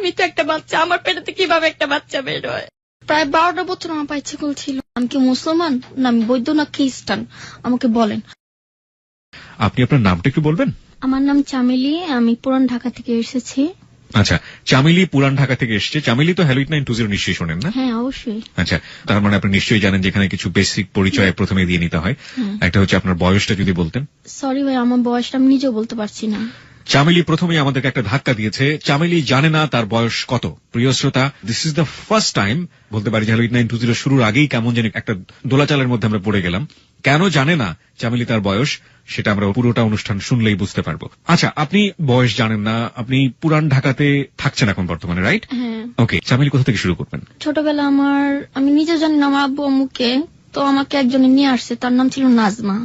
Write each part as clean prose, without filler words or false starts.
আমি তো একটা বাচ্চা, আমার পেটেতে কিভাবে একটা বাচ্চা বের হয়। প্রায় 12টা বছর আমার পায়ে ছিকল ছিল। আমি কি মুসলমান না আমি বৌদ্ধ না খ্রিস্টান আমাকে বলেন। আপনি আপনার নামটা একটু বলবেন? আমার নাম চামেলি, আমি পুরান ঢাকা থেকে এসেছি। আচ্ছা, চামেলি পুরান ঢাকা থেকে এসেছে। চামেলি তো হ্যালো 8920 নিশ্চয়ই শোনেন না? হ্যাঁ অবশ্যই। আচ্ছা, তার মানে আপনি নিশ্চয়ই জানেন যেখানে কিছু বেসিক পরিচয় প্রথমে দিয়ে নিতে হয়। একটা হচ্ছে আপনার বয়সটা যদি বলতেন। সরি ভাই, আমার বয়সটা আমি নিজেও বলতে পারছি না। চামেলি প্রথমেই আমাদেরকে একটা ধাক্কা দিয়েছে। চামেলি জানে না তার বয়স কত। প্রিয় শ্রোতা, this is the first time বলতে পারি যে হ্যালো 8920 শুরুর আগেই কেমন যেন একটা দোলাচালের মধ্যে আমরা পড়ে গেলাম। কেন জানে না চামেলি তার বয়স, সেটা আমরা পুরোটা অনুষ্ঠান শুনলেই বুঝতে পারবো। আচ্ছা, আপনি বয়স জানেন না, আপনি পুরান ঢাকাতে থাকছেন এখন বর্তমানে, রাইট? ওকে, চামেলি কোথা থেকে শুরু করবেন? ছোটবেলা আমি নিজে জানি না, আমার আব্বু আম্মুকে তো আমাকে একজনে নিয়ে আসছে, তার নাম ছিল নাজমা।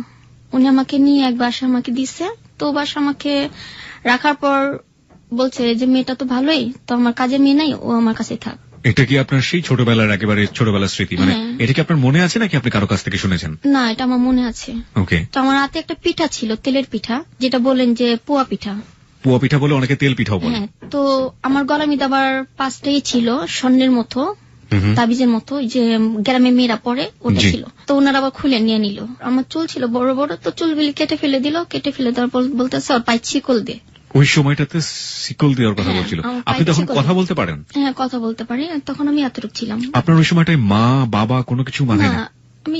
উনি আমাকে নিয়ে এক বাসা আমাকে দিছে। তো বাসা আমাকে রাখার পর বলছে যে মেয়েটা তো ভালোই, তো আমার কাজে মেয়ে নাই, ও আমার কাছে থাক। এটা কি আপনার সেই ছোটবেলার একেবারে ছোটবেলার স্মৃতি? মানে এটা কি আপনার মনে আছে নাকি আপনি কারো কাছ থেকে শুনেছেন? না, এটা আমার মনে আছে। ওকে। তো আমার হাতে একটা পিঠা ছিল, তেলের পিঠা, যেটা বলেন যে পোয়া পিঠা। পোয়া পিঠা বলে, অনেকে তেল পিঠাও বলে। হ্যাঁ, তো আমার গলার মধ্যে আবার 5টাই ছিল স্বর্ণের মতো, তাবিজের মতো, যে গ্রামে মেয়েরা পরে, ওটা ছিল। তো ওনারা আবার খুলে নিয়ে নিল। আমার চুল ছিল বড় বড়, তো চুলগুলি কেটে ফেলে দিল। কেটে ফেলে দেওয়ার পর বলতেছে ওর পায়ে শিকল দে। ওই সময়টাতে শিকল দেওয়ার কথা বলছিল। আপনি তখন কথা বলতে পারেন? হ্যাঁ, কথা বলতে পারি। তখন আমি এতটুকু ছিলাম। আপনার ওই সময়টায় মা বাবা কোনো কিছু মানে না? আমি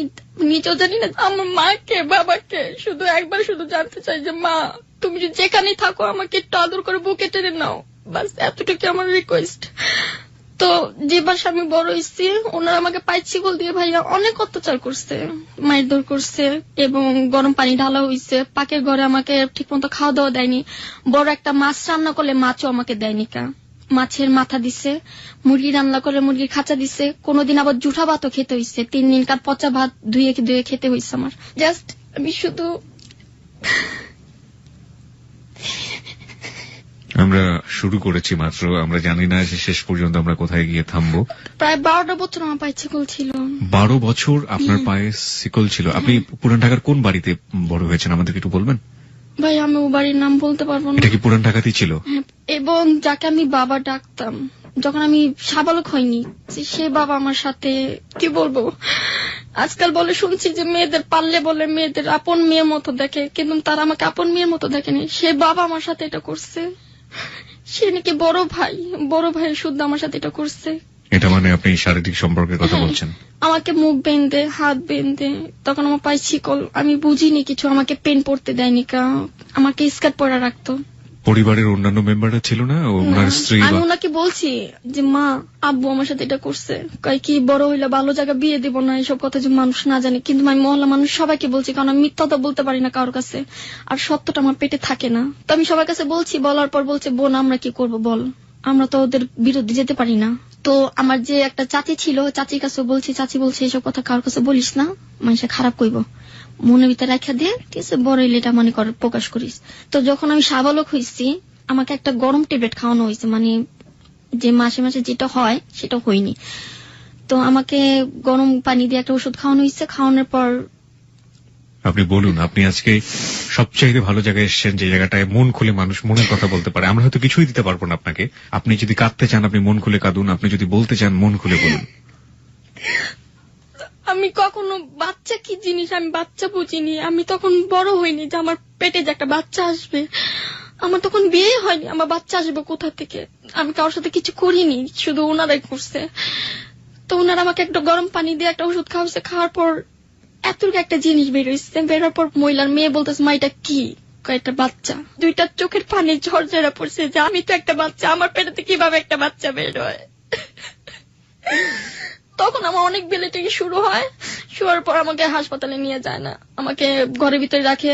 নিজেও জানি না আমার মাকে বাবাকে, শুধু একবার শুধু জানতে চাই যে মা তুমি যেখানেই থাকো আমাকে একটু আদর করে বুকে টেনে নাও, বাস এতটুকু আমার রিকোয়েস্ট। তো যে বাসা আমি বড় হয়েছি, ওনারা আমাকে পায়ে শিকল দিয়ে ভাইয়া অনেক অত্যাচার করছে, মারধর করছে, এবং গরম পানি ঢালা হয়েছে। পাকের ঘরে আমাকে ঠিক মতো খাওয়া দাওয়া দেয়নি। বড় একটা মাছ রান্না করলে মাছও আমাকে দেয়নি। মাছের মাথা দিছে, মুরগি রান্না করে মুরগির খাঁচা দিছে। কোনদিন আবার জুঠা ভাতও খেতে হয়েছে, 3 দিনকার পচা ভাত ধুয়ে ধুয়ে খেতে হয়েছে আমার। জাস্ট আমি শুধু আমরা শুরু করেছি মাত্র, আমরা জানি না যে শেষ পর্যন্ত আমরা কোথায় গিয়ে থামবো। প্রায় 12টা বছর আমার পায়ে শিকল ছিল। 12 বছর আপনার পায়ে শিকল ছিল। আপনি পুরান ঢাকার কোন বাড়িতে বড় হয়েছেন আমাদেরকে একটু বলবেন? ভাই আমি ও বাড়ির নাম বলতে পারবো না। এটা কি পুরান ঢাকাতেই ছিল? এবং যাকে আমি বাবা ডাকতাম যখন আমি সাবালক হইনি, সে বাবা আমার সাথে কি বলবো, আজকাল বলে শুনছি যে মেয়েদের পারলে বলে মেয়েদের আপন মেয়ের মতো দেখে, কিন্তু তারা আমাকে আপন মেয়ের মতো দেখেনি। সে বাবা আমার সাথে এটা করছে। সে নাকি বড় ভাই শুদ্ধ আমার সাথে এটা করছে। এটা মানে আপনি শারীরিক সম্পর্কের কথা বলছেন? আমাকে মুখ বেঁধে, হাত বেঁধে, তখন আমার পায়ে শিকল, আমি বুঝিনি কিছু, আমাকে পেন পড়তে দেয়নি, আমাকে স্কার্ট পরা রাখতো। পরিবারের অন্যান্য মেম্বাররা ছিল না? ওনার স্ত্রী? আমি ওনাকে বলছি যে মা আব্বু আমার সাথে এটা করছে, কয় কি বড় হইলে ভালো জায়গা বিয়ে দেবো না, এইসব কথা যে মানুষ না জানে। কিন্তু আমি মহল্লা মানুষ সবাইকে বলছি, কারণ আমি মিথ্যা তো বলতে পারি না কারোর কাছে, আর সত্যটা আমার পেটে থাকে না। তো আমি সবার কাছে বলছি, বলার পর বলছে বোন আমরা কি করব বল, আমরা তো ওদের বিরুদ্ধে যেতে পারি না। তো আমার যে একটা চাচি ছিল, চাচির কাছে বলছি, চাচি বলছে এইসব কথা কারোর কাছে বলিস না, মানুষে খারাপ কইব, মনের ভিতরে রাখা দিয়ে ঠিক আছে, বড় হইলে এটা মনে কর প্রকাশ করিস। তো যখন আমি সাবালক হয়েছি, আমাকে একটা গরম ট্যাবলেট খাওয়ানো হয়েছে, মানে যে মাসে মাসে যেটা হয় সেটা হয়নি। তো আমাকে গরম পানি দিয়ে একটা ওষুধ খাওয়ানো হয়েছে। খাওয়ানোর পর আপনি বলুন, আপনি আজকে সবচাইতে ভালো জায়গায় এসেছেন, যে জায়গাটায় মন খুলে মানুষ মনের কথা বলতে পারে। আমরা হয়তো কিছুই দিতে পারবো না আপনাকে। আপনি যদি কাঁদতে চান আপনি মন খুলে কাঁদুন, আপনি যদি বলতে চান মন খুলে বলুন। আমি কখনো বাচ্চা কি জিনিস আমি বাচ্চা বুঝিনি। আমি তখন বড় হইনি যে আমার পেটে যে একটা বাচ্চা আসবে। আমার তখন বিয়ে হয়নি, আমার বাচ্চা আসবে কোথা থেকে। আমি কারোর সাথে কিছু করিনি, শুধু ওনারাই করছে। তো ওনারা আমাকে একটা গরম পানি দিয়ে একটা ওষুধ খাওয়াছে। খাওয়ার পর এতটুকু একটা জিনিস বেরোইছে। বেরোর পর মহিলার মেয়ে বলতেছে মা এটা কি, একটা বাচ্চা। 2টা চোখের পানি ঝরঝরা পড়ছে যে আমি তো একটা বাচ্চা, আমার পেটেতে কিভাবে একটা বাচ্চা বের হয়। তখন আমার অনেক বেলেটিকি শুরু হয়। শুয়ার পর আমাকে হাসপাতালে নিয়ে যায় না, আমাকে ঘরের ভিতরে রাখে,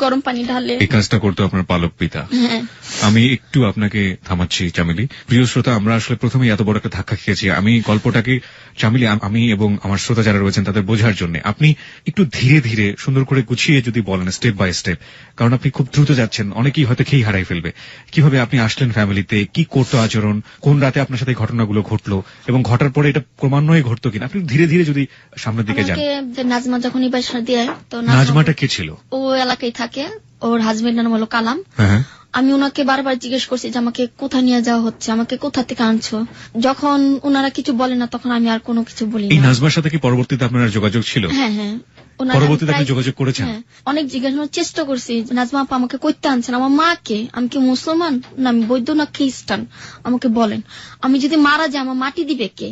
গরম পানি ঢালে। এই কাজটা করতো আপনার পালক পিতা? আমি একটু আপনাকে থামাচ্ছি চামেলি। প্রিয় শ্রোতা, আমরা আসলে প্রথমেই এত বড় একটা ধাক্কা খেয়েছি। আমি গল্পটাকে চামেলি, আমি এবং আমার শ্রোতা যারা রয়েছেন তাদের বোঝার জন্য আপনি একটু ধীরে ধীরে সুন্দর করে গুছিয়ে যদি বলেন, স্টেপ বাই স্টেপ, কারণ আপনি খুব দ্রুত যাচ্ছেন, অনেকেই হয়তো খেই হারাই ফেলবে। কিভাবে আপনি আসলেন ফ্যামিলিতে, কি করতো আচরণ, কোন রাতে আপনার সাথে ঘটনাগুলো ঘটলো, এবং ঘটার পরে এটা ক্রমান্বয়ে ঘটতো কিনা, আপনি ধীরে ধীরে যদি সামনের দিকে যান। নাজমা যখন এই বাসা দিয়ে, তো নাজমাটা কে ছিল? ও এলাকায় থাকে। ওর হাজবেন্ড নাম হলো কালাম। হ্যাঁ, আমি ওনাকে বারবার জিজ্ঞেস করছি যে আমাকে কোথায় নিয়ে যাওয়া হচ্ছে, আমাকে কোথা থেকে আনছো। যখন ওনারা কিছু বলে না তখন আমি আর কোনো কিছু বলি এই না। নাজমার সাথে কি পরবর্তীতে আপনার যোগাযোগ ছিল? হ্যাঁ হ্যাঁ, ওনারা পরবর্তীতে আপনি প্রায়- যোগাযোগ করেছেন? হ্যাঁ, অনেক জিজ্ঞাসার চেষ্টা করছি নাজমা আপা আমাকে কইতে আনছেন, আমার মাকে, আমি কি মুসলমান না আমি বৌদ্ধ না খ্রিস্টান, আমাকে বলেন, আমি যদি মারা যাই আমার মাটি দিবে কে?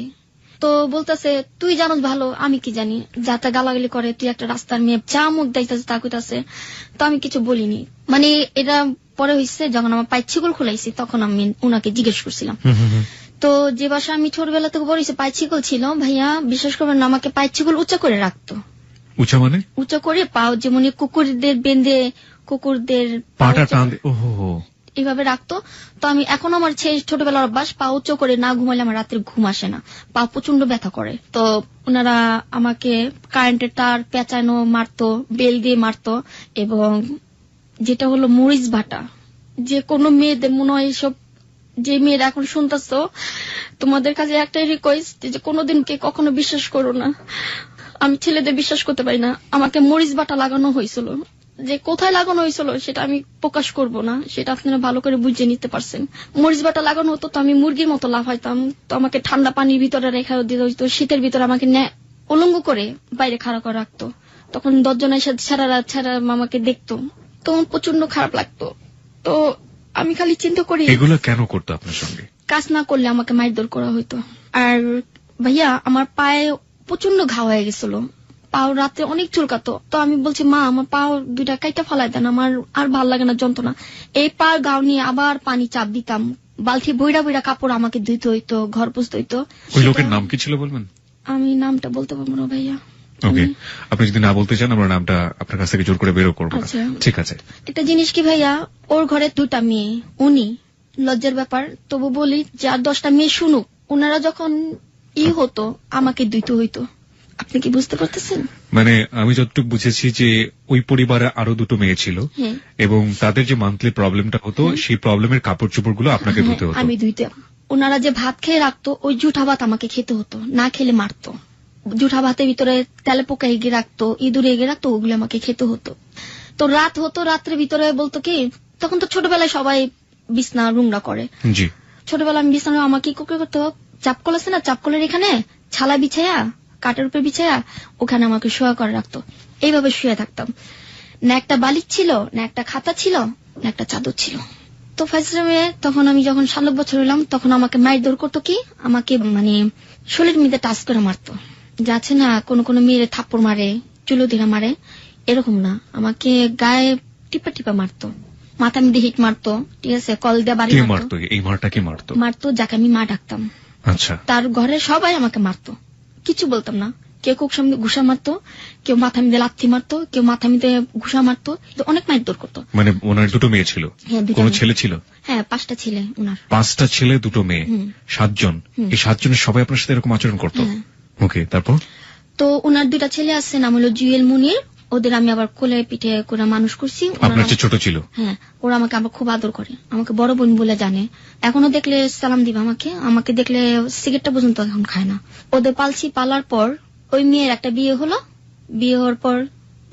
তো বলতেছে তুই জানোস ভালো, আমি কি জানি, যাতে গালাগালি করে, তুই একটা রাস্তার মেয়ে, যা মুখ দেখতেছে তা কইতাছে। তো আমি কিছু বলিনি। মানে এটা পরে হয়েছে যখন আমার পায়ের ছিগুল খুলাইছি তখন আমি উনাকে জিজ্ঞেস করছিলাম। তো যে বাসা আমি ছোটবেলা থেকে বলেছি পায়ের ছিগুল ছিল, ভাইয়া বিশ্বাস করবেন না, আমাকে পায়ের ছিগুল উঁচা করে রাখতো। উঁচা মানে? উঁচা করে পাও যেমন কুকুরদের বেঁধে, কুকুরদের পা পাটা উঁচা টান করে ওহো। এইভাবে রাখতো। তো আমি এখন আমার ছোটবেলার অভ্যাস, পা উঁচু করে না ঘুমাইলে আমার রাত্রে ঘুম আসে না, পা প্রচন্ড ব্যথা করে। তো ওনারা আমাকে কারেন্টের তার পেঁচানো মারতো, বেল দিয়ে মারতো, এবং যেটা হলো মরিচ বাটা। যে কোনো মেয়েদের মনে হয় সব, যে মেয়েরা এখন শুনতেছো তোমাদের কাছে একটাই রিকোয়েস্ট যে কোনোদিন কে কখনো বিশ্বাস করো না। আমি ছেলেদের বিশ্বাস করতে পারি না। আমাকে মরিচ বাটা লাগানো হয়েছিল, যে কোথায় লাগানো হয়েছিল সেটা আমি প্রকাশ করব না, সেটা আপনারা ভালো করে বুঝে নিতে পারছেন। মরিচ বাটা লাগানো হতো তো আমি মুরগির মতো লাফাইতাম, তো আমাকে ঠান্ডা পানির ভিতরে রেখা দিতে হইতো, শীতের ভিতরে আমাকে উলঙ্গ করে বাইরে খাড়া করে রাখতো। তখন 10 জনের সাথে সারা রাত ছাড়া আমাকে দেখতো, তখন প্রচন্ড খারাপ লাগতো। তো আমি খালি চিন্তা করি এগুলো কেন করতো আপনার সঙ্গে? কাজ না করলে আমাকে মারধর করা হইতো। আর ভাইয়া আমার পায়ে প্রচন্ড ঘা হয়ে গেছিল, পাও রাতে অনেক চুলকাতো। তো আমি বলছি মা আমার পাও দুইটা কাইটা ফেলাই দেন, আমার আর ভাল লাগে না যন্ত্রণা। এই পার গাও নিয়ে আবার পানি চাপ দিতাম, বালতি বইরা বইরা কাপড় আমাকে ধুইতে হইতো, ঘর পুছতে হইতো। ওই লোকের নাম কি ছিল বলবেন? আমি নামটা বলতে পারবো না ভাইয়া। ওকে, আপনি যদি না বলতে চান আমরা নামটা আপনার কাছ থেকে জোর করে বেরো করবো না। আচ্ছা। ঠিক আছে। একটা জিনিস কি ভাইয়া, ওর ঘরে 2টা মেয়ে, উনি লজ্জার ব্যাপার, তবু বলি যে আর 10টা মেয়ে শুনুক, ওনারা যখন হতো আমাকে দিতে হইতো। আপনি কি বুঝতে পারতেছেন? মানে আমি যতটুকু বুঝেছি যে ওই পরিবারে আরো 2টো মেয়ে ছিল, হ্যাঁ। এবং তাদের যে মান্থলি প্রবলেমটা হতো সেই প্রবলেমের কাপড় চোপড় গুলো আপনাকে ধুতে হতো। আমি ধুইতাম। ওনারা যে ভাত খেয়ে রাখতো ওই জুঠা ভাত আমাকে খেতে হতো, না খেলে মারতো। জুঠা ভাতের ভিতরে তেলে পোকা এগিয়ে রাখতো, ইঁদুর এগিয়ে রাখতো, ওগুলো আমাকে খেতে হতো। তো রাত হতো, রাত্রের ভিতরে বলতো কি, তখন তো ছোটবেলায় সবাই বিছনা রুংরা করে। জি। ছোটবেলা আমি বিছানা আমাকে কি করতে হতো, চাপকল আছে না, চাপকলের এখানে ছালা বিছায়া, কাঠের উপরে বিছায়া ওখানে আমাকে শোয়া করে রাখতো। এইভাবে শুয়ে থাকতাম। না একটা বালিশ ছিল, না একটা খাতা ছিল, না একটা চাদর ছিল। তো ফাইসলামে তখন আমি যখন 7 বছর হলাম তখন আমাকে মারধর করতো কি, আমাকে মানে শরীরের মধ্যে টাচ করে মারতো। যাচ্ছে না কোন কোন মেয়েরে থাপ্পড় মারে, চুলো ধীরা মারে, এরকম না, আমাকে গায়ে টিপা টিপা মারতো, মাথা মধ্যে হিট মারতো, ঠিক আছে, কল দিয়ে বাড়ি মারতো। এই মারটা কি মারতো? মারতো যাকে আমি মা ডাকতাম। আচ্ছা। তার ঘরে সবাই আমাকে মারতো, কিছু বলতাম না। কেউ কুক সামনে ঘুষা মারতো, কেউ মাথা মিদে লাথি মারতো, কেউ মাথা মিদে ঘুষা মারতো, অনেক মারধর করতো। মানে ওনার 2টো মেয়ে ছিল? হ্যাঁ, 2টা কোন মেয়ে। ছেলে ছিল? হ্যাঁ, 5টা ছেলে ওনার। 5টা ছেলে 2টো মেয়ে, 7 জন। এই 7 জনের সবাই আপনার সাথে এরকম আচরণ করতো? হ্যাঁ। ওকে, তারপর? তো ওনার 2টা ছেলে আছে, নাম হলো জুয়েল মুনির, ওদের আমি আবার কোলে পিঠে করে মানুষ করছি। আপনার চেয়ে ছোট ছিল? হ্যাঁ, ওরা আমাকে আবার খুব আদর করে, আমাকে বড় বোন বলে জানে। এখনো দেখলে সালাম দিবা আমাকে, আমাকে দেখলে সিগারেটটা পর্যন্ত এখন খায় না। ওদের পালছি, পালার পর ওই মেয়ের একটা বিয়ে হলো। বিয়ে হওয়ার পর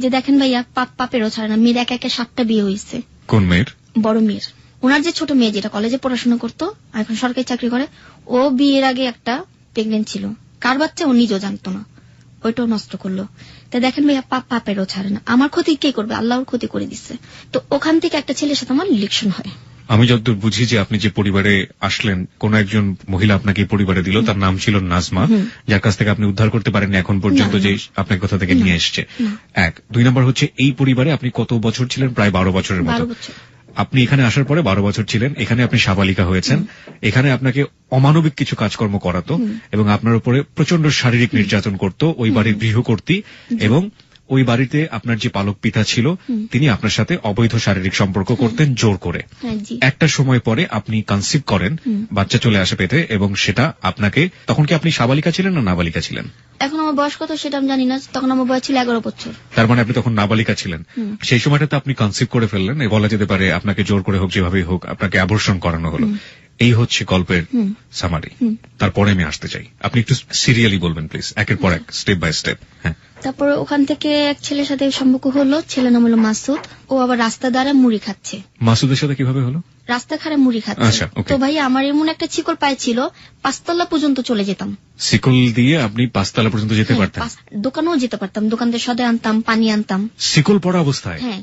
যে দেখেন ভাইয়া পাপেরও ছাড়ে না, মেয়ের একা 7টা বিয়ে হয়েছে। কোন মেয়ের? বড় মেয়ের। ওনার যে ছোট মেয়ে যেটা কলেজে পড়াশোনা করতো, এখন সরকারি চাকরি করে, ও বিয়ের আগে একটা প্রেগনেন্ট ছিল, কার বাচ্চা ও নিজেও জানতো না, ওইটাও নষ্ট করলো। তা দেখেন ভাইয়া পাপেরও ছাড়ে না। আমার ক্ষতি কে করবে, আল্লাহর ক্ষতি করে দিচ্ছে। তো ওখান থেকে একটা ছেলের সাথে আমার ইলেকশন হয়। আমি যতদূর বুঝি যে আপনি যে পরিবারে আসলেন, কোন একজন মহিলা আপনাকে এই পরিবারে দিল, তার নাম ছিল নাজমা, যার কাছ থেকে আপনি উদ্ধার করতে পারেননি এখন পর্যন্ত, যে আপনার কোথা থেকে নিয়ে এসছে। 1 2 নম্বর হচ্ছে এই পরিবারে আপনি কত বছর ছিলেন? প্রায় 12 বছরের মতো। 12 বছর। আপনি এখানে আসার পরে 12 বছর ছিলেন, এখানে আপনি সাবালিকা হয়েছেন, এখানে আপনাকে অমানবিক কিছু কাজকর্ম করাতো এবং আপনার উপরে প্রচন্ড শারীরিক নির্যাতন করতো ওই বাড়ির গৃহকর্ত্রী, এবং ওই বাড়িতে আপনার যে পালক পিতা ছিল তিনি আপনার সাথে অবৈধ শারীরিক সম্পর্ক করতেন জোর করে। একটা সময় পরে আপনি কনসিভ করেন, বাচ্চা চলে আসে পেটে, এবং সেটা আপনাকে, তখন কি আপনি সাবালিকা ছিলেন না নাবালিকা ছিলেন? এখন আমার বয়স কত সেটা আমি জানি না, তখন আমার বয়স ছিল 11 বছর। তার মানে আপনি তখন নাবালিকা ছিলেন। সেই সময়টাতে আপনি কনসিভ করে ফেললেন, বলা যেতে পারে আপনাকে জোর করে হোক, যেভাবেই হোক আপনাকে আবর্ষণ করানো হলো। এই হচ্ছে গল্পের সামারি। তারপরে আমি আসতে চাই, আপনি একটু সিরিয়ালি বলবেন প্লিজ, একের পর এক, স্টেপ বাই স্টেপ। হ্যাঁ, তারপর ওখান থেকে এক ছেলের সাথে সম্পর্ক হলো, ছেলের নাম হলো মাসুদ। ও আবার রাস্তা দ্বারা মুড়ি খাচ্ছে। মাসুদের সাথে কিভাবে হলো? রাস্তা খারে মুড়ি খাচ্ছে। আচ্ছা, okay. তো ভাই আমার এমন একটা শিকল পায়ে ছিল, 5 তলা পর্যন্ত চলে যেতাম। শিকল দিয়ে আপনি 5 তলা পর্যন্ত যেতে পারতেন? দোকানেও যেতে পারতাম, দোকান থেকে সদে আনতাম, পানি আনতাম। শিকল পড়া অবস্থায়? হ্যাঁ।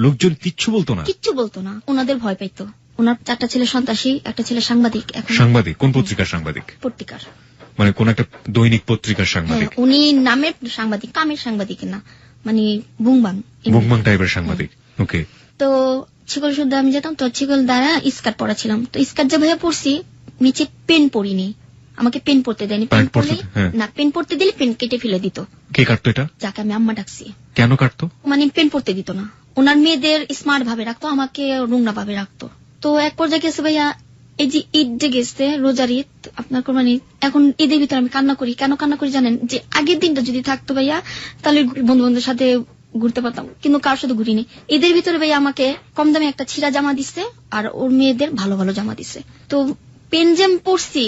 লোকজন কিচ্ছু বলতো না? কিচ্ছু বলতো না, ওনাদের ভয় পাইতো। ওনার 4টা ছেলে সন্ত্রাসী, একটা ছেলে সাংবাদিক। সাংবাদিক? কোন পত্রিকার সাংবাদিক? পত্রিকার, মানে কোন একটা দৈনিক পত্রিকার সাংবাদিক? উনি নামের সাংবাদিক, কামের সাংবাদিক না, মানে বুংবাং টাইপের সাংবাদিক। ওকে। তো শিকল শুদ্ধ আমি যেতাম, তো শিকল দ্বারা স্কার্ট পরা ছিলাম। তো স্কার্ট যে ভাইয়া পরছি, নিচে পেন পরিনি, আমাকে পেন পরতে দেয়নি। পেন পরতে দিলে পেন কেটে ফেলে দিত। কে কাটতো এটা? যাকে আমি আম্মা ডাকছি। কেন কাটতো? মানে পেন পরতে দিত না। ওনার মেয়েদের স্মার্ট ভাবে রাখতো, আমাকে রুংনা ভাবে রাখতো। তো এক পর্যায়ে গেছে ভাইয়া, এই যে ঈদ যে গেছে, রোজার ঈদ, আপনার কোরবানি, এখন ঈদের ভিতরে আমি কান্না করি। কেন কান্না করি জানেন? যে আগের দিনটা যদি থাকতো ভাইয়া, তাহলে বন্ধু বান্ধবের সাথে ঘুরতে পারতাম, কিন্তু কার সাথে ঘুরিনি। ঈদের ভিতরে ভাইয়া আমাকে কম দামে একটা ছিঁড়া জামা দিচ্ছে, আর ওর মেয়েদের ভালো ভালো জামা দিচ্ছে। তো পেনজেম পরছি,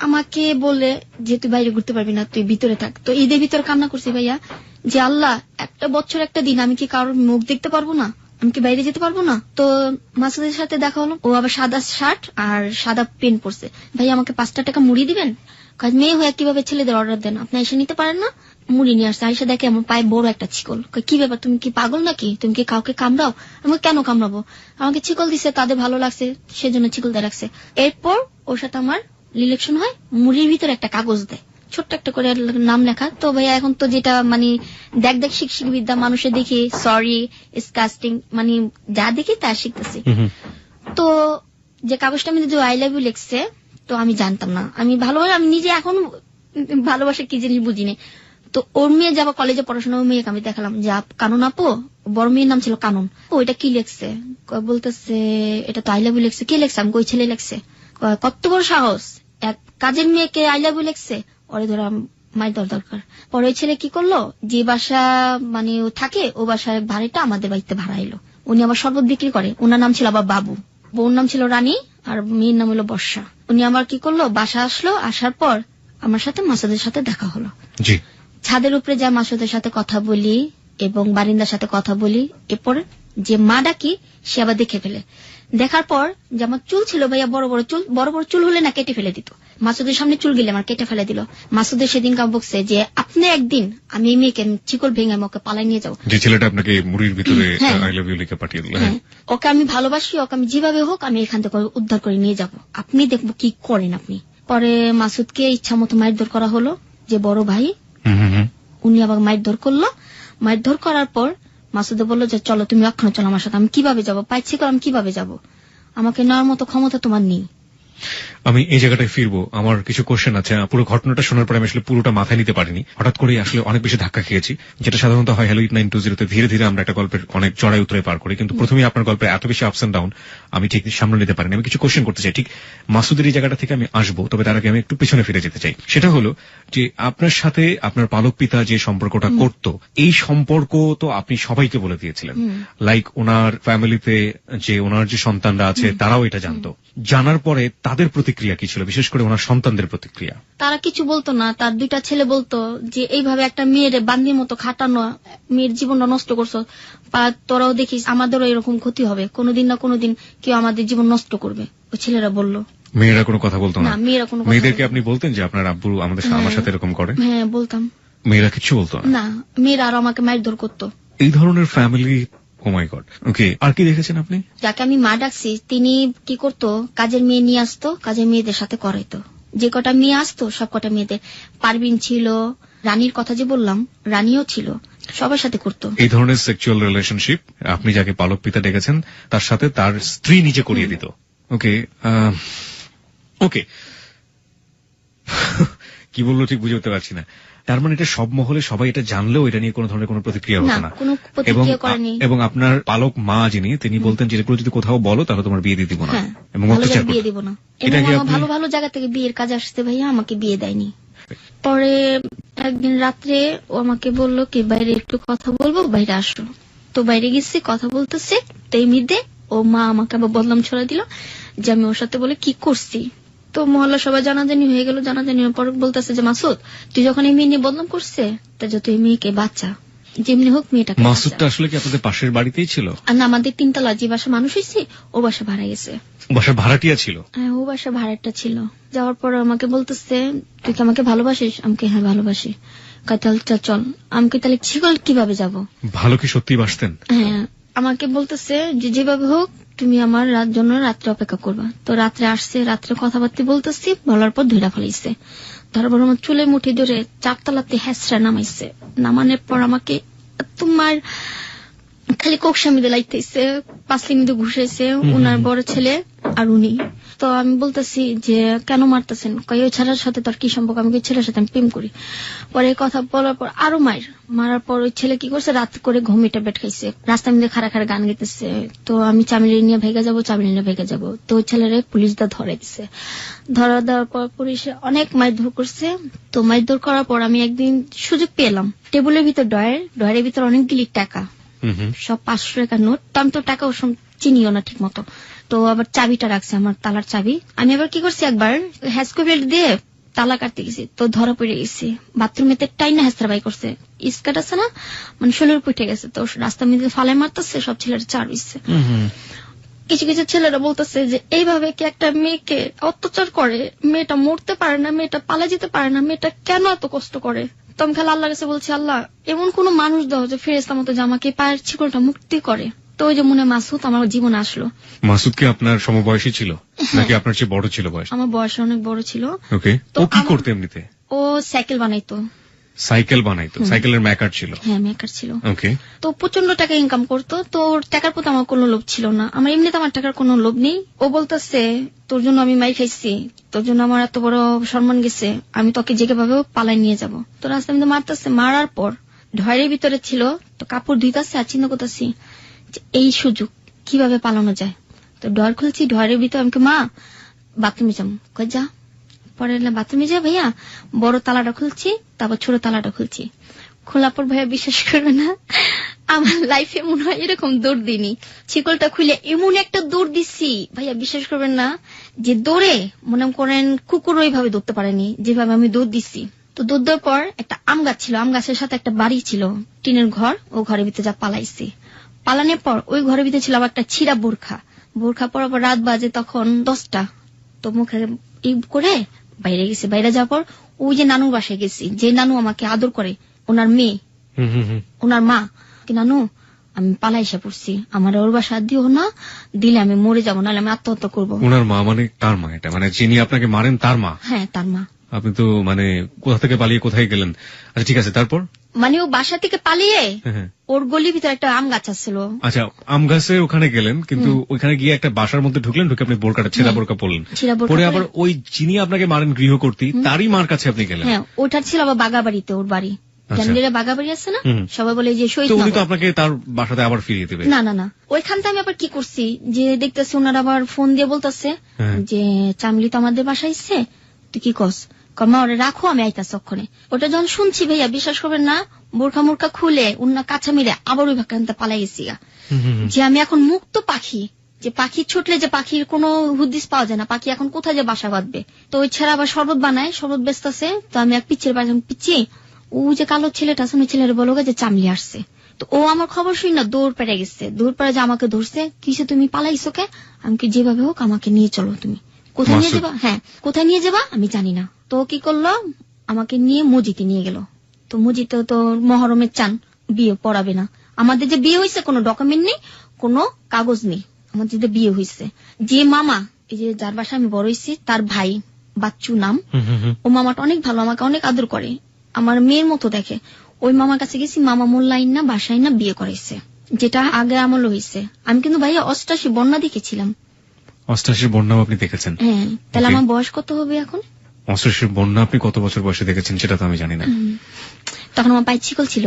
আমাকে বলে যে তুই বাইরে ঘুরতে পারবি না, তুই ভিতরে থাক। তো ঈদের ভিতরে কান্না করছি ভাইয়া, যে আল্লাহ, একটা বছর একটা দিন আমি কি কারোর মুখ দেখতে পারবো না? আমি কি বাইরে যেতে পারবো না? তো মাসুদের সাথে দেখা হলো, ও আবার সাদা শার্ট আর সাদা পেন পরছে। ভাই আমাকে 5 টাকা মুড়ি দিবেন? মেয়ে হয়ে কিভাবে ছেলেদের অর্ডার দেন, আপনি এসে নিতে পারেন না? মুড়ি নিয়ে আসছে। আইসা দেখে আমার পায়ে বড় একটা ছিকল। কি ব্যাপার, তুমি কি পাগল নাকি? তুমি কি কাউকে কামড়াও? আমাকে কেন কামড়াবো? আমাকে ছিকল দিচ্ছে, তাদের ভালো লাগছে, সেজন্য ছিকল দিয়ে রাখছে। এরপর ওর সাথে আমার রিলেকশন হয়, মুড়ির ভিতরে একটা কাগজ দেয়, ছোট্ট একটা করে নাম লেখা। তো ভাইয়া এখন তো যেটা মানে দেখ শিক্ষিক বিদ্যা, মানুষে দেখি সরি, ডিসকাস্টিং, মানে যা দেখি তা শিখতেছি। তো যে কাগজটা আমি আই লাভ ইউ লিখছে, তো আমি জানতাম না, আমি ভালোভাবে, আমি নিজে এখন ভালোবাসা কি জিনিস বুঝিনি। তো ওর মেয়ে যাবা কলেজে পড়াশোনা, ওর মেয়েকে আমি দেখালাম যে কানন আপু, বড় মেয়ের নাম ছিল কানন, ওইটা কি লেখছে? বলতেছে এটা তো আই লাভ ইউ লিখছে। কে লেখছে? আমি কই ছেলে লেখছে। কত বড় সাহস, এক কাজের মেয়েকে আই লাভ ইউ লিখছে। ওরে ধরা মায়ের দরকার। পরে ওই ছেলে কি করলো, যে বাসা মানে ও থাকে, ও বাসায় ভাড়াটা আমাদের বাড়িতে ভাড়া এলো। উনি আবার শরবত বিক্রি করে, ওনার নাম ছিল আবার বাবু, বউর নাম ছিল রানী, আর মেয়ের নাম হলো বর্ষা। উনি আমার কি করলো, বাসা আসলো, আসার পর আমার সাথে মাসুদের সাথে দেখা হলো। ছাদের উপরে যা মাসুদের সাথে কথা বলি এবং বারিন্দার সাথে কথা বলি, এরপর যে মা ডাকি, সে আবার দেখে ফেলে। দেখার পর যে আমার চুল ছিল ভাইয়া, বড় বড় চুল হলে না কেটে ফেলে দিত। মাসুদের সামনে চুল গেলে আমার কেটে ফেলে দিল। মাসুদের সেদিন কাউ বকছে যে আপনি একদিন আমি এই মেয়েকে চিকল ভেঙে ওকে পালাই নিয়ে যাবো। যে ছেলেটা আপনাকে মুড়ির ভিতরে আই লাভ ইউ লিখে পাঠিয়ে দিল। ওকে আমি ভালোবাসি, ওকে আমি যেভাবে হোক আমি এখান থেকে উদ্ধার করে নিয়ে যাব, আপনি দেখবো কি করেন আপনি। পরে মাসুদকে ইচ্ছা মতো মারধর করা হলো, যে বড় ভাই উনি আবার মারধর করলো। মারধর করার পর মাসুদে বললো যে চলো তুমি ওখানে চলো আমার সাথে। আমি কিভাবে যাবো, পাইছি করে আমি কিভাবে যাবো, আমাকে নেওয়ার মতো ক্ষমতা তোমার নেই। আমি এই জায়গাটায় ফিরবো, আমার কিছু কোশ্চেন আছে। পুরো ঘটনাটা শোনার পরে আমি আসলে পুরোটা মাথায় নিতে পারিনি, হঠাৎ করে আসলে অনেক বেশি ধাক্কা খেয়েছি, যেটা সাধারণত হয় হ্যালো 920 তে ধীরে ধীরে আমরা একটা গল্পের অনেক চড়াই উতরাই পার করি, কিন্তু প্রথমেই আপনার গল্পের এত বেশি আপস এন্ড ডাউন আমি ঠিক সামনে নিতে পারিনি। আমি কিছু কোশ্চেন করতে চাই, ঠিক মাসুদের এই জায়গাটা থেকে আমি আসবো, তবে তার আগে আমি একটু পেছনে ফিরে যেতে চাই। সেটা হলো যে আপনার সাথে আপনার পালক পিতা যে সম্পর্কটা করত, এই সম্পর্ক তো আপনি সবাইকে বলে দিয়েছিলেন, লাইক ওনার ফ্যামিলিতে যে ওনার যে সন্তানরা আছে তারাও এটা জানতো। জানার পরে তাদের প্রতিক্রিয়া কি ছিল, বিশেষ করে ওনার সন্তানদের প্রতিক্রিয়া? তারা কিছু বলতো না। তার 2টা ছেলে বলতো যে এইভাবে একটা মেয়ের বান্দির মতো খাটানো, মেয়ের জীবনটা নষ্ট করছো, তোরাও দেখিস আমাদেরও এরকম ক্ষতি হবে, কোনোদিন না কোনোদিন কেউ আমাদের জীবন নষ্ট করবে। ওই ছেলেরা বললো। মেয়েরা কোনো কথা বলতো না? মেয়েরা কোনো। মেয়েদেরকে আপনি বলতেন যে আপনার আব্বু আমার সাথে এরকম করে? হ্যাঁ বলতাম। মেয়েরা কিছু বলতো না? মেয়েরা আরো আমাকে মারধর করতো। এই ধরনের ফ্যামিলি, ও মাই গড। ওকে, আর কি দেখেছেন আপনি? যাকে আমি মা ডাকছি তিনি কি করতো, কাজের মেয়ে নিয়ে আসতো, কাজের মেয়েদের সাথে করাইতো। যে কটা মেয়ে আসতো সব কটা মেয়েদের, পারবিন ছিল, রানীর কথা যে বললাম রানীও ছিল, সবার সাথে করতো। এই ধরনের সেক্সুয়াল রিলেশনশিপ আপনি যাকে পালক পিতা ডেকেছেন তার সাথে তার স্ত্রী নিজে করিয়ে দিত। ওকে ওকে, কি বললো ঠিক বুঝে উঠতে পারছি না। তার মানে এটা সব মহলে সবাই এটা জানলেও এটা নিয়ে কোনো ধরনের কোনো প্রতিক্রিয়া হতো না? এবং আপনার পালক মা যিনি, তিনি বলতেন যে যদি কোথাও বলো তাহলে তোমার বিয়ে দিয়ে দিব না, এবং বিয়ে দিব না। ভালো ভালো জায়গা থেকে বিয়ের কাজ আসতে ভাইয়া, আমাকে বিয়ে দেয়নি। পরে একদিন রাত্রে ও আমাকে বললো কি বাইরে একটু কথা বলবো, বাইরে আসো। তো বাইরে গেছি, কথা বলতেছে, তো এই মধ্যে ও মা আমাকে আবার বদনাম ছড়া দিল যে আমি ওর সাথে বলে কি করছি। তো তো মহল্লা সবাই জানাজানি হয়ে গেল। জানাজানি হওয়ার পর বলতেছে যে মাসুদ তুই যখন এই মেয়ে নিয়ে বদনাম করছে তা যত এই মেয়েকে বাচ্চা যেমনি হোক মেয়েটাকে। মাসুদটা আসলে কি আপনাদের পাশের বাড়িতেই ছিল? আর না, আমাদের 3 তলা যে বাসা মানুষ হয়েছে ও বাসা ভাড়া গেছে। বাসা ভাড়াটিয়া ছিল? হ্যাঁ, ও বাসা ভাড়াটা ছিল। যাওয়ার পর আমাকে বলতেছে তুই কি আমাকে ভালোবাসিস? আমাকে হ্যাঁ ভালোবাসি। তাহলে চল। আমাকে তাহলে শিকল কিভাবে যাব? ভালো কি সত্যি বাসতেন? হ্যাঁ, আমাকে বলতেছে যে যেভাবে হোক তুমি আমার জন্য রাত্রে অপেক্ষা করবা। তো রাত্রে আসছে, রাত্রে কথাবার্তা বলতেছি, বলার পর ধরে ফেলাইছে। ধরার পর আমার চুলে মুঠি ধরে 4 তলাতে হ্যাঁচড়া নামাইছে। নামানোর পর আমাকে তোমার খালি কোকসামি দিলাইতেছে, পাঁচলি মিদে ঘুষাইছে উনার বড় ছেলে আর উনি। তো আমি বলতেছি যে কেন মারতেছেন? কই ওই ছেলের সাথে তোর কি সম্পর্ক? আমি ওই ছেলের সাথে আমি প্রেম করি। পরে কথা বলার পর আরো মারার পর ওই ছেলে কি করছে, রাত করে ঘুমিটা বেট খাইছে, রাস্তার মধ্যে খাড়া খাড়া গান গেতেছে। তো আমি চামিলি নিয়ে ভেগে যাবো। তো ওই ছেলেরে পুলিশ দা ধরে দিছে। ধরা দেওয়ার পর পুলিশে অনেক মারধর করছে। তো মারধর করার পর আমি একদিন সুযোগ পেলাম, টেবিলের ভিতর ডয়ের ভিতর অনেকগুলি টাকা, সব 500 টাকার নোট। তো আমি তো টাকা ওর চিনিও না ঠিক মতো। তো আবার চাবিটা রাখছে, আমার তালার চাবি। আমি আবার কি করছি, একবার হ্যাসকোভেল দিয়ে তালা কাটতে গেছি, তো ধরা পড়ে গেছি। বাথরুমেতে টাইনা হ্যাসরা বাই করছে, স্কার্ট আছে না, মানে শরীর পুঠে গেছে। তো রাস্তার মধ্যে ফালাই মারতেছে, সব ছেলেরা চার হইছে। কিছু কিছু ছেলেরা বলতেছে যে এইভাবে কি একটা মেয়েকে অত্যাচার করে, মেয়েটা মরতে পারে না, মেয়েটা পালা যেতে পারে না, মেয়েটা কেন এত কষ্ট করে? তো আমি খালি আল্লাহর কাছে বলছি, আল্লাহ এমন কোন মানুষ দাও যে ফেরেশতা মতো যে আমাকে পায়ের ছিকলটা মুক্তি করে। তো ওই যে মনে মাসুদ আমার জীবনে আসলো। মাসুদ কি আপনার সমবয়সী ছিল নাকি আপনার চেয়ে বড় ছিল বয়স? আমার বয়স অনেক বড় ছিল। ওকে, ও কি করতে এমনিতে? ও সাইকেল বানাইতো। সাইকেলের মেকার ছিল? হ্যাঁ, মেকার ছিল। ওকে। তো প্রচন্ড টাকা ইনকাম করতো। তো ওর টাকার প্রতি আমার কোনো লোভ ছিল না। আমার এমনিতে আমার টাকার কোনো লোভ নেই। ও বলতেছে তোর জন্য আমি মাই খাইছি, তোর জন্য আমার এত বড় সম্মান গেছে, আমি তোকে যে ভাবে পালাই নিয়ে যাব। তো রাস্তায় মধ্যে মারতেছে। মারার পর ঢয়ের ভিতরে ছিল, তো কাপড় ধুইতেছে আর চিন্তা করতেছি এই সুযোগ কিভাবে পালানো যায়। তো ডর খুলছি, ঢয়ের ভিতরে আমাকে মা বাথরুমে যাম, কই যা। পরে বাথরুমে যা ভাইয়া, বড় তালাটা খুলছি, তারপর ছোট তালাটা খুলছি। খোলার পর ভাইয়া বিশ্বাস করবে না, আমার লাইফে মনে হয় এরকম দৌড় দিইনি। শিকলটা খুলে এমন একটা দৌড় দিচ্ছি ভাইয়া, বিশ্বাস করবেন না, যে দৌড়ে মনে করেন কুকুর ওইভাবে দৌড়তে পারেনি যেভাবে আমি দৌড় দিচ্ছি। তো দৌড় দেওয়ার পর একটা আম গাছ ছিল, আম গাছের সাথে একটা বাড়ি ছিল, টিনের ঘর। ও ঘরের ভিতরে যা পালাইছি। পালানোর পর ওই ঘরের ভিতরে ছিল আবার একটা ছিঁড়া বোরখা পরার পর রাত বাজে তখন 10টা। তো মুখে ই করে বাইরে গেছি। বাইরে যাওয়ার পর ওই যে নানুর বাসায় গেছি, যে নানু আমাকে আদর করে, ওনার মেয়ে, ওনার মা, নানু আমি পালাইসা পড়ছি, আমার ওর বাসা দিও না, দিলে আমি মরে যাবো, নাহলে আমি আত্মহত্যা করবো। ওনার মা মানে কার মা? এটা মানে যিনি আপনাকে মারেন তার মা? হ্যাঁ, তার মা। আপনি তো মানে কোথা থেকে পালিয়ে কোথায় গেলেন? আচ্ছা ঠিক আছে, তারপর? মানে ও বাসা থেকে পালিয়ে ওর গলির ভিতরে একটা আম গাছ ছিল। আচ্ছা, আম গাছে ওখানে গেলেন, কিন্তু ওইখানে গিয়ে একটা বাসার মধ্যে ঢুকলেন, ঢুকে আপনি বোরকাটা ছেঁড়া বোরকা পরলেন, পরে আবার ওই যিনি আপনাকে মারেন গৃহকর্ত্রী তারই মার কাছে আপনি গেলেন? হ্যাঁ, ওটার ছিল আবার বাগাবাড়িতে, ওর বাড়ি বাগাবাড়ি আছে না, সবাই বলে যে শহীদ। উনি তো আপনাকে তার বাসাতে আবার ফিরিয়ে দেবে? না, ওইখান থেকে আমি আবার কি করছি যে দেখতেছি ওনারা আবার ফোন দিয়ে বলতেছে যে চামলি তো আমাদের বাসায় এসছে, তুই কি কস? মা ওরে রাখো, আমি আইতাছি অক্ষণে। ওটা যখন শুনছি ভাইয়া বিশ্বাস করবেন না, বোরখা মোরখা খুলে উন্না কাছা মিলে আবার ওই ভাকান্তে পালাই গেছি, যে আমি এখন মুক্ত পাখি। যে পাখি ছুটলে যে পাখির কোনো হুদিস পাওয়া যায় না, পাখি এখন কোথায় যে বাসা বাঁধবে। তো ওই ছেড়া আবার শরবত বানায়, শরবত ব্যস্ত আছে। তো আমি এক পিচ্ছির বাড়ি পিচ্ছি, ও যে কালো ছেলেটা আছে, ওই ছেলের বলো যে চামলি আসছে। তো ও আমার খবর শুনি না, দৌড় পেড়ে গেছে। দৌড় পেড়ে যে আমাকে ধরছে, কিসে তুমি পালাইছো কে? আমি যেভাবে হোক আমাকে নিয়ে চলো। তুমি কোথায় নিয়ে যাবা? হ্যাঁ, কোথায় নিয়ে যাবা আমি জানি না। তো কি করলো, আমাকে নিয়ে মসজিদে নিয়ে গেল। তো মসজিদে তো মহরমের চান, বিয়ে পড়াবে না। আমাদের যে বিয়ে হয়েছে কোনো ডকুমেন্ট নেই, কোনো কাগজ নেই, আমাদের যে বিয়ে হয়েছে। যে মামা, এই যে যার বাসায় আমি বড় হয়েছি, তার ভাই বাচ্চু নাম, ও মামাটা অনেক ভালো, আমাকে অনেক আদর করে, আমার মেয়ের মতো দেখে। ওই মামার কাছে গেছি, মামা মোল্লাইন না বাসায় না বিয়ে করাইছে, যেটা আগে আমল হয়েছে। আমি কিন্তু ভাইয়া 88 বন্যা দেখেছিলাম। 88 বন্যাও আপনি দেখেছেন? হ্যাঁ। তাহলে আমার বয়স কত হবে এখন? 88 বন্যা আপনি কত বছর বয়সে দেখেছেন সেটা তো আমি জানি না। তখন আমার পায়ে ছিকল ছিল।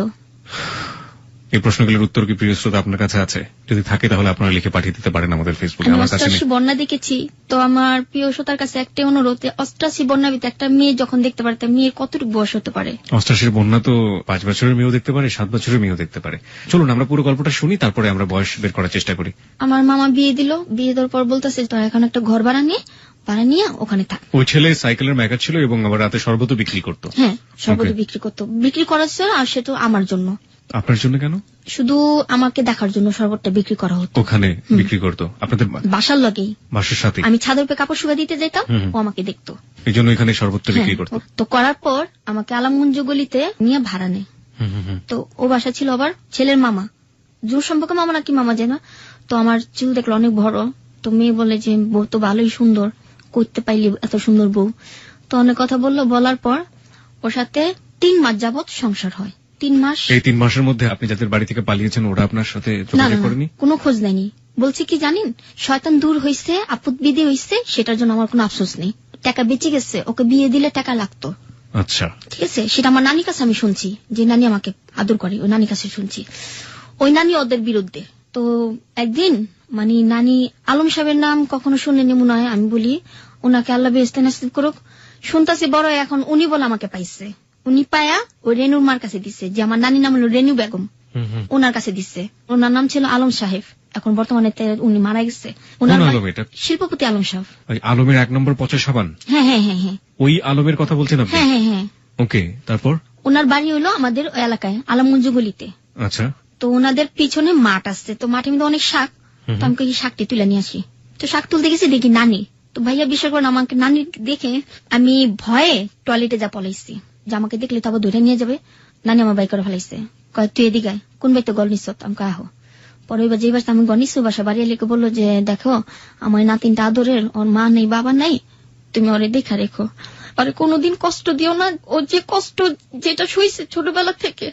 এই প্রশ্নগুলোর উত্তর কি প্রিয় শ্রোতা আপনার কাছে আছে? যদি থাকে তাহলে আপনারা লিখে পাঠিয়ে দিতে পারেন আমাদের ফেসবুকে। আমার কাছে 88 বন্যা দেখেছি। তো আমার প্রিয় শ্রোতার কাছে একটা অনুরোধ, 88 বন্যার ভিতরে একটা মেয়ে যখন দেখতে পারে, মেয়ের কতটুকু বয়স হতে পারে? 88 বন্যা তো 5 বছরের মেয়েও দেখতে পারে, 7 বছরের মেয়েও দেখতে পারে। চলুন আমরা পুরো গল্পটা শুনি, তারপরে আমরা বয়স বের করার চেষ্টা করি। আমার মামা বিয়ে দিল। বিয়ে দেওয়ার পর বলতেছে তোর এখন একটা ঘর ভাড়া নিয়ে ভাড়া নিয়ে ওখানে থাক। ওই ছেলে সাইকেলের মেকার ছিল এবং আবার রাতে শরবত বিক্রি করতো। হ্যাঁ, শরবত বিক্রি করতো, বিক্রি করার ছিল, আর সে তো আমার জন্য। আপনার জন্য কেন? শুধু আমাকে দেখার জন্য শরবতটা বিক্রি করা হতো। ওখানে বিক্রি করতো আপনাদের বাসার লগেই, বাসার সাথে? আমি ছাদের উপরে কাপড় শুকা দিতে যেতাম, ও আমাকে দেখতো, এই জন্য এখানে শরবতটা বিক্রি করতো। তো করার পর আমাকে আলামগঞ্জ গলিতে নিয়ে ভাড়া নেয়। তো ও বাসা ছিল আবার ছেলের মামা, দূর সম্পর্কে মামা নাকি মামা জানা। তো আমার চুল দেখলো অনেক বড়, তো মেয়ে বলে যে বউ তো ভালোই সুন্দর, করতে পাইলি এত সুন্দর বউ। তো অনেক কথা বললো, বলার পর ওর সাথে 3 মাস যাবত সংসার হয়। 3 মাস। এই 3 মাসের মধ্যে আপনি যাদের বাড়ি থেকে পালিয়েছেন ওরা আপনার সাথে না যোগাযোগ করেনি? কোনো খোঁজ নেয়নি। বলছে কি জানেন, শয়তান দূর হইছে, আপদ বিধি হইছে, সেটার জন্য আমার কোনো আফসোস নেই। টাকা বেঁচে গেছে, ওকে বিয়ে দিলে টাকা লাগতো। আচ্ছা, ঠিক আছে, সেটা আমার নানির কাছে আমি শুনছি, যে নানি আমাকে আদর করে, ওই নানির কাছে শুনছি। ওই নানি ওদের বিরুদ্ধে। তো একদিন মানে নানি আলম সাহেবের নাম কখনো শুনেনি মনে হয়, আমি বলি ওনাকে আল্লাহ বেহেশতে নসিব করুক, শুনতাছি বড় এখন উনি বলে আমাকে পাইছে। উনি পায়া ওই রেনুর মার কাছে দিচ্ছে, যে আমার নানির নাম হলো রেনু বেগম, ওনার কাছে দিচ্ছে। ওনার নাম ছিল আলম সাহেব, এখন বর্তমানে উনি মারা গেছে। ওনার শিল্পপতি আলম সাহেব। আলমের 1 নম্বর পচা সাবান? হ্যাঁ হ্যাঁ হ্যাঁ হ্যাঁ, ওই আলমের কথা বলছেন আপনি? হ্যাঁ হ্যাঁ হ্যাঁ। ওকে, তারপর? ওনার বাড়ি হলো আমাদের এলাকায় আলমগঞ্জ গলিতে। আচ্ছা। তো ওনাদের পিছনে মাঠ আছে, তো মাঠের মধ্যে অনেক শাক, তো আমি শাকটি তুলে নিয়ে আসি। তো শাক তুলতে গেছি, দেখি নানি। তো ভাইয়া বিশ্বাস করেন, আমাকে নানি দেখে আমি ভয়ে টয়লেটে যা পলাইছি, যে আমাকে দেখলে তো আবার ধরে নিয়ে যাবে। নানি আমার বাই করে ফেলাইছে, কয় তুই এদিকে কোন বাড়িতে গল নিস, আমাকে আহো। পরে এবার যে বাসা আমি গনিস বাসা বাড়ি এলে বললো যে দেখো আমার নাতিনটা আদরের, ওর মা নেই বাবা নাই, তুমি ওরে দেখা রেখো, আরে কোনোদিন কষ্ট দিও না। ও যে কষ্ট যেটা শুইছে ছোটবেলা থেকে,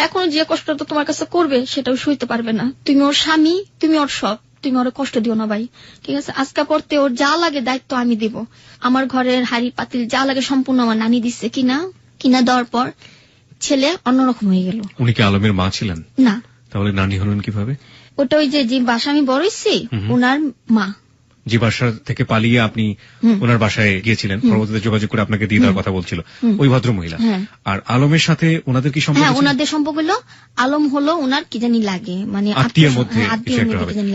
এখন যে কষ্টটা তোমার কাছে করবে সেটাও শুইতে পারবে না। তুমি ওর স্বামী, তুমি ওর সব, তুমি ওর কষ্ট দিও না ভাই, ঠিক আছে? আজকা পড়তে ওর যা লাগে দায়িত্ব আমি দিব। আমার ঘরের হাড়ি পাতিল যা লাগে সম্পূর্ণ আমার নানি দিচ্ছে, কিনা দেওয়ার পর ছেলে অন্যরকম হয়ে গেল। উনি কি আলমের মা ছিলেন? না। তাহলে নানি হলেন কিভাবে? ওটা ওই যে বাসা আমি বড় হইছি, ওনার মা। যে বাসা থেকে পালিয়ে আপনি ওনার বাসায় গিয়েছিলেন, পরবর্তীতে যোগাযোগ করে আপনাকে দিয়ে দেওয়ার কথা বলছিল ওই ভদ্র মহিলা। আর আলমের সাথে ওনাদের কি সম্পর্ক? হ্যাঁ, ওনাদের সম্পর্ক হলো, আলম হলো ওনার কি জানি লাগে, মানে আত্মীয়ের মধ্যে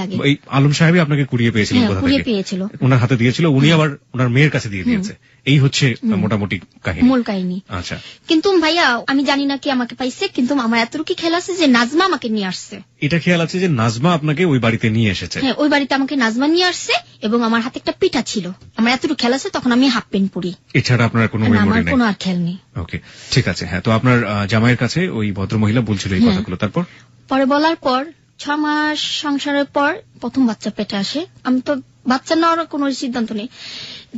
লাগে। এই আলম সাহেবই আপনাকে কুড়িয়ে পেয়েছিলেন কোথা থেকে? কুড়িয়ে পেয়েছিল, ওনার হাতে দিয়েছিল, উনি আবার ওনার মেয়ের কাছে দিয়ে দিয়েছে। এই হচ্ছে মোটামুটি কাহিনী, মূল কাহিনী। আচ্ছা, কিন্তু ভাইয়া আমি জানি না কি আমাকে পাইছে, কিন্তু আমার এতটুকু খেয়াল আছে যে নাজমা আমাকে নিয়ে আসছে। এটা খেয়াল আছে যে নাজমা আপনাকে ওই বাড়িতে নিয়ে এসেছে? হ্যাঁ, ওই বাড়িতে আমাকে নাজমা নিয়ে আসছে, এবং আমার হাতে একটা পিঠা ছিল। আমার এতটুকু খেয়াল আছে, তখন আমি হাফ প্যান্ট পরি। এছাড়া আপনার কোনো মেমোরি নেই? কোনো আর খেয়াল নেই। ওকে, ঠিক আছে। হ্যাঁ, তো আপনার জামাইয়ের কাছে ওই ভদ্রমহিলা বলছিল এই কথাগুলো, তারপর? পরে বলার পর 6 মাস সংসারের পর প্রথম বাচ্চা পেটে আসে। আমি তো বাচ্চা নেওয়ার কোনো সিদ্ধান্ত নেই,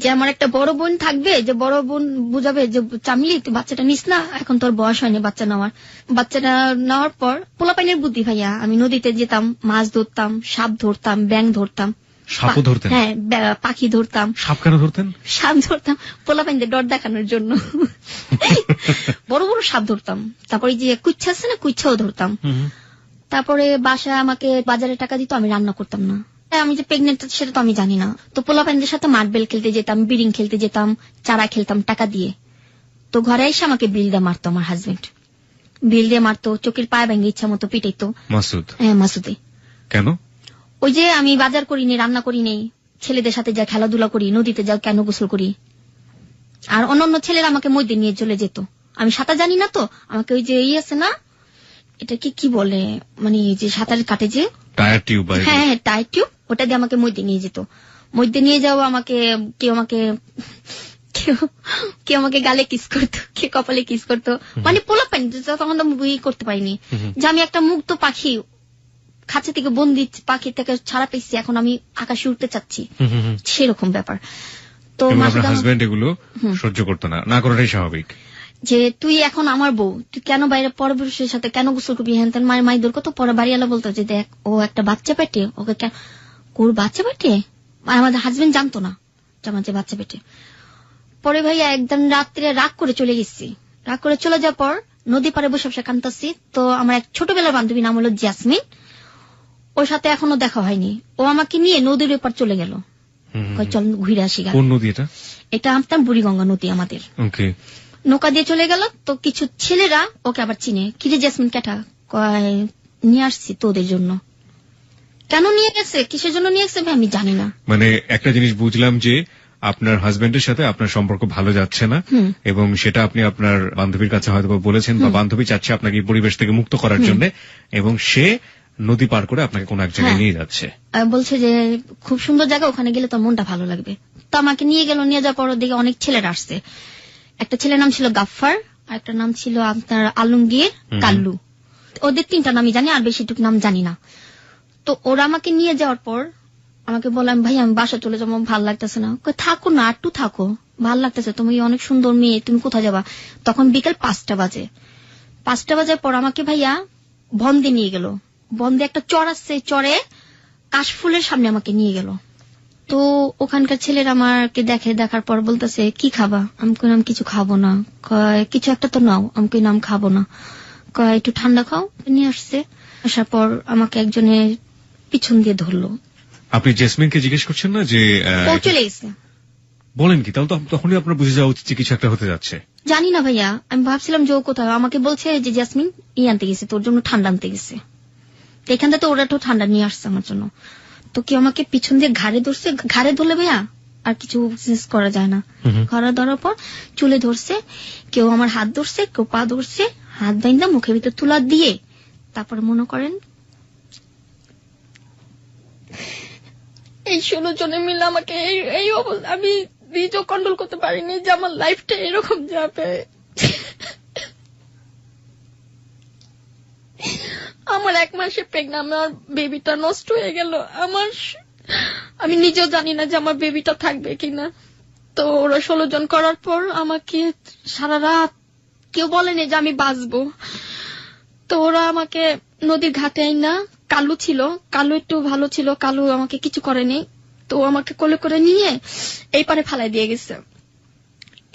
যে আমার একটা বড় বোন থাকবে, যে বড় বোন বুঝাবে যে চামিলি তুই বাচ্চাটা নিস না, এখন তোর বয়স হয়নি বাচ্চা নেওয়ার। বাচ্চাটা নেওয়ার পর পোলাপাইনের বুদ্ধি ভাইয়া, আমি নদীতে যেতাম, মাছ ধরতাম, সাপ ধরতাম, ব্যাঙ ধরতাম। সাপও ধরতেন? হ্যাঁ, পাখি ধরতাম। সাপ কেন ধরতেন? সাপ ধরতাম পোলাপাইনদের ডর দেখানোর জন্য। বড় বড় সাপ ধরতাম। তারপরে যে কুচ্ছা আছে না, কুচ্ছাও ধরতাম। তারপরে বাসায় আমাকে বাজারে টাকা দিত, আমি রান্না করতাম না। আমি যে প্রেগনেন্ট সেটা তো আমি জানি না। তো পোলাপাইনদের সাথে মার্বেল খেলতে যেতাম, বিরিং খেলতে যেতাম, চারা খেলতাম টাকা দিয়ে। তো ঘরে এসে আমাকে বিল দিয়ে মারতো আমার হাজবেন্ড, বিল দিয়ে মারতো, চোখের পায়ে ভেঙে ইচ্ছা মতো পিটাইতো। মাসুদ? হ্যাঁ, মাসুদে। কেন? ওই যে আমি বাজার করিনি, রান্না করিনি, ছেলেদের সাথে যা খেলাধুলা করি, নদীতে যাও, কেন গোসল করি। আর অন্যান্য ছেলেরা আমাকে মধ্যে নিয়ে চলে যেত, আমি সাঁতার জানি না, তো আমাকে ওই যে আছে না, এটা কি বলে, মানে যে সাঁতার কাটে যে টায়ার টিউব। হ্যাঁ, টায়ার টিউব, ওটা দিয়ে আমাকে মধ্যে নিয়ে যেত। মধ্যে নিয়ে যাও আমাকে, কেউ আমাকে গালে কিস করতো, কেউ কপালে কিস করতো, মানে পোলাপাইন তখন তো আমি করতে পারিনি যে আমি একটা মুক্ত পাখি, খাঁচা থেকে বন্দি পাখি থেকে ছাড়া পেয়েছি, এখন আমি আকাশে উঠতে চাচ্ছি, সেরকম ব্যাপার। তো হাজবেন্ড এগুলো সহ্য করতো না, না করাটাই স্বাভাবিক। যে তুই এখন আমার বউ, তুই কেন বাইরে পরপুরুষের সাথে কেন গোসল করবি, হ্যান তেন মায়ের মাইদুর কত। পরে বাড়িওয়ালা বলতো যে দেখ ও একটা বাচ্চা পেটে, ওকে ওর বাচ্চা পেটে, আর আমাদের হাজবেন্ড জানতো না যে আমার যে বাচ্চা পেটে। পরে ভাইয়া একদিন রাত্রে রাগ করে চলে গেছি, রাগ করে চলে যাওয়ার পর নদী পাড়ে বসে বসে কাঁদতাছি। তো আমার এক ছোটবেলার বান্ধবী নাম হলো জাসমিন, ওর সাথে এখনো দেখা হয়নি। ও আমাকে নিয়ে নদীর ওপার চলে গেল, চল ঘুরে আসি। কোন নদী এটা? এটা আপনার বুড়িগঙ্গা নদী আমাদের। নৌকা দিয়ে চলে গেল। তো কিছু ছেলেরা ওকে আবার চিনে, কিরে জেসমিন কেটা, নিয়ে আসছি তোদের জন্য। কেন নিয়ে গেছে, কিসের জন্য নিয়ে গেছে আমি জানি না। মানে একটা জিনিস বুঝলাম যে আপনার হাজবেন্ডের সাথে আপনার সম্পর্ক ভালো যাচ্ছে না এবং সেটা আপনি আপনার বান্ধবীর কাছে হয়তো বলেছেন বা বান্ধবী চাচ্ছে আপনাকে এই পরিবেশ থেকে মুক্ত করার জন্য এবং সে নদী পার করে আপনাকে কোন এক জায়গায় নিয়ে যাচ্ছে, বলছে যে খুব সুন্দর জায়গা, ওখানে গেলে তো মনটা ভালো লাগবে। তো আমাকে নিয়ে গেল, নিয়ে যাওয়ার পর দিকে অনেক ছেলেরা আসছে। একটা ছেলের নাম ছিল গাফফার, আর একটা নাম ছিল আপনার আলমগীর, কাল্লু। ওদের 3টা নামই জানি, আর বেশিটুকু নাম জানি না। তো ওরা আমাকে নিয়ে যাওয়ার পর আমাকে বললাম, ভাই আমি বাসা চলে যাবো, ভালো লাগতেছে না। থাকো না, একটু থাকো, ভালো লাগতেছে, তুমি অনেক সুন্দর মেয়ে, তুমি কোথায় যাবা? তখন বিকেল 5টা বাজে। 5টা বাজার পর আমাকে ভাইয়া বন্দে নিয়ে গেল। বন্দে একটা চর আছে, চরে কাশফুলের সামনে আমাকে নিয়ে গেল। তো ওখানকার ছেলেরা আমাকে দেখার পর বলতেছে, কি খাবা? আমি কইলাম কিছু খাবো না। কয় কিছু একটা তো নাও। আমি কই নাম খাবো না। কয় একটু ঠান্ডা খাও। নিয়ে আসছে। আসার পর আমাকে একজনের পিছন দিয়ে ধরলো। আপনি জেসমিনকে জিজ্ঞেস করছেন না যে ও চলে গেছে? বলেন কি? তাহলে তো তখনই আপনার বুঝে যাওয়া উচিত যে কিছু একটা হতে যাচ্ছে। জানি না ভাইয়া, আমি ভাবছিলাম যে ও কোথায়। আমাকে বলছে যে জেসমিন আনতে গেছে, তোর জন্য ঠান্ডা আনতে গেছে। এখান থেকে ওরা তো ঠান্ডা নিয়ে আসছে আমার জন্য। তো কেউ আমাকে পিছন দিয়ে ঘাড়ে ধরছে। ঘাড়ে ধরলে ভাইয়া আর কিছু করা যায় না। ঘাড়ে ধরার পর চুলে ধরছে, কেউ আমার হাত ধরছে, কেউ পা ধরছে, হাত বাইন্দা মুখের ভিতর তুলা দিয়ে তারপরে মনে করেন এই 16 জনে মিলে আমাকে এই অবস্থা, আমি নিজেও কন্ট্রোল করতে পারিনি যে আমার লাইফটা এরকম যাবে। আমার 1 মাসে প্রেগন্যান্ট, আমার বেবিটা নষ্ট হয়ে গেল। আমি নিজেও জানি না যে আমার বেবিটা থাকবে কিনা। তো ওরা 16 জন করার পর আমাকে সারা রাত কেউ বলেনি যে আমি বাঁচবো। তো ওরা আমাকে নদীর ঘাটে আইনা, কালু ছিল, কালু একটু ভালো ছিল, কালু আমাকে কিছু করেনি। তো আমাকে কোলে করে নিয়ে এই পারে ফালাই দিয়ে গেছে।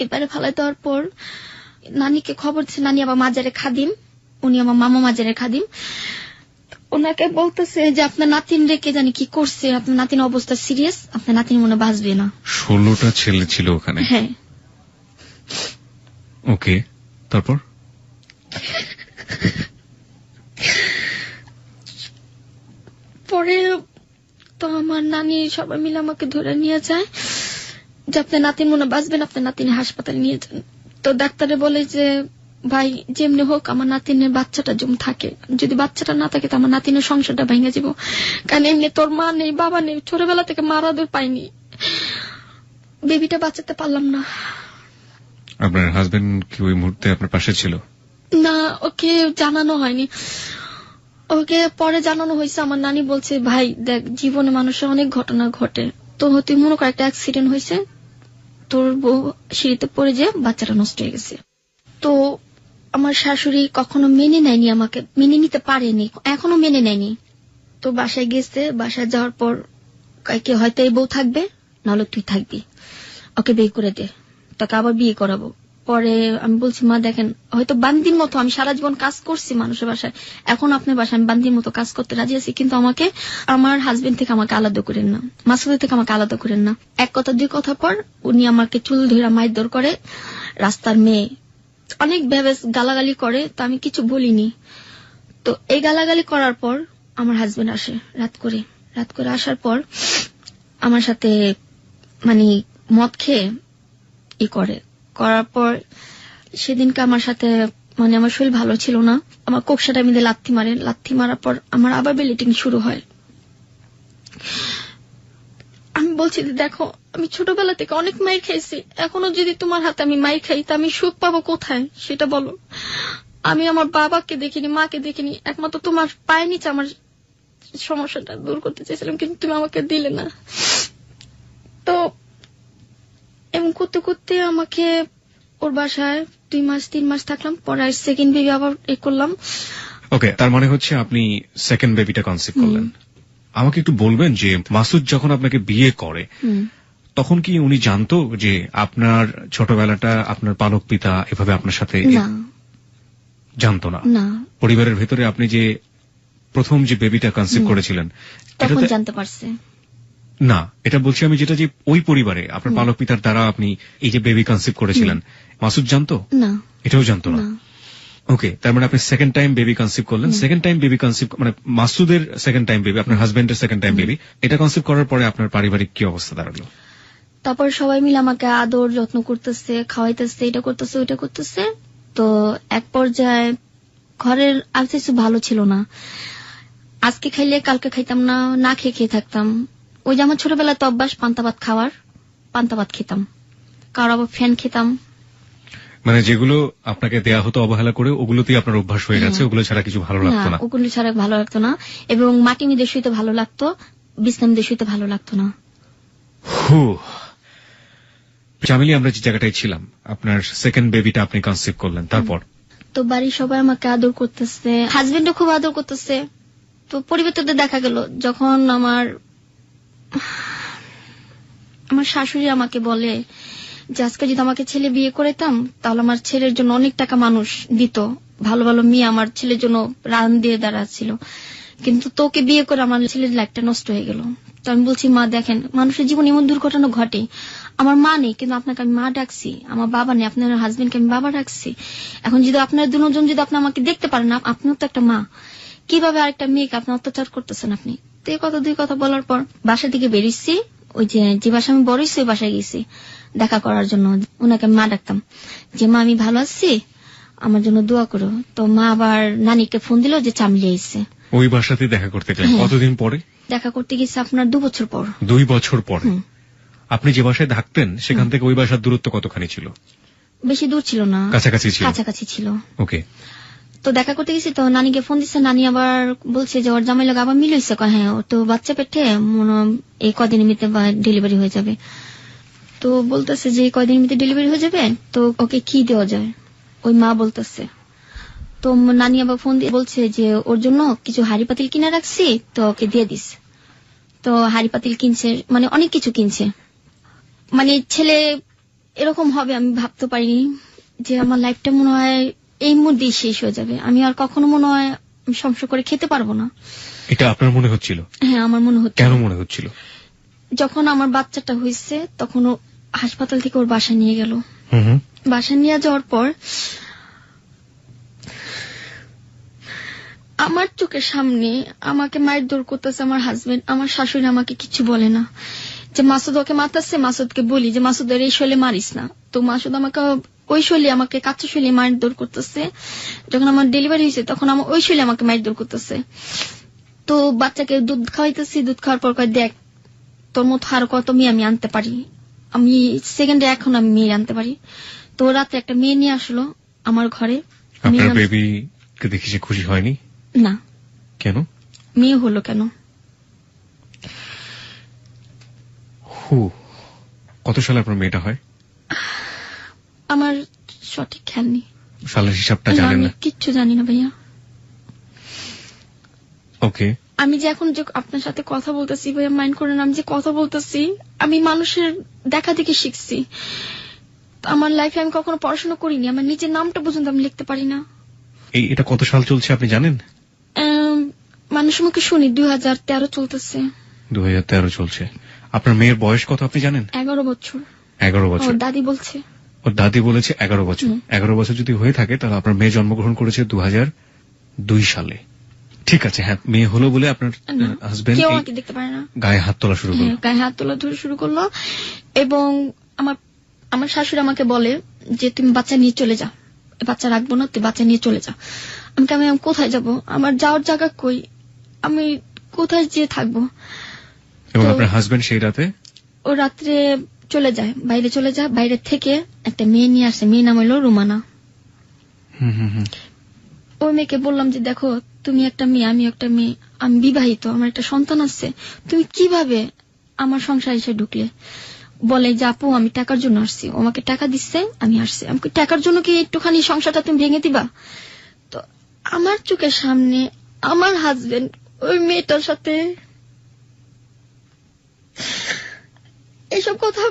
এবারে ফালাই দেওয়ার পর নানিকে খবর দিচ্ছে, নানি আবার মাজারে খাদিম, উনি আমার মামা মাজারে খাদিম। ওনাকে বলতেছে যে আপনার নাতিন রেখে জানি কি করছে, আপনার নাতিন অবস্থা সিরিয়াস, আপনার নাতিন মনে বাঁচবে না। 16টা ছেলে ছিল ওখানে? হ্যাঁ। ওকে, তারপর? পরে তো আমার নানি সবাই মিলে আমাকে ধরে নিয়ে যায় যে আপনার নাতিন মনে বাঁচবেন, আপনার নাতিন হাসপাতালে নিয়ে যান। তো ডাক্তারে বলে যে ভাই যেমনি হোক আমার নাতিনের বাচ্চাটা জম থাকে, যদি বাচ্চাটা না থাকে তো আমার নাতিনের সংসারটা ভেঙে যাব। কারণ এমনি তোর মা নেই, বাবা নেই, ছোটবেলা থেকে মারা দূর পাইনি, বেবিটা বাঁচাতে পারলাম না। আপনার হাজবেন্ড কি ওই মুহূর্তে আপনার পাশে ছিল? না, ওকে জানানো হয়নি। ওকে পরে জানানো হয়েছে। আমার নানি বলছে, ভাই দেখ জীবনে মানুষের অনেক ঘটনা ঘটে, তো তুই মনে কর একটা অ্যাক্সিডেন্ট হয়েছে, তোর বউ সিঁড়িতে পড়ে যে বাচ্চাটা নষ্ট হয়ে গেছে। তো আমার শাশুড়ি কখনো মেনে নেয়নি, আমাকে মেনে নিতে পারেনি, এখনো মেনে নেয়নি। তো বাসায় গেছে, বাসায় যাওয়ার পর কাইকে হয়তো এই বউ থাকবে, নাহলে তুই থাকবি, ওকে বিয়ে করে দে, তোকে আবার বিয়ে করাবো। পরে আমি বলছি, মা দেখেন হয়তো বান্দির মতো আমি সারা জীবন কাজ করছি মানুষের বাসায়, এখন আপনার বাসায় আমি বান্দির মতো কাজ করতে রাজি আছি, কিন্তু আমাকে আমার হাজবেন্ড থেকে আমাকে আলাদা করেন না, মাসুদের থেকে আমাকে আলাদা করেন না। 1 কথা 2 কথা পর উনি আমাকে চুল ধরে মারধর করে, রাস্তার মেয়ে অনেক ভেবে গালাগালি করে, তা আমি কিছু বলিনি। তো এই গালাগালি করার পর আমার হাজবেন্ড আসে রাত করে আসার পর আমার সাথে মানে মদ খেয়ে করার পর সেদিনকে আমার সাথে মানে আমার শরীর ভালো ছিল না, আমার কোকসাটা মিলে লাথি মারার পর আমার আবার ব্লিডিং শুরু হয়। আমি বলছি, দেখো আমি ছোটবেলা থেকে অনেক মাইর খাইছি, এখনো যদি তোমার হাতে আমি মাইর খাই তা আমি সুখ পাবো কোথায় সেটা বলো। আমি আমার বাবাকে দেখিনি, মাকে দেখিনি, একমাত্র তোমার পায়ে নিচে আমার সমস্যাটা দূর করতে চেয়েছিলাম, কিন্তু তুমি আমাকে দিলে না। তো এমন করতে করতে আমাকে ওর বাসায় 2 মাস 3 মাস থাকলাম, পরে সেকেন্ড বেবি আবার করলাম। ওকে, তার মানে হচ্ছে আপনি সেকেন্ড বেবিটা কনসিভ করলেন। আমাকে একটু বলবেন যে মাসুদ যখন আপনাকে বিয়ে করে তখন কি উনি জানতো যে আপনার ছোটবেলাটা আপনার পালক পিতা এভাবে আপনার সাথে? জানতো না। পরিবারের ভেতরে আপনি যে প্রথম যে বেবিটা কনসিভ করেছিলেন তখন জানতে পারছে না, এটা বলছি আমি যেটা যে ওই পরিবারে আপনার পালক পিতার দ্বারা আপনি এই যে বেবি কনসিভ করেছিলেন, মাসুদ জানতো না? এটাও জানতো না। ওকে, তার মানে আপনি সেকেন্ড টাইম বেবি কনসিভ করলেন। সেকেন্ড টাইম বেবি কনসিভ মানে মাসুদের সেকেন্ড টাইম বেবি, আপনার হাজবেন্ডের সেকেন্ড টাইম বেবি, এটা কনসিভ করার পরে আপনার পারিবারিক কি অবস্থা দাঁড়ালো? তারপর সবাই মিলে আমাকে আদর যত্ন করতেছে, খাওয়াইতেছে, এটা করতেছে ওইটা করতেছে। তো এক পর্যায়ে ঘরের আর কিছু ভালো ছিল না, আজকে খাইলে কালকে খাইতাম না, না খেয়ে খেয়ে থাকতাম। ওই যে আমার ছোটবেলায় তো অভ্যাস পান্তা ভাত খাওয়ার, পান্তা ভাত খেতাম, কারো আবার ফ্যান খেতাম। মানে যেগুলো আপনাকে দেয়া হতো অবহেলা করে, ওগুলোতেই আপনার অভ্যাস হয়ে গেছে, ওগুলো ছাড়া কিছু ভালো লাগতো না। ওগুলো ছাড়া ভালো লাগতো না, এবং মাটি মিদে শুইতে ভালো লাগতো, বিছনা মিদে শুইতে ভালো লাগতো না। চামেলি, আমরা যে জায়গাটায় ছিলাম, আপনার সেকেন্ড বেবিটা আপনি কনসিভ করলেন, তারপর? তো বাড়ির সবাই আমাকে আদর করতেছে, হাজবেন্ডও খুব আদর করতেছে। তো পরিবর্তনটা দেখা গেল যখন আমার শাশুড়ি আমাকে বলে যে আজকে যদি আমাকে ছেলে বিয়ে করেতাম তাহলে আমার ছেলের জন্য অনেক টাকা মানুষ দিত, ভালো ভালো মেয়ে আমার ছেলের জন্য রান দিয়ে দাঁড়াচ্ছিল, কিন্তু তোকে বিয়ে করে আমার ছেলের লাইফটা নষ্ট হয়ে গেল। তো আমি বলছি, মা দেখেন, মানুষের জীবনে এমন দুর্ঘটনা ঘটে, আমার মা নেই কিন্তু আপনাকে আমি মা ডাকছি, আমার বাবা নেই, আপনার হাজবেন্ডকে আমি বাবা ডাকছি। এখন যদি আপনার দুজন যদি আপনি আমাকে দেখতে পারেন, আপনিও তো একটা মা, কিভাবে আরেকটা মেয়েকে আপনি অত্যাচার করতেছেন আপনি? তো এই কথা দুই কথা বলার পর বাসা থেকে বেরিয়েছি, ওই যে বাসা আমি বড় হয়েছি ওই বাসায় গেছি দেখা করার জন্য। ওনাকে মা ডাকতাম যে মা আমি ভালো আছি, আমার জন্য দোয়া করো। তো মা আবার নানিকে ফোন দিল যে চামেলি আইছে। ওই বাসাতে দেখা করতে গেলেন কতদিন পরে? দেখা করতে গেছে আপনার 2 বছর পর। 2 বছর পরে? আপনি যে বাসায় থাকতেন সেখান থেকে ওই বাসার দূরত্ব কতখানি ছিল? বেশি দূর ছিল না, কাছাকাছি ছিল। কাছাকাছি ছিল। ওকে। তো দেখা করতে গেছি, তো নানিকে ফোন দিচ্ছে, নানি আবার বলছে যে ওর জামাই লোক আবার মিল হয়েছে। হ্যাঁ, ওর তো বাচ্চা পেটে মনে এই কদিনের মধ্যে ডেলিভারি হয়ে যাবে। তো বলতেছে যে কয়দিনের মধ্যে ডেলিভারি হয়ে যাবে, তো ওকে কি দেওয়া যায়, ওই মা বলতেছে। তো নানি আবার ফোন দিয়ে বলছে যে ওর জন্য কিছু হাড়ি পাতিল কিনে রাখছি, তো ওকে দিয়ে দিস। তো হাড়ি পাতিল কিনছে, মানে অনেক কিছু কিনছে। মানে ছেলে এরকম হবে আমি ভাবতে পারিনি, যে আমার লাইফটা মনে হয় এই মুহূর্তেই শেষ হয়ে যাবে, আমি আর কখনো মনে হয় সংসার করে খেতে পারবো না। এটা আপনার মনে হচ্ছিল? হ্যাঁ, আমার মনে হচ্ছে। কেন মনে হচ্ছিল? যখন আমার বাচ্চাটা হয়েছে তখন ও হাসপাতাল থেকে ওর বাসায় নিয়ে গেল। বাসায় নিয়ে যাওয়ার পর আমার চোখের সামনে আমাকে মারধর করতেছে আমার হাজবেন্ড, আমার শাশুড়ি আমাকে কিছু বলে না, যে মাসুদ ওকে মারতেছে, মাসুদকে বলি যে মাসুদের এই শৈলে মারিস না। তো মাসুদ আমাকে ওই শৈলে, আমাকে কাঁচা শৈলে মারধর করতেছে। যখন আমার ডেলিভারি হয়েছে তখন আমার ওই শৈলে আমাকে মারধর করতেছে। তো বাচ্চাকে দুধ খাওয়াইতেছি, দুধ খাওয়ার পর কয় দেখ তোর মতো আর কত মেয়ে আমি আনতে পারি, আমি সেকেন্ডে এখন আমি মেয়ে আনতে পারি। তো রাতে একটা মেয়ে নিয়ে আসলো আমার ঘরে। আপনার বেবিকে দেখে সে খুশি হয়নি? না। কেন? মেয়ে হলো কেন? কত সালে আপনার মেয়েটা হয়? আমার সঠিক খেয়াল নেই, সালের হিসাবটা জানেন না? কিচ্ছু জানি না ভাইয়া। ওকে। আমি যে এখন যে আপনার সাথে কথা বলতেছি ভাইয়া, মাইন্ড করেন, আমি যে কথা বলতেছি আমি মানুষের দেখা দেখে শিখছি। আমার লাইফে আমি কখনো পড়াশোনা করিনি, আমার নিজের নামটা পর্যন্ত আমি লিখতে পারি না। এটা কত সাল চলছে আপনি জানেন? মানুষের মুখে শুনি 2013 চলতেছে। 2013 চলছে। আপনার মেয়ের বয়স কত আপনি জানেন? 11 বছর। 11 বছর? ওর দাদি বলছে। ওর দাদি বলেছে 11 বছর। 11 বছর যদি হয়ে থাকে তাহলে আপনার মেয়ে জন্মগ্রহণ করেছে 2002 সালে। ঠিক আছে, হ্যাঁ, মেয়ে হলো বলে আপনার হাজবেন্ড দেখতে পারে না, গায়ে হাত তোলা শুরু করলো। গায়ে হাত তোলা শুরু করলো, এবং আমার শাশুড়ি আমাকে বলে যে তুমি বাচ্চা নিয়ে চলে যা, বাচ্চা রাখবো না, তুই বাচ্চা নিয়ে চলে যা। আমি কোথায় যাব, আমার যাওয়ার জায়গা কই, আমি কোথায় যেয়ে থাকবো? এবং আপনার হাজবেন্ড সেই রাতে? ও রাত্রে চলে যায়, বাইরে চলে যায়, বাইরে থেকে একটা মেয়ে নিয়ে আসে, মেয়ে নাম হলো রুমানা। ওই মেয়েকে বললাম যে দেখো তুমি একটা মেয়ে, আমি একটা মেয়ে, আমি বিবাহিত, আমার একটা সন্তান আছে, তুমি কিভাবে আমার সংসার এসে ঢুকলে? বলে যে আপু আমি টাকার জন্য আসছি, আমাকে টাকা দিচ্ছে আমি আসছি। আমি টাকার জন্য কি একটুখানি সংসারটা তুমি ভেঙে দিবা? তো আমার চোখের সামনে আমার হাজবেন্ড ওই মেয়েটার সাথে এইসব কথা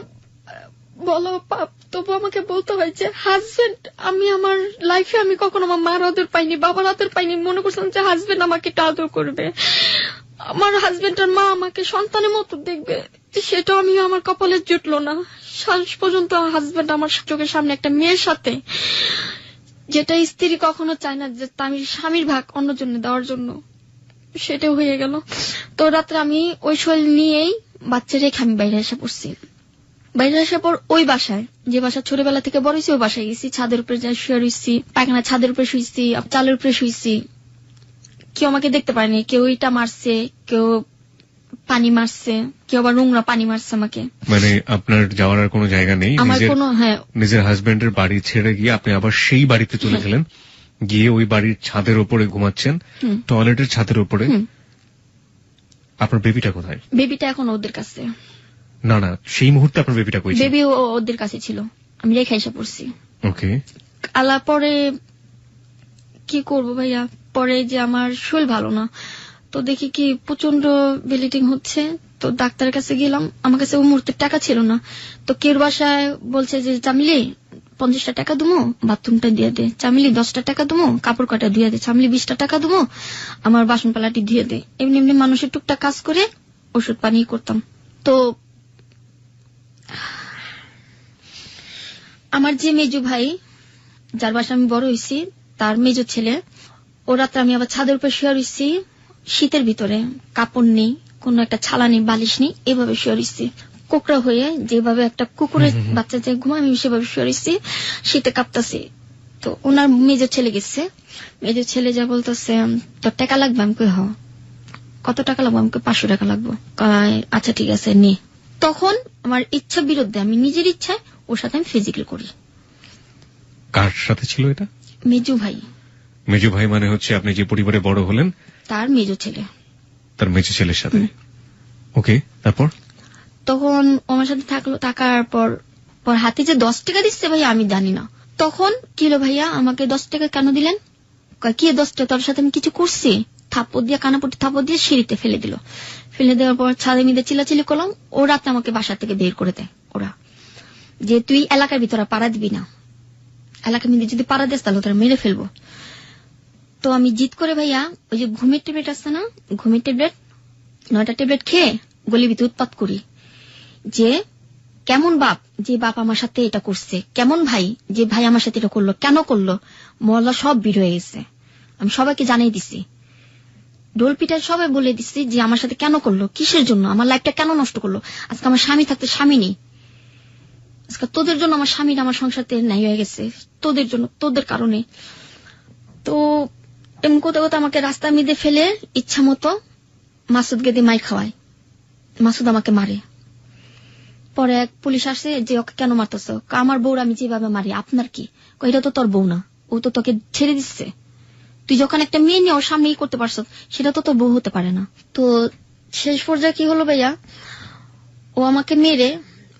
বলো পাপ, তবু আমাকে বলতে হয় যে হাজবেন্ড, আমি আমার লাইফে আমি কখনো আমার মার আদর পাইনি, বাবার আদর পাইনি, মনে করছিলাম যে হাজবেন্ড আমাকে একটু আদর করবে, আমার হাজবেন্ড আর মা আমাকে সন্তানের মতো দেখবে, সেটা আমি আমার কপালে জুটলো না। শেষ পর্যন্ত হাজবেন্ড আমার চোখের সামনে একটা মেয়ের সাথে, যেটা স্ত্রী কখনো চায় না যে আমি স্বামীর ভাগ অন্যজন্য দেওয়ার জন্য, সেটা হয়ে গেল। তো রাত্রে আমি ওই শৈল নিয়েই বাচ্চা রেখে আমি বাইরে এসে পড়ছি। বাইরে আসার পর ওই বাসায়, যে বাসা ছোটবেলা থেকে বড় হয়েছি, ওই বাসায় গেছি। ছাদের উপরে যাই শুয়ে রয়েছি, পায়খানা ছাদের উপরে শুয়েছি, চালের উপরে শুয়েছি। কেউ আমাকে দেখতে পারেনি। কেউ ইটা মারছে, কেউ পানি মারছে, কেউ আবার নোংরা পানি মারছে আমাকে। মানে আপনার যাওয়ার আর কোনো জায়গা নেই, আমার কোনো, হ্যাঁ, নিজের হাজবেন্ডের বাড়ি ছেড়ে গিয়ে আপনি আবার সেই বাড়িতে চলে গেলেন, গিয়ে ওই বাড়ির ছাদের উপরে ঘুমাচ্ছেন, টয়লেটের ছাদের উপরে। আপনার বেবিটা কোথায়? বেবিটা এখন ওদের কাছে। না না, সেই মুহূর্তে আপনার বেবিটা কই? বেবি ওদের কাছে ছিল, আমি রেখে এসে পড়ছি। ওকে। আলা পরে কি করব ভাইয়া, পরে যে আমার শরীর ভালো না, তো দেখি কি প্রচন্ড ব্লিডিং হচ্ছে। তো ডাক্তারের কাছে গেলাম, আমার কাছে ওই মুহূর্তে টাকা ছিল না। তো কেউ বাসায় বলছে যে চামিলি 50টা টাকা দেবো, বাথরুমটা দিয়ে দে। চামিলি 10টা টাকা দেবো, কাপড় কাটা দিয়ে দে। চামিলি 20টা টাকা দেবো, আমার বাসন পালাটি দিয়ে দে। এমনি এমনি মানুষের টুকটাক কাজ করে ওষুধ পানি করতাম। তো আমার যে মেজু ভাই, যার বাসা আমি বড় হয়েছি, তার মেজো ছেলে, ও রাত্রে আমি আবার ছাদের উপর শুয়ে রয়েছি, শীতের ভিতরে, কাপড় নেই, কোন একটা ছালা নেই, বালিশ নেই, এভাবে শুয়ে রয়েছি কোকড়া হয়ে, যেভাবে একটা কুকুরের বাচ্চা যে ঘুমায়, আমি সেভাবে শুয়ে রয়েছি, শীতে কাঁপতাছি। তো ওনার মেজো ছেলে গেছে, মেজো ছেলে যা বলতেছে, তোর টাকা লাগবে? আমি কই, হ। কত টাকা লাগবে? আমাকে 500 টাকা লাগবে। আচ্ছা ঠিক আছে নে। তখন আমার ইচ্ছা বিরুদ্ধে, আমি নিজের ইচ্ছায় ওর সাথে আমি ফিজিক্যাল করি। কার সাথে ছিল এটা? মেজু ভাই। মেজু ভাই মানে হচ্ছে আপনি যে পরিবারে বড় হলেন তার মেজো ছেলে, তার মেজো ছেলের সাথে। ওকে, তারপর? তখন আমার সাথে থাকলো, থাকার পর হাতে যে 10 টাকা দিচ্ছে ভাই, আমি জানি না। তখন কি হলো ভাইয়া, আমাকে 10 টাকা কেন দিলেন? কি 10 টাকা? তোর সাথে আমি কিছু করছি? থাপ্পড় দিয়ে, কানাপট্টি থাপ্পড় দিয়ে সিঁড়িতে ফেলে দিল। ফেলে দেওয়ার পর ছাদে মিদে চিল্লাচিল্লি করলাম। ও রাতে আমাকে বাসা থেকে বের করে দেয় ওরা, যে তুই এলাকার ভিতরে পাড়া দিবি না, এলাকার মধ্যে যদি পাড়া দিস তাহলে তোরা মেরে ফেলবো। তো আমি জিদ করে ভাইয়া, ওই যে ঘুমের ট্যাবলেট আছে না, ঘুমের ট্যাবলেট 9টা ট্যাবলেট খেয়ে গলির ভিতরে উৎপাত করি, যে কেমন বাপ, যে বাপ আমার সাথে এটা করছে, কেমন ভাই, যে ভাই আমার সাথে এটা করলো, কেন করলো, মহল্লা সব বের হয়ে গেছে। আমি সবাইকে জানিয়ে দিছি, ডোল পিটায় সবাই বলে দিচ্ছি যে আমার সাথে কেন করলো, কিসের জন্য, আমার লাইফটা কেন নষ্ট করলো। আজকে আমার স্বামী থাকতে স্বামী নেই, আজকে তোদের জন্য আমার স্বামীর আমার সংসারতে নাই হয়ে গেছে, তোদের জন্য, তোদের কারণে। তো এমন কথা কথা আমাকে রাস্তার মধ্যে ফেলে ইচ্ছা মতো মাসুদকে দিয়ে মাই খাওয়ায়। মাসুদ আমাকে মারে। পরে এক পুলিশ আসে, যে ওকে কেন মারতেছ? আমার বউর আমি যেভাবে মারি, আপনার কি? এটা তো তোর বউ না, ও তো তোকে ছেড়ে দিচ্ছে। তুই যখন একটা মেয়ে নিয়ে ওর সামনে করতে পারছ, সেটা তো তোর বউ হতে পারে না। তো শেষ পর্যায়ে কি হলো ভাইয়া, ও আমাকে মেরে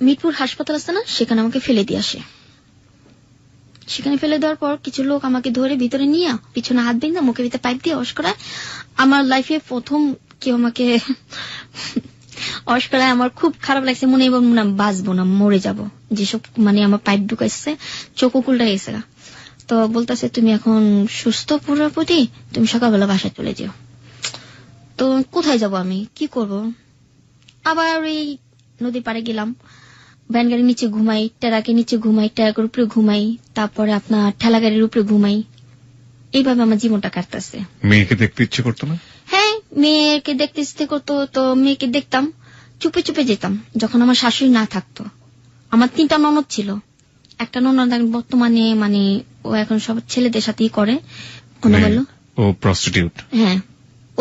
মিরপুর হাসপাতাল আছে না, সেখানে আমাকে ফেলে দিয়ে আসে। সেখানে ফেলে দেওয়ার পর কিছু লোক আমাকে ধরে ভিতরে নিয়ে পিছনে হাত ভেঙে মুখের ভিতরে পাইপ দিয়ে অস করায়। আমার লাইফে প্রথম কেউ আমাকে অস করায়, আমার খুব খারাপ লাগছে, মনে হয় মনে বাঁচবো না, মরে যাব, যেসব মানে আমার পাইপ ঢুকাইছে, চোখও কুলটা গেছে। তো বলতেছে, তুমি এখন সুস্থ পুরোপুরি, তুমি সকালবেলা বাসায় চলে যাও। তো কোথায় যাব আমি, কি করব? আবার এই নদী পাড়ে গেলাম, ভ্যান গাড়ির নিচে ঘুমাই, টেরাকের নিচে ঘুমাই, টেরাকের উপরে ঘুমাই, তারপরে আপনার ঠেলা গাড়ির উপরে ঘুমাই। এইভাবে আমার জীবনটা কাটতেছে। মেয়েকে দেখতে ইচ্ছে করতো না? হ্যাঁ, মেয়েকে দেখতে ইচ্ছে করতো। তো মেয়েকে দেখতাম, চুপে চুপে যেতাম যখন আমার শাশুড়ি না থাকতো। আমার 3টা ননদ ছিল। একটা ননদ বর্তমানে মানে ও এখন সব ছেলেদের সাথেই করে। ও প্রস্টিটিউট? হ্যাঁ,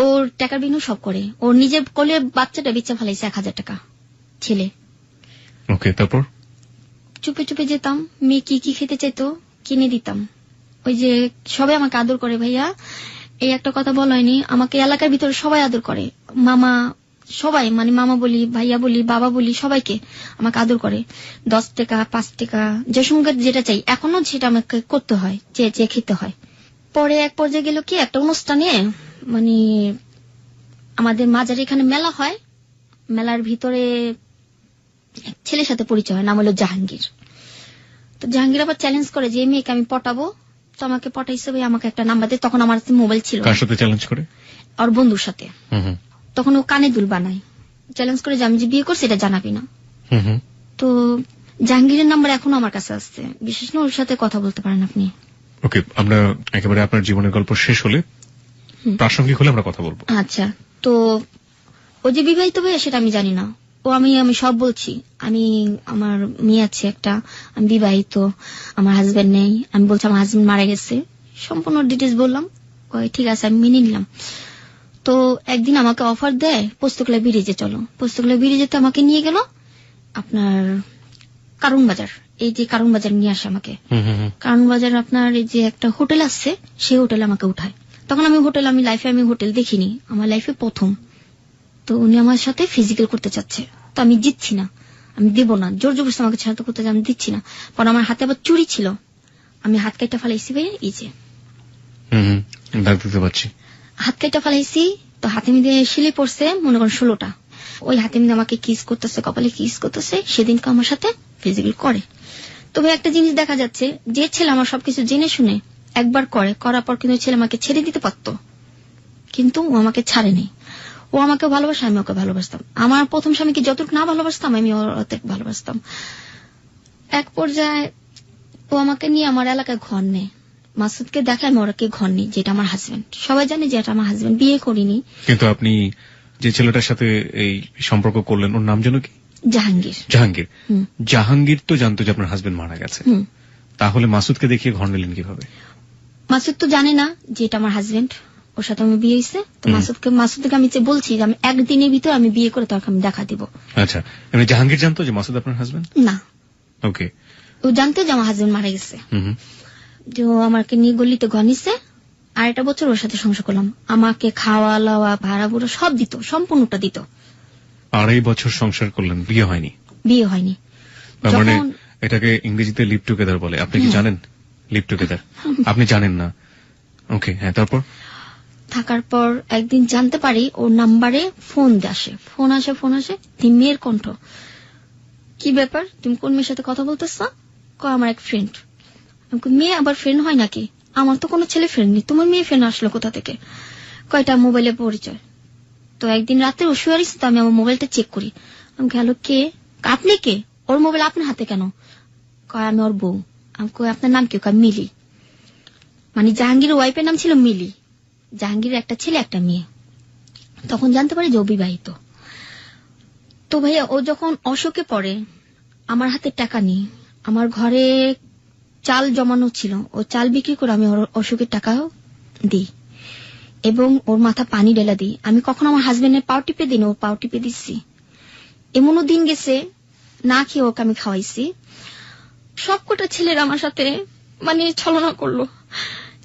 ওর টাকার বিনু সব করে। ওর নিজের কোলে বাচ্চাটা বেচা ফেলাইছে 1000 টাকা ছেলে। ওকে, তারপর? চুপে চুপে যেতাম, মেয়ে কি কি খেতে চাইতো কিনে দিতাম। ওই যে সবাই আমাকে আদর করে ভাইয়া, এই একটা কথা বলা হয়নি, আমাকে এলাকার ভিতরে সবাই আদর করে, মামা সবাই, মানে মামা বলি, ভাইয়া বলি, বাবা বলি, সবাইকে আমাকে আদর করে। 10 টাকা 5 টাকা যে সঙ্গে যেটা চাই, এখনো সেটা আমাকে করতে হয়, চেয়ে চেয়ে খেতে হয়। পরে এক পর্যায়ে গেল কি, একটা অনুষ্ঠানে মানে আমাদের মাজারে এখানে মেলা হয়, মেলার ভিতরে ছেলের সাথে পরিচয় হয়, নাম হলো জাহাঙ্গীর। তো জাহাঙ্গীর আবার চ্যালেঞ্জ করে যে মেয়েকে আমি পটাবো। তো আমাকে পটাইছে ভাই, আমাকে একটা নাম্বার দেয়। তখন আমার মোবাইল ছিল। কার সাথে চ্যালেঞ্জ করে? ওর বন্ধুর সাথে। তখন ও কানে দুল বানায়, চ্যালেঞ্জ করে যে আমি যে বিয়ে করছি এটা জানাবি না। তো জাহাঙ্গীরের নাম্বার এখনো আমার কাছে আসছে, বিশেষ না ওর সাথে কথা বলতে পারেন আপনি। ওকে, আমরা একেবারে আপনার জীবনের গল্প শেষ হলে প্রাসঙ্গিক হলে আমরা কথা বলবো। আচ্ছা, তো ও যে বিবাহিত ভাই সেটা আমি জানি না। ও ও আমি সব বলছি, আমি আমার মেয়ে আছে একটা, আমি বিবাহিত, আমার হাজবেন্ড নেই, আমি বলছি আমার হাজবেন্ড মারা গেছে, সম্পূর্ণ ডিটেলস বললাম। ঠিক আছে আমি মেনে নিলাম। তো একদিন আমাকে অফার দেয় পোস্তকলা ব্রিজে চলো, পোস্তকলা ব্রিজে তো আমাকে নিয়ে গেল আপনার কারণ বাজার, এই যে কারণ বাজার নিয়ে আসে আমাকে, কারণ বাজার আপনার এই যে একটা হোটেল আছে সেই হোটেলে আমাকে উঠায়। তখন আমি লাইফে আমি হোটেল দেখিনি, আমার লাইফে প্রথম। তো উনি আমার সাথে ফিজিক্যাল করতে চাচ্ছে, তো আমি জিতছি না, আমি দেবো না, জোর জবরদস্তি আমাকে ছাড়তে করতে আমি দিচ্ছি না। পরে আমার হাতে আবার চুরি ছিল, আমি হাত কাইটা ফেলাইছি ভাই, এই যে দেখতে পাচ্ছি হাত কাইটা ফেলাইছি। তো হাতে মিদে শিলি পড়ছে মনে করেন 16টা। ওই হাতে মিদে আমাকে কিস করতেছে, কপালে কিস করতেছে, সেদিনকে আমার সাথে ফিজিক্যাল করে। তবে একটা জিনিস দেখা যাচ্ছে, যে ছেলে আমার সবকিছু জেনে শুনে একবার করার পর কিন্তু ছেলে আমাকে ছেড়ে দিতে পারতো, কিন্তু ও আমাকে ছাড়েনি। ও আমাকে ভালোবাসে, আমি ওকে ভালোবাসতাম। আমার প্রথম স্বামীকে যতটুকু না ভালোবাসতাম আমি ওকে ভালোবাসতাম। এক পর্যায়ে ও আমাকে নিয়ে আমার এলাকায় ঘর নেয়, মাসুদকে দেখে আমি ওরাকে ঘর নিই, যেটা আমার হাজবেন্ড। সবাই জানে যে এটা আমার হাজবেন্ড, বিয়ে করিনি। কিন্তু আপনি যে ছেলেটার সাথে এই সম্পর্ক করলেন ওর নাম যেন কি? জাহাঙ্গীর। জাহাঙ্গীর। জাহাঙ্গীর তো জানতো যে আপনার হাজবেন্ড মারা গেছে, তাহলে মাসুদকে দেখিয়ে ঘর নিলেন কিভাবে? মাসুদ তো জানে না যে এটা আমার হাজবেন্ড, ওর সাথে আমি বিয়ে হয়েছে। তো মাসুদকে আমি বলছি যে আমি একদিনের ভিতরে আমি বিয়ে করে তাকে আমি দেখা দিব। আচ্ছা, এমনি জাহাঙ্গীর জানতো যে মাসুদ আপনার হাজবেন্ড? না। ওকে। ও জানতো যে আমার হাজবেন্ড মারা গেছে, যে ও আমাকে নিয়ে গলিতে ঘর নিচ্ছে। আর একটা বছর ওর সাথে সংসার করলাম, আমাকে খাওয়া লাওয়া ভাড়া বুড়ো সব দিত, সম্পূর্ণটা দিত। 2.5 বছর সংসার করলেন, বিয়ে হয়নি? বিয়ে হয়নি। মানে এটাকে ইংরেজিতে লিভ টুগেদার বলে, আপনি কি জানেন লিভ টুগেদার? আপনি জানেন না? ওকে, হ্যাঁ। তারপর থাকার পর একদিন জানতে পারি ওর নাম্বারে ফোন আসে, মেয়ের কণ্ঠ। কি ব্যাপার, তুমি কোন মেয়ের সাথে কথা বলতেছ? আমার এক ফ্রেন্ড। মেয়ে আবার ফ্রেন্ড হয় নাকি? আমার তো কোনো ছেলে ফ্রেন্ড নেই, তোমার মেয়ে ফ্রেন্ড আসলো কোথা থেকে? কয়টা মোবাইলে পরিচয়। তো একদিন রাতে ও শুয়ে তো আমি আমার মোবাইলটা চেক করি। আমি গেল কে? আপনি কে? ওর মোবাইল আপনার হাতে কেন? কয় আমি ওর বউ। আমি কই আপনার নাম কি? কয় মিলি। মানে জাহাঙ্গীরের ওয়াইফের নাম ছিল মিলি। জাহাঙ্গীরের একটা ছেলে একটা মেয়ে। তখন জানতে পারি যে ও বিবাহিত। তো ভাইয়া ও যখন অসুখে পড়ে, আমার হাতে টাকা নেই, আমার ঘরে চাল জমানো ছিল, ও চাল বিক্রি করে আমি ওর অসুখের টাকাও দিই এবং ওর মাথা পানি ঢেলা দিই। আমি কখনো আমার হাজবেন্ডের পাও টিপে দিই না, ওর পাও টিপে দিচ্ছি। এমনও দিন গেছে না খেয়ে ওকে আমি খাওয়াইছি। সবকটা ছেলেরা আমার সাথে মানে ছলনা করলো,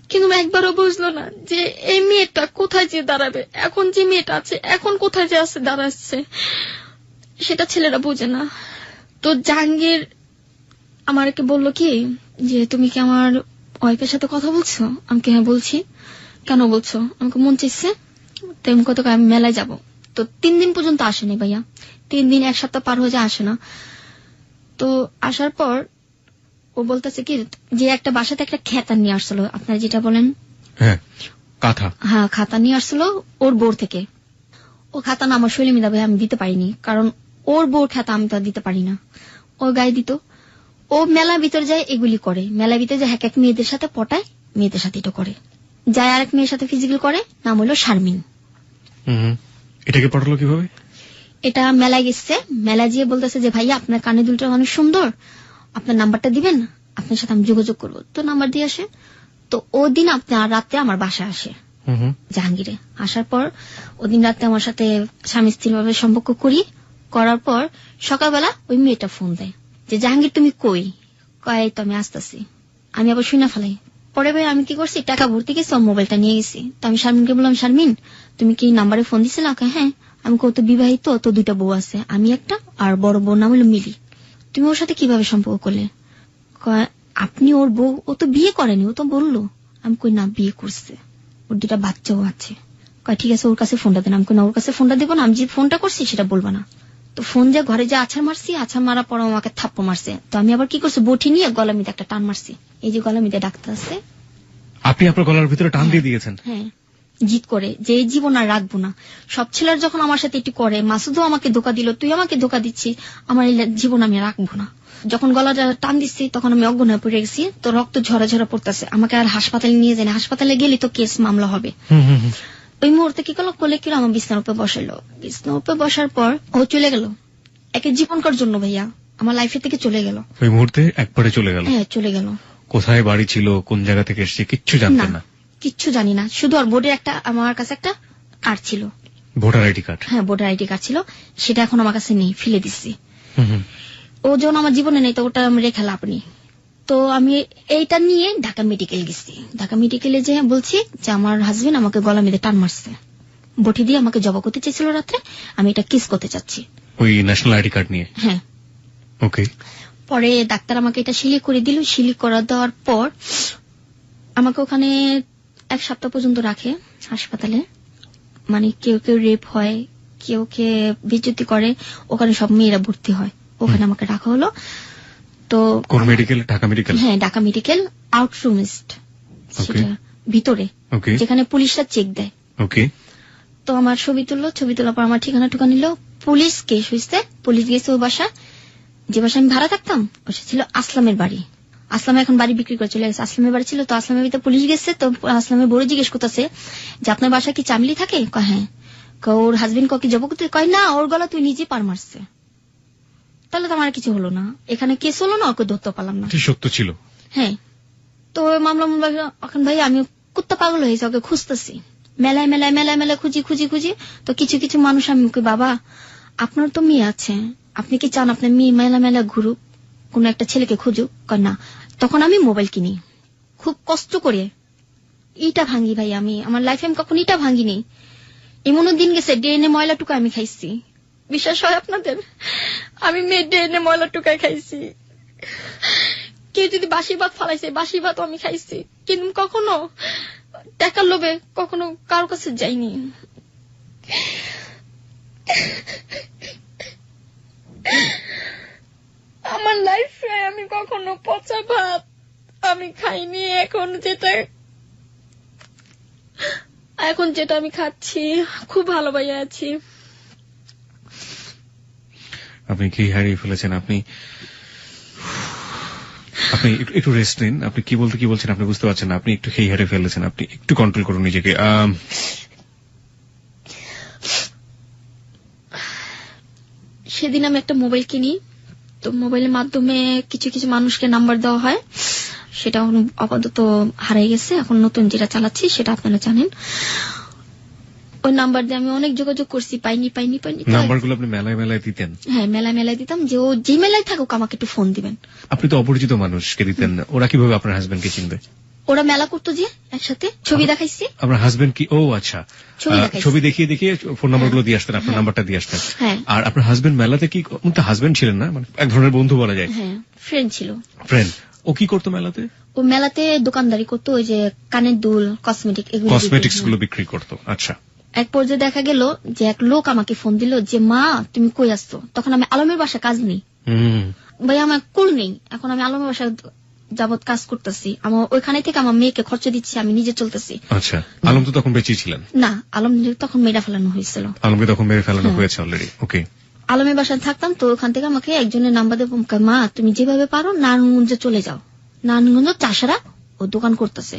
কিন্তু একবারও বুঝলো না যে এই মেয়েটা কোথায় যে দাঁড়াবে। এখন যে মেয়েটা আছে, এখন কোথায় যে আছে দাঁড়াচ্ছে, সেটা ছেলেরা বোঝে না। তো জাহাঙ্গীর আমাকে বললো কি যে তুমি কি আমার ওয়াইফের সাথে কথা বলছো? আমাকে হ্যাঁ বলছি। কেন বলছো? আমাকে মন চাইছে, তেমন কত আমি মেলায় যাব। তো 3 দিন পর্যন্ত আসেনি ভাইয়া, 3 দিন 1 সপ্তাহ পার হয়ে যায়, আসে না। তো আসার পর ও বলতেছে কি যে একটা বাসাতে একটা খেতা নিয়ে আসলো, আপনারা যেটা বলেন খাতা নিয়ে আসলো ওর বোর থেকে। ও খাতা না আমার শৈলী মিদা ভাই আমি দিতে পারিনি, কারণ ওর বোর খাতা আমি তো দিতে পারি না, ও গায়ে দিত। ও মেলা ভিতর যায় এগুলি করে, মেলা ভিতরে যায় এক মেয়েদের সাথে পটায়, মেয়েদের সাথে এটা করে, যায় আরেক মেয়ের সাথে ফিজিক্যাল করে, নাম হলো শারমিন। এটাকে পটালো কিভাবে? এটা মেলায় গেছে, মেলা গিয়ে বলতেছে যে ভাইয়া আপনার কানে দুলটা অনেক সুন্দর, আপনার নাম্বারটা দিবেন, আপনার সাথে আমি যোগাযোগ করবো। তো নাম্বার দিয়ে আসে। তো ওদিন আপনার রাতে আমার বাসায় আসে জাহাঙ্গীরে। আসার পর ওদিন রাতে আমার সাথে স্বামী স্ত্রীর ভাবে সম্পর্ক করার পর সকালবেলা ওই মেয়েটা ফোন দেয় যে জাহাঙ্গীর তুমি কই? কয় তো আমি আসতেছি। আমি আবার শুনে ফেলাই। পরে ভাই আমি কি করছি, টাকা ভর্তি গেছি, ওর মোবাইলটা নিয়ে গেছি। তো আমি শারমিনকে বললাম, শারমিন তুমি কি নাম্বারে ফোন দিছিল? হ্যাঁ। আমি কত বিবাহিত, তো 2টা বউ আছে, আমি একটা, আর বড় বউ নাম হলো মিলি। তুমি ওর সাথে কিভাবে সম্পর্ক করলে? আপনি ওর বউ? ও তো বিয়ে করেনি, ও তো বললো। আমি কই না, বিয়ে করছে, ওর 2টা বাচ্চাও আছে। ঠিক আছে ওর কাছে ফোনটা দেন। আমি কই না, ওর কাছে ফোনটা দেবো না, আমি যে ফোনটা করছি সেটা বলবো না। তো ফোন যা ঘরে যা আছাড় মারছি, আছাড় মারা পর আমাকে থাপ্পড় মারছে। তো আমি আবার কি করছি, বটি নিয়ে গলা মিদে একটা টান মারছি। এই যে গলা মিদে ডাক্তার আছে। আপনি আপনার গলার ভিতরে টান দিয়ে দিয়েছেন? হ্যাঁ, জিদ করে যে এই জীবন আর রাখবো না। সব ছেলের যখন আমার সাথে এটি করে, মাসুদও আমাকে ধোকা দিল, তুই আমাকে ধোকা দিচ্ছিস, আমার এই জীবন আমি রাখবো না। যখন গলাটা টান দিচ্ছি তখন আমি অজ্ঞান হয়ে পড়ে গেছি। তো রক্ত ঝরা ঝরা পড়তেছে, আমাকে আর হাসপাতালে নিয়ে যায় না, হাসপাতালে গেলে তো কেস মামলা হবে। ওই মুহূর্তে কি করলো, কোলে কিলো আমার বিছনার উপরে বসাইলো। বিছনার উপরে বসার পর ও চলে গেল। একে জীবনকার জন্য ভাইয়া আমার লাইফে থেকে চলে গেল। ওই মুহূর্তে একবারে চলে গেল? হ্যাঁ চলে গেল। কোথায় বাড়ি ছিল, কোন জায়গা থেকে এসেছে কিচ্ছু জানতেন না? কিচ্ছু জানি না, শুধু আর বোর্ডের একটা আমার কাছে একটা কার্ড ছিল, ভোটার আইডি কার্ড। হ্যাঁ ভোটার আইডি কার্ড ছিল, সেটা এখন আমার কাছে নেই, ফেলে দিচ্ছি। ও যখন আমার জীবনে নেই তো ওটা আমি রেখে লাভ নেই। তো আমি এইটা নিয়ে ঢাকা মেডিকেল গেছি। ঢাকা মেডিকেলে যে বলছি যে আমার হাজবেন্ড আমাকে গলা মেঁধে টান মারছে, বটি দিয়ে আমাকে জবা করতে চেয়েছিল রাত্রে, আমি এটা কিস করতে চাচ্ছি। ওই ন্যাশনাল আইডি কার্ড নিয়ে? হ্যাঁ। ওকে। পরে ডাক্তার আমাকে এটা সিলি করে দিল। সিলি করা দেওয়ার পর আমাকে ওখানে 1 সপ্তাহ পর্যন্ত রাখে হাসপাতালে। মানে কেউ কেউ রেপ হয়, কেউ কে বিচ্যুতি করে, ওখানে সব মেয়েরা ভর্তি হয়, ওখানে আমাকে রাখা হলো। তো কোন মেডিকেল? ঢাকা মেডিকেল? হ্যাঁ ঢাকা মেডিকেল, আউটরুমিস্ট, সেটা ভিতরে যেখানে পুলিশরা চেক দেয়। ওকে। তো আমার ছবি তুললো, ছবি তোলার পর আমার ঠিকানা টুকা নিল। পুলিশ কেস হয়েছে, পুলিশ গেছে ওই বাসা, যে বাসা আমি ভাড়া থাকতাম ওটা ছিল আসলামের বাড়ি। আসলামে এখন বাড়ি বিক্রি করে চলে গেছে। আসলামের বাড়ি ছিল, তো আসলামের ভিতরে পুলিশ গেছে। তো আসলামের বড় জিজ্ঞেস করতেছে যে আপনার বাসা কি চামলি থাকে? হ্যাঁ। ওর হাজবেন্ড কি জব করতে? কয় না, ওর গলা তুই নিজে পার মারছে। তাহলে তো আমার কিছু হলো না, এখানে কেস হলো না, ওকে ধরতে পারলাম না। সত্য ছিল? হ্যাঁ। তো মামলা এখন ভাই আমি কুত্তা পাগল হয়েছে, ওকে খুঁজতেছি, মেলায় মেলায় মেলায় মেলায় খুঁজি খুঁজি খুঁজি। তো কিছু কিছু মানুষ আমি বাবা আপনার তো মেয়ে আছে, আপনি কি চান আপনার মেয়ে মেলা মেলা ঘুরুক, কোন একটা ছেলেকে খুঁজুক? না। তখন আমি মোবাইল কিনি, খুব কষ্ট করে ইটা ভাঙি ভাই। আমি আমার লাইফে আমি কখন ইটা ভাঙিনি। এমনও দিন গেছে ডিএনএ ময়লা টুকা আমি খাইছি, বিশ্বাস হয় আপনাদের? আমি মেয়ের ডিএনএ ময়লা টুকায় খাইছি। কেউ যদি বাসি ভাত ফালাইছে, বাসি ভাত আমি খাইছি, কিন্তু কখনো টাকার লোভে কখনো কারোর কাছে যাইনি। আমার লাইফে আমি কখনো পচা ভাত আমি খাইনি। এখন যেটা আমি খাচ্ছি খুব ভালো ভাইয়া আছি। আপনি কি হারিয়ে ফেলেছেন? আপনি একটু রেস্ট নিন। আপনি কি বলছেন আপনি বুঝতে পারছেন না। আপনি একটু খেয়ে হারিয়ে ফেলেছেন, আপনি একটু কন্ট্রোল করুন নিজেকে। সেদিন আমি একটা মোবাইল কিনি, তো মোবাইলের মাধ্যমে কিছু কিছু মানুষকে নাম্বার দেওয়া হয়, সেটা আপাতত হারিয়ে গেছে। এখন নতুন যেটা চালাচ্ছি সেটা আপনারা জানেন। ওই নাম্বার দিয়ে আমি অনেক যোগাযোগ করছি, পাইনি। নাম্বারগুলো আপনি মেলায় মেলায় দিতেন? হ্যাঁ মেলায় মেলায় দিতাম, যে ও যে মেলায় থাকুক আমাকে একটু ফোন দিবেন। আপনি তো অপরিচিত মানুষকে দিতেন, ওরা কিভাবে আপনার হাজবেন্ডকে চিনবে? ওরা মেলা করতো যে একসাথে, ছবি দেখাইছি। আপনার হাজবেন্ড কি? ও আচ্ছা, ছবি দেখিয়ে দেখিয়ে ফোন নাম্বারগুলো দিয়ে আসতেন, আপনার নাম্বারটা দিয়ে আসতেন। আর আপনার হাজবেন্ড মেলাতে কি, তো হাজবেন্ড ছিলেন না, মানে এক ধরনের বন্ধু বলা যায়? হ্যাঁ ফ্রেন্ড ছিল। ফ্রেন্ড। ও কি করতো মেলাতে? ও মেলাতে দোকানদারি করতো, ওই যে কানের দুল, কসমেটিক্স গুলো বিক্রি করতো। আচ্ছা। এক পর্যায়ে দেখা গেল যে এক লোক আমাকে ফোন দিল যে মা তুমি কই আসছো? তখন আমি আলমের বাসা কাজ নেই ভাই, আমার কুল নেই, এখন আমি আলমের বাসা যাবত কাজ করতেছি, আমার ওইখানে থেকে আমার মেয়েকে খরচ দিচ্ছি, আমি নিজে চলতেছি। আচ্ছা। আলম তো তখন বেঁচে ছিলেন? না, আলম তখন মেরে ফেলানো হয়েছিল। আলমকে তখন মেরে ফেলানো হয়েছে অলরেডি। ওকে। আলমের বাসায় থাকতাম, তো ওখান থেকে আমাকে একজনের নাম্বার দেবো, মা তুমি যেভাবে পারো নারায়ণগঞ্জে চলে যাও, নারায়ণগঞ্জ চাষারা ও দোকান করতেছে।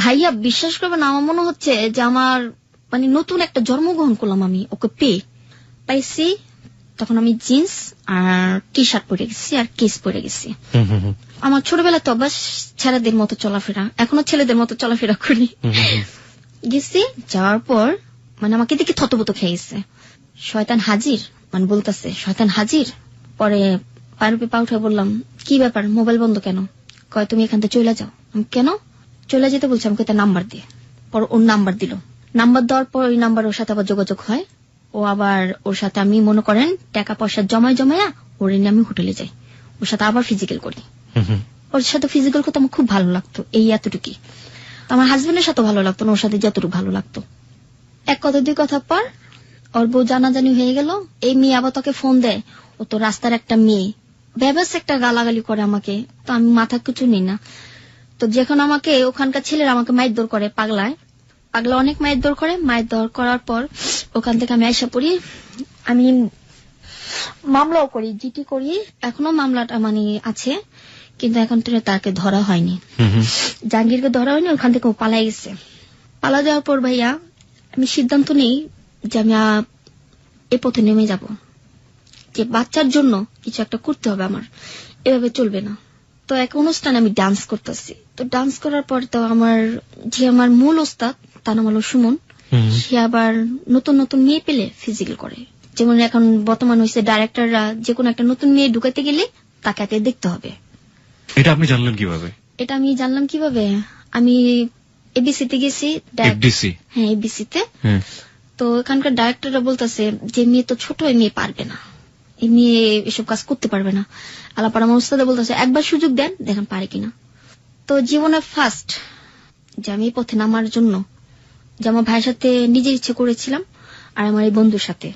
ভাইয়া বিশ্বাস করবেন, আমার মনে হচ্ছে যে আমার মানে নতুন একটা জন্মগ্রহণ করলাম আমি ওকে পাইছি। তখন আমি জিন্স আর টি শার্ট পরে গেছি আর কেস পরে গেছি। আমার ছোটবেলা তো অভ্যাস ছেলেদের মতো চলাফেরা, এখনো ছেলেদের মতো চলাফেরা করি। গেছি, যাওয়ার পর মানে আমাকে দেখে থতবত খেয়ে গেছে, শয়তান হাজির, মানে বলতেছে শয়তান হাজির। পরে পায়ের উপরে পা উঠে বললাম কি ব্যাপার, মোবাইল বন্ধ কেন? কয় তুমি এখান থেকে চলে যাও। কেন চলে যেতে বলছে? আমাকে তার নাম্বার দিয়ে। পর ওর নাম্বার দিল, নাম্বার দেওয়ার পর ওই নাম্বার ওর সাথে আবার যোগাযোগ হয়। ও আবার ওর সাথে আমি মনে করেন টাকা পয়সা জমায়া ওর নিয়ে আমি হোটেলে যাই, ওর সাথে আবার ফিজিক্যাল করি। ওর সাথে ফিজিক্যাল করতে আমার খুব ভালো লাগতো, এই এতটুকুই। আমার হাজবেন্ডের সাথে ভালো লাগতো না, ওর সাথে যতটুকু ভালো লাগতো। এক কথা দুই কথা পর ওর বউ জানাজানি হয়ে গেল। এই মেয়ে আবার তোকে ফোন দেয়, ও তো রাস্তার একটা মেয়ে, ব্যবস একটা গালাগালি করে আমাকে। তো আমি মাথা কিছু নিই না। তো যখন আমাকে ওখানকার ছেলেরা আমাকে মায়ের দৌড় করে, পাগলা অনেক মায়ের দৌড় করে। মায়ের দৌড় করার পর ওখান থেকে আমি আইসা পড়ি, আমি মামলাও করি, জিটি করি, এখনো মামলাটা মানে আছে, কিন্তু এখন তো তাকে ধরা হয়নি, জাহাঙ্গীরকে ধরা হয়নি, ওখান থেকে ও পালাই গেছে। পালা যাওয়ার পর ভাইয়া আমি সিদ্ধান্ত নেই যে আমি এ পথে নেমে যাব। যে বাচ্চার জন্য কিছু একটা করতে হবে আমার, এভাবে চলবে না। তো এক অনুষ্ঠানে আমি ডান্স করতেছি, তো ডান্স করার পর তো আমার মূল ওস্তাদ তার নাম হলো সুমন, সে আবার নতুন নতুন মেয়ে পেলে ফিজিক্যাল করে। যেমন এখন বর্তমান হয়েছে ডাইরেক্টররা যে কোনো একটা নতুন মেয়ে ঢুকাতে গেলে তাকে আগে দেখতে হবে। এটা আপনি জানলেন কিভাবে? এটা আমি জানলাম কিভাবে, আমি এবিসিতে গেছি। এফডিসি? হ্যাঁ, এবিসিতে। তো এখানকার ডাইরেক্টররা বলতেছে যে মেয়ে তো ছোট, এই মেয়ে পারবে না, এই মেয়ে এসব কাজ করতে পারবে না। আলাপার আমার ওস্তাদে বলতেছে একবার সুযোগ দেন, দেখেন পারে কিনা। তো জীবনে ফার্স্ট যে আমি এই পথে নামার জন্য, যে আমার ভাইয়ের সাথে নিজের ইচ্ছে করেছিলাম, আর আমার এই বন্ধুর সাথে,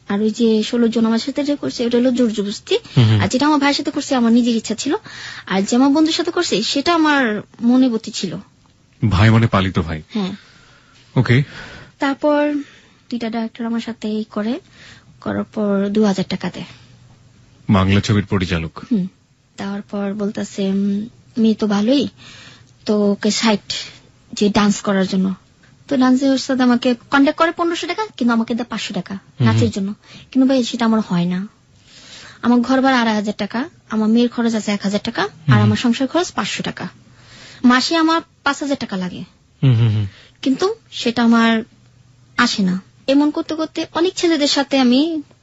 আর ওই যে 16 জন আমার সাথে যে করছে ওটা হলো জোর জবরদস্তি, আর যেটা আমার ভাইয়ের সাথে করছে আমার নিজের ইচ্ছা ছিল, আর যে আমার বন্ধুর সাথে করছে সেটা আমার মনে বতি ছিল। ভাই মানে পালিত ভাই? হ্যাঁ। ওকে। তারপর 2টা ডাইরেক্টর আমার সাথে করার পর 2000 টাকা দেয়, বাংলা ছবির পরিচালক। তারপর বলতেছে মেয়ে তো ভালোই, তো ওকে সাইট যে ডান্স করার জন্য। তো ডান্সের সাথে আমাকে কন্ট্যাক্ট করে 1500 টাকা, কিন্তু আমাকে দেয় 500 টাকা নাচের জন্য। কিন্তু ভাই সেটা আমার হয় না, আমার ঘর ভাড়া 2500 টাকা, আমার মেয়ের খরচ আছে 1000 টাকা, আর আমার সংসার খরচ 500 টাকা, মাসে আমার 5000 টাকা লাগে, কিন্তু সেটা আমার আসে না। এমন করতে করতে অনেক ছেলেদের সাথে আমি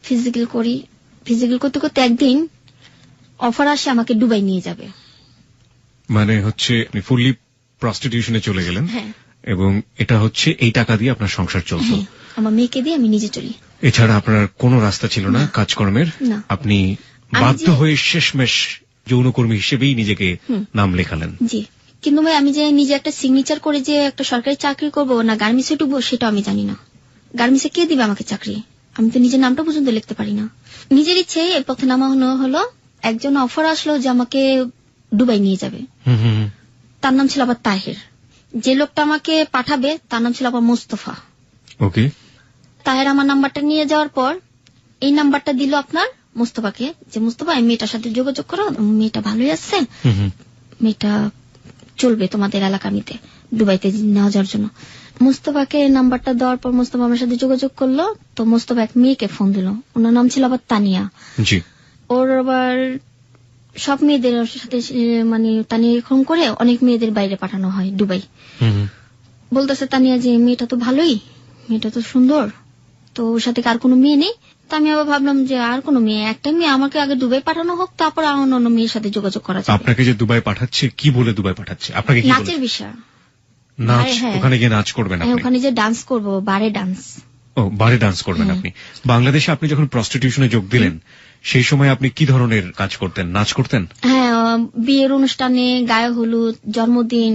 ফিজিক্যাল করি, ফিজিক্যাল করতে করতে একদিন অফার আসে আমাকে দুবাই নিয়ে যাবে। মানে হচ্ছে আপনি ফুললি প্রস্টিটিউশনে চলে গেলেন? হ্যাঁ। এবং এটা হচ্ছে এই টাকা দিয়ে আপনার সংসার চলতো? আমার মেয়েকে দিয়ে আমি নিজে চলি। এছাড়া আপনার কোনো রাস্তা ছিল না কাজকর্মের? না। আপনি বাধ্য হয়ে শেষমেশ যৌনকর্মী হিসেবেই নিজেকে নাম লেখালেন? জি। কিন্তু ভাই আমি যে নিজে একটা সিগনেচার করে যে একটা সরকারি চাকরি করব না গার্মেন্টসে ঢুকবো সেটা আমি জানি না। গার্মেন্টসে কে দিবে আমাকে চাকরি? আমি তো নিজের নামটা পর্যন্ত লিখতে পারি না। নিজের ইচ্ছে এই পথে নামা হলো। একজন অফার আসলো যে আমাকে দুবাই নিয়ে যাবে, তার নাম ছিল আবার তাহের। যে লোকটা আমাকে পাঠাবে তার নাম ছিল আবার মোস্তফা। ওকে। তাহের আমার নাম্বারটা নিয়ে যাওয়ার পর এই নাম্বারটা দিল আপনার মোস্তফাকে, যে মোস্তফা এই মেয়েটার সাথে যোগাযোগ করো, মেয়েটা ভালোই আছে, মেয়েটা চলবে তোমাদের এলাকামিতে দুবাইতে নেওয়া যাওয়ার জন্য। মোস্তফাকে নাম্বারটা দেওয়ার পর মোস্তফা আমার সাথে যোগাযোগ করলো। তো মোস্তফা এক মেয়েকে ফোন দিল, ওনার নাম ছিল আবার তানিয়া। জি। ওর আবার সব মেয়েদের সাথে মানে তানিয়া এরকম করে অনেক মেয়েদের বাইরে পাঠানো হয় দুবাই। বলতেছে তানিয়া যে মেয়েটা তো ভালোই, মেয়েটা তো সুন্দর, তো ওর সাথে আর কোনো মেয়ে নেই। তো আমি আবার ভাবলাম যে আর কোনো মেয়ে, একটা মেয়ে আমাকে আগে দুবাই পাঠানো হোক, তারপর অন্য মেয়ের সাথে যোগাযোগ করা যায়। আপনাকে যে দুবাই পাঠাচ্ছে কি বলে দুবাই পাঠাচ্ছে? আপনাকে কি নাচের বিষয়। নাচ? ওখানে গিয়ে নাচ করবেন আপনি? ওখানে যে ডান্স করবো, বারে ডান্স। ও, বারে ডান্স করবেন আপনি। বাংলাদেশে আপনি যখন প্রস্টিটিউশনে যোগ দিলেন সেই সময় আপনি কি ধরনের কাজ করতেন? নাচ করতেন? হ্যাঁ, বিয়ের অনুষ্ঠানে, গায়ে হলুদ, জন্মদিন,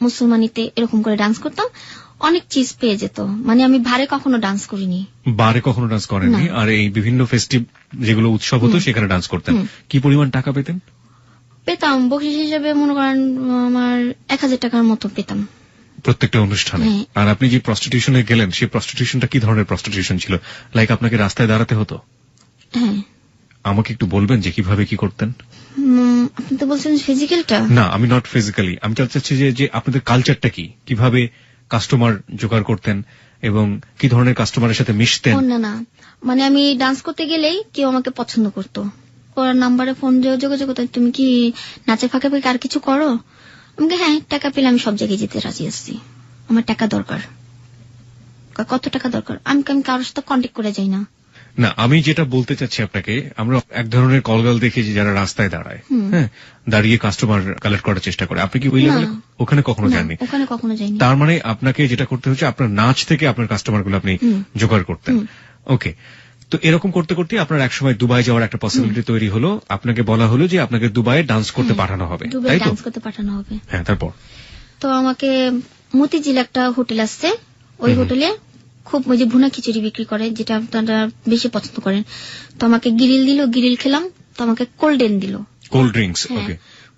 মুসলমানিতে এরকম করে ডান্স করতাম। অনেক চিজ পেয়ে যেত, মানে আমি বারে কখনো ডান্স করিনি। বারে কখনো ডান্স করেননি? আর এই বিভিন্ন ফেস্টিভ যেগুলো উৎসব হতো সেখানে ডান্স করতেন। কি পরিমাণ টাকা পেতেন? পেতাম বকশিস হিসেবে মনে করেন আমার 1000 টাকার মতো পেতাম প্রত্যেকটা অনুষ্ঠানে। আর আপনি যে প্রস্টিটিউশনে গেলেন সেই প্রস্টিটিউশনটা কি ধরনের প্রস্টিটিউশন ছিল? লাইক আপনাকে রাস্তায় দাঁড়াতে হতো? হ্যাঁ। আমাকে একটু বলবেন যে কিভাবে কি করতেন? আপনি তো বলছেন ফিজিক্যালটা। না, আমি নট ফিজিক্যালি, আমি চাচ্ছি যে আপনাদের কালচারটা কি, কিভাবে কাস্টমার জোগাড় করতেন এবং কি ধরনের কাস্টমারের সাথে মিশতেন? না, মানে আমি ডান্স করতে গেলেই কেউ আমাকে পছন্দ করতো, ওর নাম্বারে ফোন দিয়ে যোগাযোগ করতো, তুমি কি নাচের ফাঁকে ফাঁকে আর কিছু করো? আমাকে হ্যাঁ, টাকা পেলে আমি সব জায়গায় যেতে রাজি আছি, আমার টাকা দরকার। কত টাকা দরকার? আমি কারোর সাথে কন্ট্যাক্ট করে যাই না। না, আমি যেটা বলতে চাচ্ছি আপনাকে, আমরা এক ধরনের কলগাল দেখেছি যারা রাস্তায় দাঁড়ায়, হ্যাঁ, দাঁড়িয়ে কাস্টমার কালেক্ট করার চেষ্টা করে। আপনি কি ওই লেভেলে ওখানে কখনো যাননি? ওখানে কখনো যাইনি। তার মানে আপনাকে যেটা করতে হচ্ছে আপনার নাচ থেকে আপনার কাস্টমার গুলো আপনি জোগাড় করতেন। ওকে। তো এরকম করতে করতে আপনার একসময় দুবাই যাওয়ার একটা পসিবিলিটি তৈরি হলো। আপনাকে বলা হলো যে আপনাকে দুবাইয়ে ডান্স করতে পাঠানো হবে, তাই তো? ডান্স করতে পাঠানো হবে। হ্যাঁ, তারপর? তো আমাকে মতিঝিল একটা হোটেল আছে, ওই হোটেলে খুব ওই যে ভুনা খিচুড়ি বিক্রি করে, যেটা আপনারা বেশি পছন্দ করেন। তো আমাকে গিরিল দিল, গিরিল খেলাম। তো আমাকে কোল্ড ড্রিঙ্ক দিল, কোল্ড ড্রিঙ্কস। ওকে।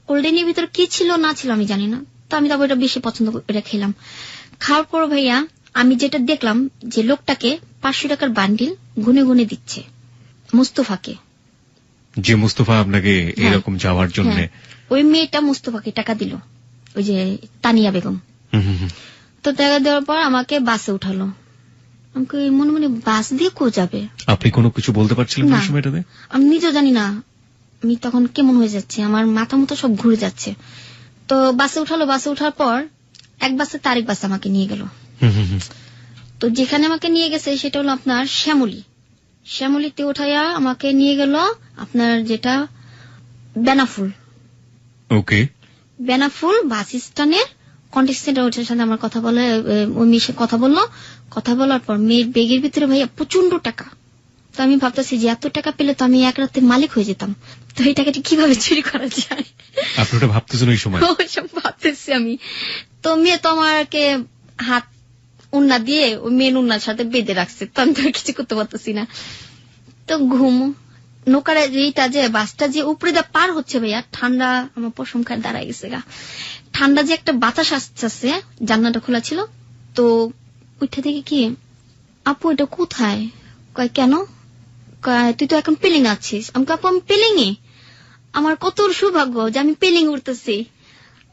কোল্ড ড্রিঙ্কের ভিতরে কি ছিল না ছিল আমি জানি না, তো আমি তারপর এটা বেশি পছন্দ করে খেলাম। খাওয়ার পর ভাইয়া আমি যেটা দেখলাম যে লোকটাকে 500 টাকার বান্ডিল গুনে গুনে দিচ্ছে মুস্তফাকে। যে মুস্তফা আপনাকে এরকম যাওয়ার জন্য? ওই মেয়েটা মুস্তফাকে টাকা দিল, ওই যে তানিয়া বেগম। তো টাকা দেওয়ার পর আমাকে বাসে উঠালো। আমাকে মনে মনে বাস দিয়ে কো যাবে। আপনি কোনো কিছু বলতে পারছিলেন না সময়টাতে? আমি নিজেও জানি না আমি তখন কেমন হয়ে যাচ্ছে, আমার মাথা মতো সব ঘুরে যাচ্ছে। তো বাসে উঠালো, বাসে উঠার পর এক বাসে তারেক বাস আমাকে নিয়ে গেল। তো যেখানে আমাকে নিয়ে গেছে সেটা হলো আপনার শ্যামলীতে উঠাইয়া আমাকে নিয়ে গেল আপনার যেটা বেনাফুল। ওকে, বেনাফুল বাস স্ট্যান্ডের কন্টেস্টেন্টের ওটার সাথে আমার কথা বলে, ওই মেয়ে কথা বললো। কথা বলার পর মেয়ের বেগের ভিতরে ভাইয়া প্রচন্ড টাকা। তো আমি ভাবতেছি যে এত টাকা পেলে তো আমি এক রাতের মালিক হয়ে যেতাম, তো এই টাকাটি কিভাবে চুরি করা যায়। আপনি ওটা ভাবতেছেন ওই সময়? ওইসব ভাবতেছি আমি। তো মেয়ে তো আমাকে হাত উন্না দিয়ে ওই মেন উন্নার সাথে বেঁধে রাখছে, তো আমি তো কিছু করতে পারতেছি না। তো ঘুম নৌকার এইটা যে বাসটা যে উপরে যা পার হচ্ছে ভাইয়া, ঠান্ডা আমার পশম খায় দাঁড়ায় গেছে গা। ঠান্ডা যে একটা বাতাস আসছে, জানলাটা খোলা ছিল। তো উঠে থেকে কি আপু এটা কোথায়? কয় কেন? তুই তো এখন পেলিং আছিস। আমি আপু আমি পেলিং এ? আমার কত সৌভাগ্য যে আমি পেলিং উঠতেছি।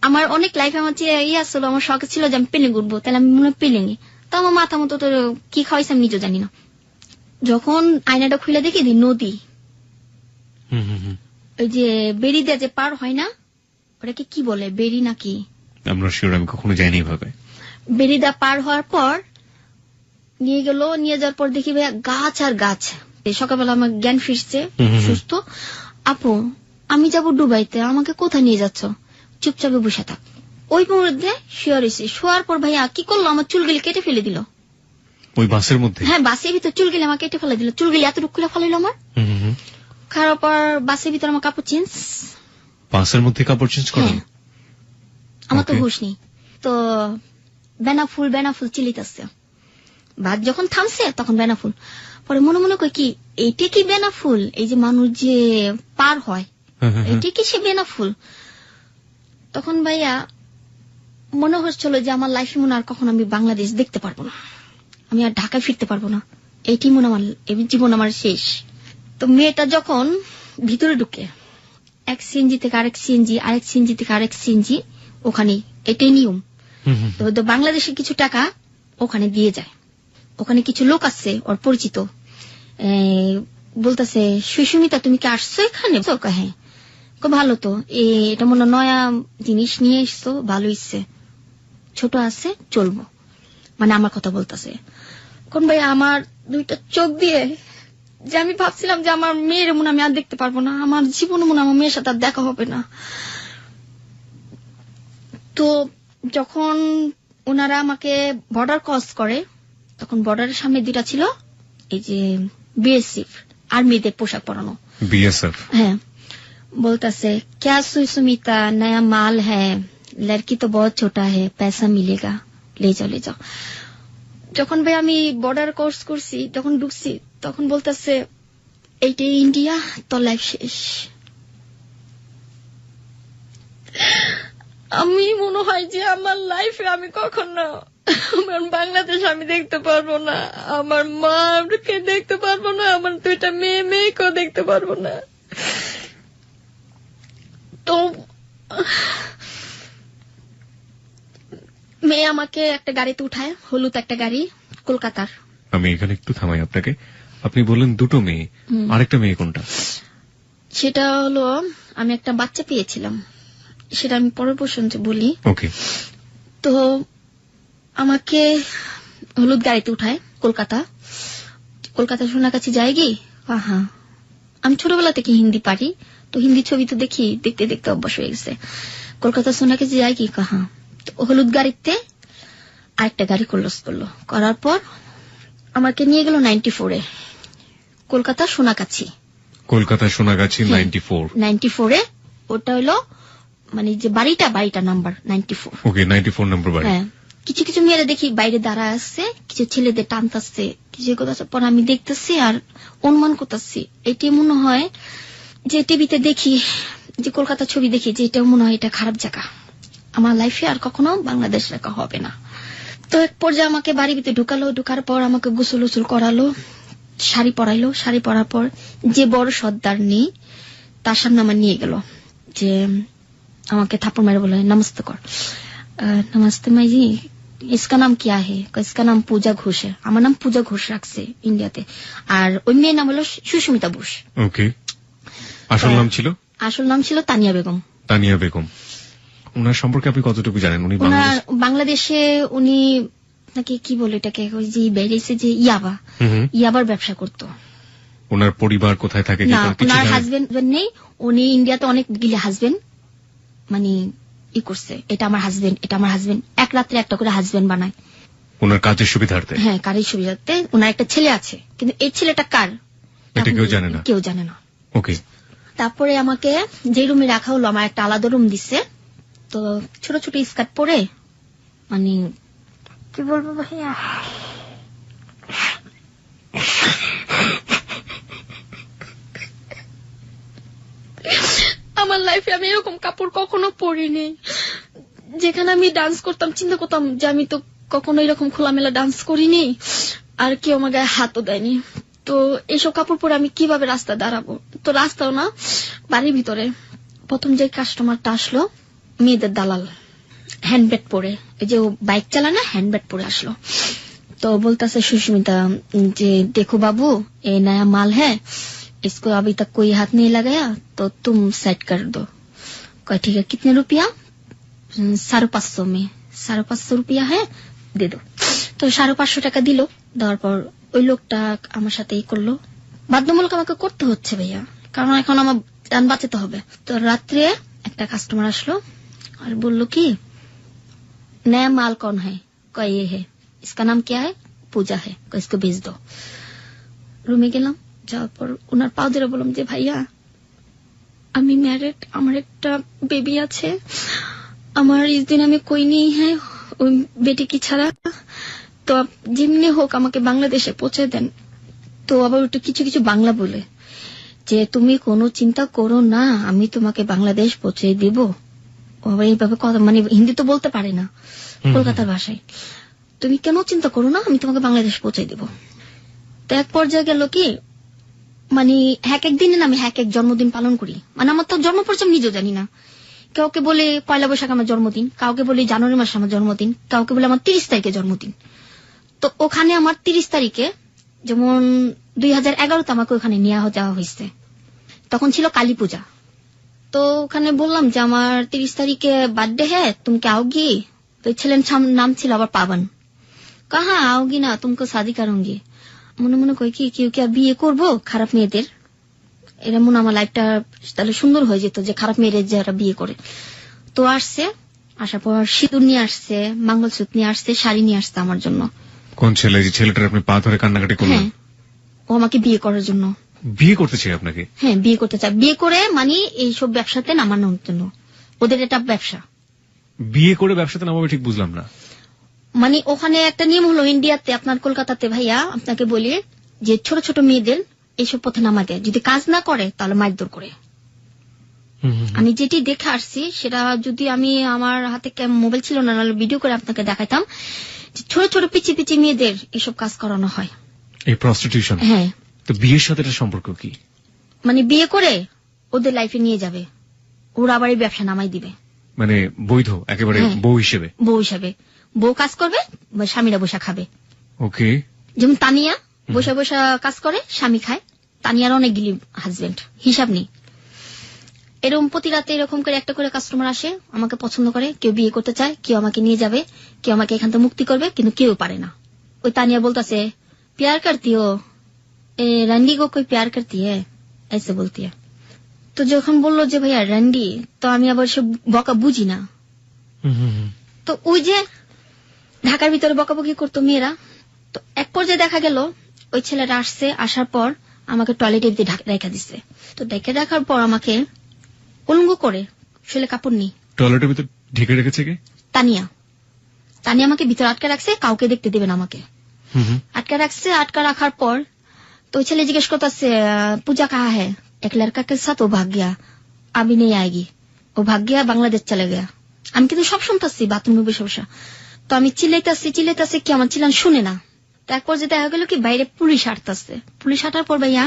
আমার অনেক লাইফে আমার আসলো, আমার শখ ছিল যে আমি পেলিং উঠবো, তাহলে আমি মনে হয় পেলিং এ। তো আমার মাথা মতো তো কি খাওয়াইছে আমি নিজেও জানি না। যখন আয়নাটা খুলে দেখি নদী, ওই যে বেরি দিয়ে যে পার হয় না, ওটাকে কি বলে, বেরি নাকি? আমরা শিওর, আমি কখনো যাইনি ভাবে। বেরিদা পার হওয়ার পর নিয়ে গেল, নিয়ে যাওয়ার পর দেখি ভাইয়া গাছ আর গাছ। সকালবেলা আমার জ্ঞান ফিরছে, সুস্থ। আপু আমি যাব দুবাইতে, আমাকে কোথায় নিয়ে যাচ্ছ? চুপচাপে বসে থাক। ওই মুহূর্তে শোয়ার পর ভাইয়া কি করলো, আমার চুলগুলি কেটে ফেলে দিল। ওই বাসের মধ্যে? হ্যাঁ, বাসের ভিতর চুলগুলি আমার কেটে ফেলে দিল। চুলগুলি এতটুকু খুলে ফেলাইলো আমার। খারাপ পর বাসের ভিতর আমার কাপড় চেঞ্জ। বাসের মধ্যে কাপড় চেঞ্জ করেন? আমার তো হুঁশ নেই। তো বেনাফুল চিলিতেছে। বাস যখন থামছে তখন বেনাফুল। পরে মনে মনে কই কি এইটা কি বেনাফুল? এই যে মানুষ যে পার হয়, এইটা কি সে বেনাফুল? তখন ভাইয়া মনে হচ্ছিল যে আমার লাইফে মনে আর কখন আমি বাংলাদেশ দেখতে পারবো না, আমি আর ঢাকায় ফিরতে পারবো না, এইটি মনে আমার জীবন আমার শেষ। তো মেয়েটা যখন ভিতরে ঢুকে এক সিএনজি থেকে আরেক সিএনজি, আরেক সিএনজি থেকে আরেক সিএনজি, ওখানে এটাই নিয়ম। তো বাংলাদেশে কিছু টাকা ওখানে দিয়ে যায়। ওখানে কিছু লোক আছে ওর পরিচিত, বলতেছে সুস্মিতা তুমি কি আসছো এখানে? হ্যাঁ। ভালো তো, এটা মনে নয়া জিনিস নিয়ে এসছো, ভালো ইচ্ছে, ছোট আছে চলবো, মানে আমার কথা বলতেছে। কোন ভাই আমার দুইটা চোখ দিয়ে যে আমি ভাবছিলাম যে আমার মেয়ের মনে আমি আর দেখতে পারবো না, আমার জীবনে মনে আমার মেয়ের সাথে আর দেখা হবে না। তো যখন ওনারা আমাকে বর্ডার ক্রস করে, তখন বর্ডারের সামনে দুইটা ছিল এই যে বিএসএফ, আর্মিদের পোশাক পরানো। বিএসএফ? হ্যাঁ। বলতেছে क्या सुमिता नया माल है, लड़की तो बहुत छोटा है, पैसा मिलेगा, ले जाओ। যখন ভাই আমি বর্ডার ক্রস করছি, যখন ঢুকছি, তখন বলতেছে এইটাই ইন্ডিয়া, তো লাইফ শেষ। আমি মনে হয় যে আমার লাইফে আমি কখনো আমার বাংলাদেশ আমি দেখতে পারবো না, আমার মাকে দেখতে পারবো না, আমার দুইটা মেয়েকেও দেখতে পারবো না। তো মেয়ে আমাকে একটা গাড়িতে উঠায়, হলুদ একটা গাড়ি, কলকাতার। আমি এখানে একটু থামাই আপনাকে। আপনি বললেন দুটো মেয়ে, আরেকটা মেয়ে কোনটা? সেটা হলো আমি একটা বাচ্চা পেয়েছিলাম, সেটা আমি পরের প্রশ্নে বলি। ওকে। তো আমাকে হলুদ গাড়িতে উঠায় কলকাতা শোনা কাছে যায় গি। হ্যাঁ, আমি ছোটবেলা থেকে হিন্দি পারি, তো হিন্দি ছবি তো দেখি, দেখতে দেখতে অভ্যাস হয়ে গেছে। কলকাতা শোনা কাছে যায় কি কাহা, হলুদ গাড়িতে আরেকটা গাড়ি করলো, করার পর আমাকে নিয়ে গেল 94-এ, কলকাতা সোনাগাছি। 94-এ ওটা হলো মানে যে বাড়িটা নাম্বার 94। ওকে, 94 নম্বর বাড়ি। হ্যাঁ। কিছু কিছু মেয়েরা দেখি বাইরে দাঁড়া আসছে, কিছু ছেলেদের টানতাছে, কিছু কথা পর আমি দেখতেছি আর অনুমান করতেছি এটি মনে হয় যে টিভিতে দেখি, যে কলকাতা ছবি দেখি, যে এটা মনে হয় এটা খারাপ জায়গা, আমার লাইফে আর কখনো বাংলাদেশ রাখা হবে না। তো এক পর্যায়ে আমাকে বাড়ির ভিতরে ঢুকার পর আমাকে গোসল করালো, শাড়ি পরাইলো, শাড়ি পরার পর যে বড় সর্দার নেই তার সামনে আমার নিয়ে গেল, যে আমাকে থাপ্পড় মেরে বলে নমস্তে কর। নমস্তে মাইজি, इसका नाम क्या है? इसका नाम पूजा घोष है। আমার নাম পূজা ঘোষ রাখছে ইন্ডিয়াতে। আর ওই মেয়ের নাম হলো সুস্মিতা বোস। ওকে, আসল নাম ছিল? আসল নাম ছিল তানিয়া বেগম। তানিয়া বেগম। ওনার সম্পর্কে আপনি কতটুকু জানেন? উনি বাংলাদেশে উনি নাকি কি বলে এটাকে, ওই যে বেরিয়েছে যে ইয়াবার ব্যবসা করতো। ওনার পরিবার কোথায় থাকে? না, ওনার হাজবেন্ড নেই। উনি ইন্ডিয়াতে অনেক গিলে হাজবেন্ড মানে ই করছে, এটা আমার হাজবেন্ড, এটা আমার হাজবেন্ড, এক রাত্রে একটা করে হাজবেন্ড বানায় ওনার কাজের সুবিধার্থে। হ্যাঁ, কাজের সুবিধার্থে। ওনার একটা ছেলে আছে, কিন্তু এই ছেলেটা কার এটা কেউ জানে না। কেউ জানে না। ওকে। তারপরে আমাকে যে রুমে রাখা হলো, আমার একটা আলাদা রুম দিচ্ছে। তো ছোট ছোট স্কার্ট পরে, মানে কি বলবো ভাইয়া, আমার লাইফে আমি এরকম কাপড় কখনো পরিনি। যেখানে আমি ডান্স করতাম চিন্তা করতাম যে আমি তো কখনো এরকম খোলামেলা ডান্স করিনি, আর কেউ আমার গায়ে হাতও দেয়নি। তো এইসব কাপড় পরে আমি কিভাবে রাস্তা দাঁড়াবো? তো রাস্তাও না, বাড়ির ভিতরে প্রথম যে কাস্টমারটা আসলো, মেয়েদের দালাল, হ্যান্ডব্যাগ পরে, এই যে বাইক চালায় না, হ্যান্ডব্যাগ পরে আসলো। তো বলতেছে সুস্মিতা যে দেখো বাবू, ये नया माल है, इसको अभी तक कोई हाथ नहीं लगाया तो तुम सेट कर दो। कहा ठीक है, कितने रुपया? 550 में। 550 रुपया है, दे दो। তো 550 টাকা দিল। দেওয়ার পর ওই লোকটা আমার সাথে ই করলো, বাধ্যমূলক আমাকে করতে হচ্ছে ভাইয়া, কারণ এখন আমার যান বাঁচাতে হবে। তো রাত্রে একটা কাস্টমার আসলো আর বলল কি, नया माल कौन है? कहा ये है, इसका नाम क्या है? पूजा है, कहा इसको भेज दो। রুমে গেলাম, যাওয়ার পর ওনার পাও ধরে বললাম যে ভাইয়া আমি ম্যারিড, আমার একটা বেবি আছে, আমার इस दिन আমি কই नहीं है ওই বেটি কি ছাড়া, তো যেমনি হোক আমাকে বাংলাদেশে পৌঁছে দেন। তো আবার একটু কিছু কিছু বাংলা বলে যে তুমি কোনো চিন্তা করো না, আমি তোমাকে বাংলাদেশ পৌঁছে দিব। ও আবার এইভাবে কথা, মানে হিন্দি তো বলতে পারে না, কলকাতার ভাষায়। তুমি কেন চিন্তা করো না, আমি তোমাকে বাংলাদেশ পৌঁছে দিব। তো এক পর্যায়ে গেল কি, মানে এক এক দিনে আমি এক এক জন্মদিন পালন করি, মানে আমার তো জন্ম পরিচয় নিজেও জানি না। কাউকে বলে 1 বৈশাখ আমার জন্মদিন, কাউকে বলে জানুয়ারি মাসে আমার জন্মদিন, কাউকে বলে আমার 30 তারিখে জন্মদিন। তো ওখানে আমার 30 তারিখে, যেমন 2011তে আমাকে ওখানে নিয়ে যাওয়া হয়েছে, তখন ছিল কালী পূজা। তো ওখানে বললাম যে আমার 30 তারিখে বার্থডে হ্যাঁ, তুমি কি आओगी? তো ছেলের নাম ছিল আবার পাবন। কাহা आओगी না, তুমকো শাদি করুঙ্গি। মনে মনে কই কি কেউ কি বিয়ে করবো খারাপ মেয়েদের, এরা মনে আমার লাইফটা তাহলে সুন্দর হয়ে যেত যে খারাপ মেয়েদের যারা বিয়ে করে। তো আসছে, আসার পর সিঁদুর নিয়ে আসছে, মঙ্গলসূত্র নিয়ে আসছে, শাড়ি নিয়ে আসছে আমার জন্য। কোন ছেলে? যে ছেলেটার আপনি পা ধরে কান্নাকাটি করলেন? হ্যাঁ, ও আমাকে বিয়ে করার জন্য। বিয়ে করতে চাই আপনাকে? হ্যাঁ, বিয়ে করতে চায়। বিয়ে করে মানে এইসব ব্যবসাতে নামানোর জন্য, ওদের এটা ব্যবসা। বিয়ে করে ব্যবসাতে নামাবে ঠিক বুঝলাম না। মানে ওখানে একটা নিয়ম হলো ইন্ডিয়াতে, আপনার কলকাতাতে ভাইয়া আপনাকে বলি যে ছোট ছোট মেয়েদের এইসব পথে নামা দেয়, যদি কাজ না করে তাহলে মারধর করে। আমি যেটি দেখে আসছি সেটা, যদি আমি আমার হাতে মোবাইল ছিল না, ভিডিও করে আপনাকে দেখাইতাম, ছোট ছোট পিচি পিচি মেয়েদের এসব কাজ করানো হয়, এই প্রস্টিটিউশন। হ্যাঁ। তো বিয়ের সাথে এটা সম্পর্ক কি? মানে বিয়ে করে ওদের লাইফে নিয়ে যাবে, ওরা আবার এই ব্যবসা নামাই দিবে, মানে বৈধ একেবারে বউ হিসেবে। বউ হিসেবে, বউ কাজ করবে, স্বামীরা বসা খাবে। ওকে। যেমন তানিয়া বসা বসা কাজ করে, স্বামী খায়। তানিয়ার অনেকগুলি হাজবেন্ড, হিসাব নেই। এরকম প্রতি রাতে এরকম করে একটা করে কাস্টমার আসে, আমাকে পছন্দ করে, কেউ বিয়ে করতে চায়, কেউ আমাকে নিয়ে যাবে, কেউ আমাকে এখান থেকে মুক্তি করবে, কিন্তু কেউ পারে না। ওই তানিয়া বলতেছে প্যার করতি হো, রন্ডি গো কই প্যার করতি হ্যাঁ, ऐसे বলতি। তো যখন বললো যে ভাইয়া রন্ডি, তো আমি আবার সে বকা বুঝি না। তো ওই যে ঢাকার ভিতরে বকাবকি করতো মেয়েরা। তো এক পর্যায়ে দেখা গেল ওই ছেলেটা আসছে, আসার পর আমাকে টয়লেটে রেখা দিচ্ছে। তো ডেকে রাখার পর আমাকে উলঙ্গ করে, শরীরে কাপড় নেই, টয়লেটের ভিতর ঢেকে রেখেছে কে? তানিয়া। তানিয়া আমাকে ভিতরে আটকে রাখছে, কাউকে দেখতে দেবে না আমাকে, আটকে রাখছে। আটকা রাখার পর তো ওই ছেলে জিজ্ঞেস করতেছে পূজা কাহা হ্যাঁ, এক লড়কা কে সাথ ও ভাগ গিয়া, আবি নেই আয়েগি, ও ভাগ গিয়া বাংলাদেশ চলে গিয়া। আমি কিন্তু সব শুনতেছি বাথরুমে বসে বসে। তো আমি চিল্লাইতেছি কি আমার চিল্লান শুনে না। তারপর যে দেখা গেল কি বাইরে পুলিশ হাঁটতেছে। পুলিশ হাঁটার পর ভাইয়া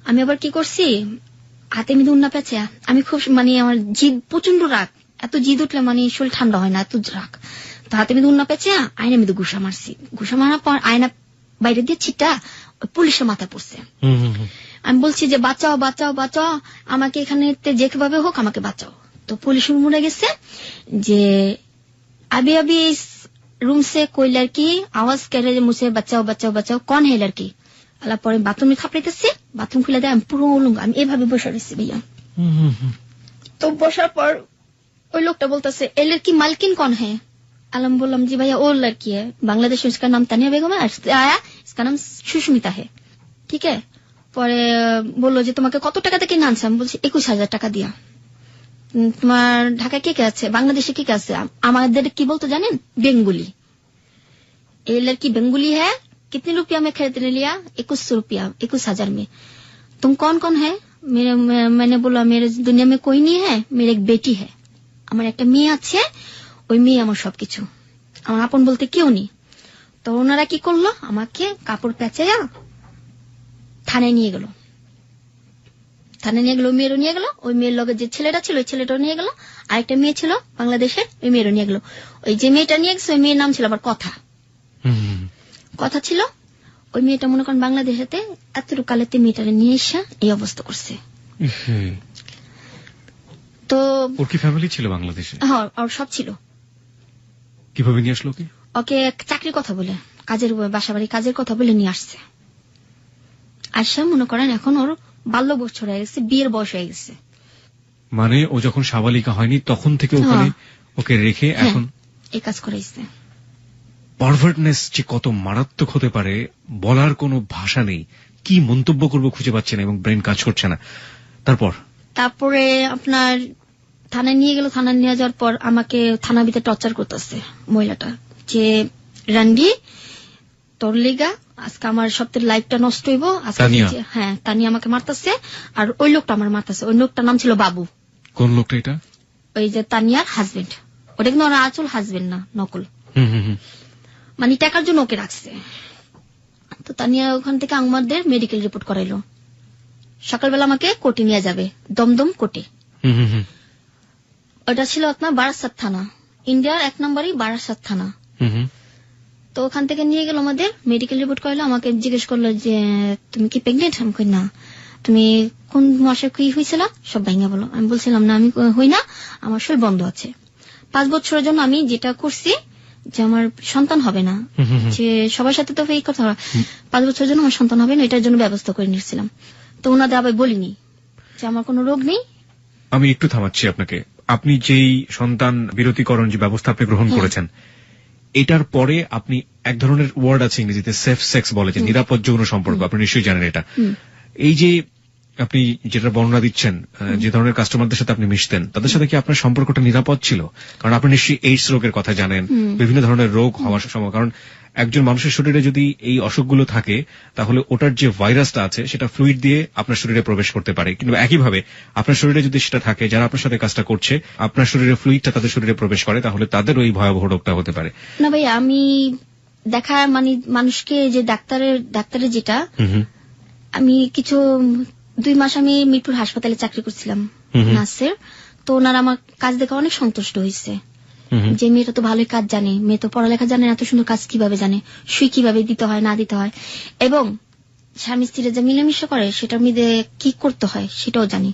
আমি আবার কি করছি, হাতে মিদে উন্না পেঁচে, আমি খুব মানে আমার জিদ প্রচন্ড রাগ, এত জিদ উঠলে মানে শরীর ঠান্ডা হয় না, এত রাগ। তো হাতে মধ্যে উন্না পেঁচে আয়না মধ্যে ঘুষা মারছি। ঘুষা মারার পর আয়না বাইরে দিয়ে ছিটা ওই পুলিশের মাথায় পড়ছে। আমি বলছি যে বাঁচাও বাঁচাও বাঁচাও, আমাকে এখানে যেভাবে হোক আমাকে বাঁচাও। তো পুলিশ মরে গেছে যে अभी अभी इस रूम से कोई लड़की आवाज कर रही है मुझे बचाओ बचाओ बचाओ, कौन है लड़की? আল্লাহ পরে বাথরুমে থাপড়াইতেছে, বাথরুম খুলে দেয়, আমি পুরো উলঙ্গ, আমি এভাবে বসে রয়েছি ভাইয়া। তো বসার পর ওই লোকটা বলতেছে এ লড়কি মালকিন कौन है? আলম বললাম জি ভাইয়া ও লড়কি है, बांग्लादेश में इसका नाम तानिया बेगम है, आया इसका नाम सुष्मिता है, ठीक है। পরে বললো যে তোমাকে কত টাকা থেকে আনছে? আমি বলছি 21,000 টাকা দিয়া। তোমার ঢাকায় কে কে আছে, বাংলাদেশে কে কে আছে? আমাদের কি বলতো জানেন? বেঙ্গলি। ये लड़की बेंगुली है, कितने रुपया में खरीद लिया? 2100 रुपया, 21,000 में। तुम कौन कौन है? मैंने बोला मेरे दुनिया में कोई नहीं है, मेरी एक बेटी है, আমার একটা মেয়ে আছে, ওই মেয়ে আমার সবকিছু, আমার আপন বলতে কেউ নেই। তো ওনারা কি করলো, আমাকে কাপড় পেঁচাইয়া থানায় নিয়ে গেল। থানায় নিয়ে গেল, ওই মেয়েরও নিয়ে গেল, ওই মেয়ের লগে যে ছেলেটা ছিল ওই ছেলেটাও নিয়ে গেল, আরেকটা মেয়ে ছিল বাংলাদেশের, ওই মেয়েরও নিয়ে গেল। ওই যে মেয়েটা নিয়ে গেছে ওই মেয়ের নাম ছিল আবার কথা। কথা ছিল ওই মেয়েটা মনে করেন বাংলাদেশেতে এতটুকু কালেতে মেয়েটারে নিয়ে এসে এই অবস্থা করছে। তো ওর কি ফ্যামিলি ছিল বাংলাদেশে? হ্যাঁ, আর সব ছিল। কিভাবে নিয়ে আসলো? ওকে চাকরির কথা বলে, কাজের বাসা বাড়ি কাজের কথা বলে নিয়ে আসছে। আসা মনে করেন এখন ওর 12 বছর হয়ে গেছে, বিয়ের বয়স হয়ে গেছে। মানে ও যখন সাবালিকা হয়নি তখন থেকে ওখানে ওকে রেখে এখন এই কাজ করাইছে। পারভার্টনেস যে কত মারাত্মক হতে পারে বলার কোনো ভাষা নেই, কি মন্তব্য করবো খুঁজে পাচ্ছে না এবং ব্রেন কাজ করছে না। তারপরে আপনার থানায় নিয়ে গেল। থানায় নিয়ে যাওয়ার পর আমাকে থানা ভিতরে টর্চার করতেছে মহিলাটা, যে রানবি তোর লিগা আজকে আমার সপ্তাহের লাইফটা নষ্ট হইব। হ্যাঁ, তানিয়া আমাকে মারতেছে, আর ওই লোকটা আমার মারতেছে। ওই লোকটার নাম ছিল বাবু। কোন লোকটা এটা? ওই যে তানিয়ার হাজবেন্ড। ওটা কিন্তু ওর আসল হাজবেন্ড না, নকল। মানে টাকার জন্য ওকে রাখছে। তো তানিয়া ওখান থেকে আমাদের মেডিকেল রিপোর্ট করাইলো। সকালবেলা আমাকে কোর্টে নিয়ে যাবে, দমদম কোর্টে। ওটা ছিল আপনার বারাসাত থানা, ইন্ডিয়ার 1 নম্বরই বারাসাত থানা। তো ওখান থেকে নিয়ে গেল, আমাদের মেডিকেল রিপোর্ট করাইলো। আমাকে জিজ্ঞেস করলো যে তুমি কি প্রেগনেন্ট? আমি কই না। তুমি কোন মাসে কি হয়েছিল সব ভাঙা বলো। আমি বলছিলাম না আমি হই না, আমার শরীর বন্ধ আছে। 5 বছরের জন্য আমি যেটা করছি যে আমার সন্তান হবে না, যে সবার সাথে তো এই কথা, 5 বছরের জন্য আমার সন্তান হবে না, এটার জন্য ব্যবস্থা করে নিয়েছিলাম। তো ওনাদের আবার বলিনি যে আমার কোনো রোগ নেই। আমি একটু থামাচ্ছি আপনাকে। আপনি যেই সন্তান বিরতিকরণ যে ব্যবস্থা আপনি গ্রহণ করেছেন, এটার পরে আপনি এক ধরনের ওয়ার্ড আছে ইংরেজিতে সেফ সেক্স বলে, যে নিরাপদ যৌন সম্পর্ক, আপনি নিশ্চয়ই জানেন এটা। এই যে আপনি যেটা বর্ণনা দিচ্ছেন, যে ধরনের কাস্টমারদের সাথে আপনি মিশতেন, তাদের সাথে কি আপনার সম্পর্কটা নিরাপদ ছিল? কারণ আপনি নিশ্চয়ই এইডস রোগের কথা জানেন, বিভিন্ন ধরনের রোগ হওয়ার সময়, কারণ একজন মানুষের শরীরে যদি এই অসুখগুলো থাকে তাহলে ওটার যে ভাইরাসটা আছে সেটা ফ্লুইড দিয়ে আপনার শরীরে প্রবেশ করতে পারে। কিন্তু একইভাবে আপনার শরীরে যদি সেটা থাকে, যারা আপনার সাথে কাজটা করছে, আপনার শরীরে ফ্লুইডটা তাদের শরীরে প্রবেশ করে, তাহলে তাদের ওই ভয়াবহ রোগটা হতে পারে। না ভাই, আমি দেখা মানে মানুষকে যে ডাক্তারের যেটা, আমি কিছু 2 মাস আমি মিরপুর হাসপাতালে চাকরি করছিলাম নার্সের। তো ওনারা আমার কাজ দেখে অনেক সন্তুষ্ট হয়েছে, যে মেয়েটা তো ভালোই কাজ জানে, মেয়ে তো পড়ালেখা জানে, এত সুন্দর কাজ কিভাবে জানে, সুই কিভাবে দিতে হয় না দিতে হয়, এবং স্বামী স্ত্রীরা যে মিলেমিশে করে সেটার মধ্যে কি করতে হয় সেটাও জানি।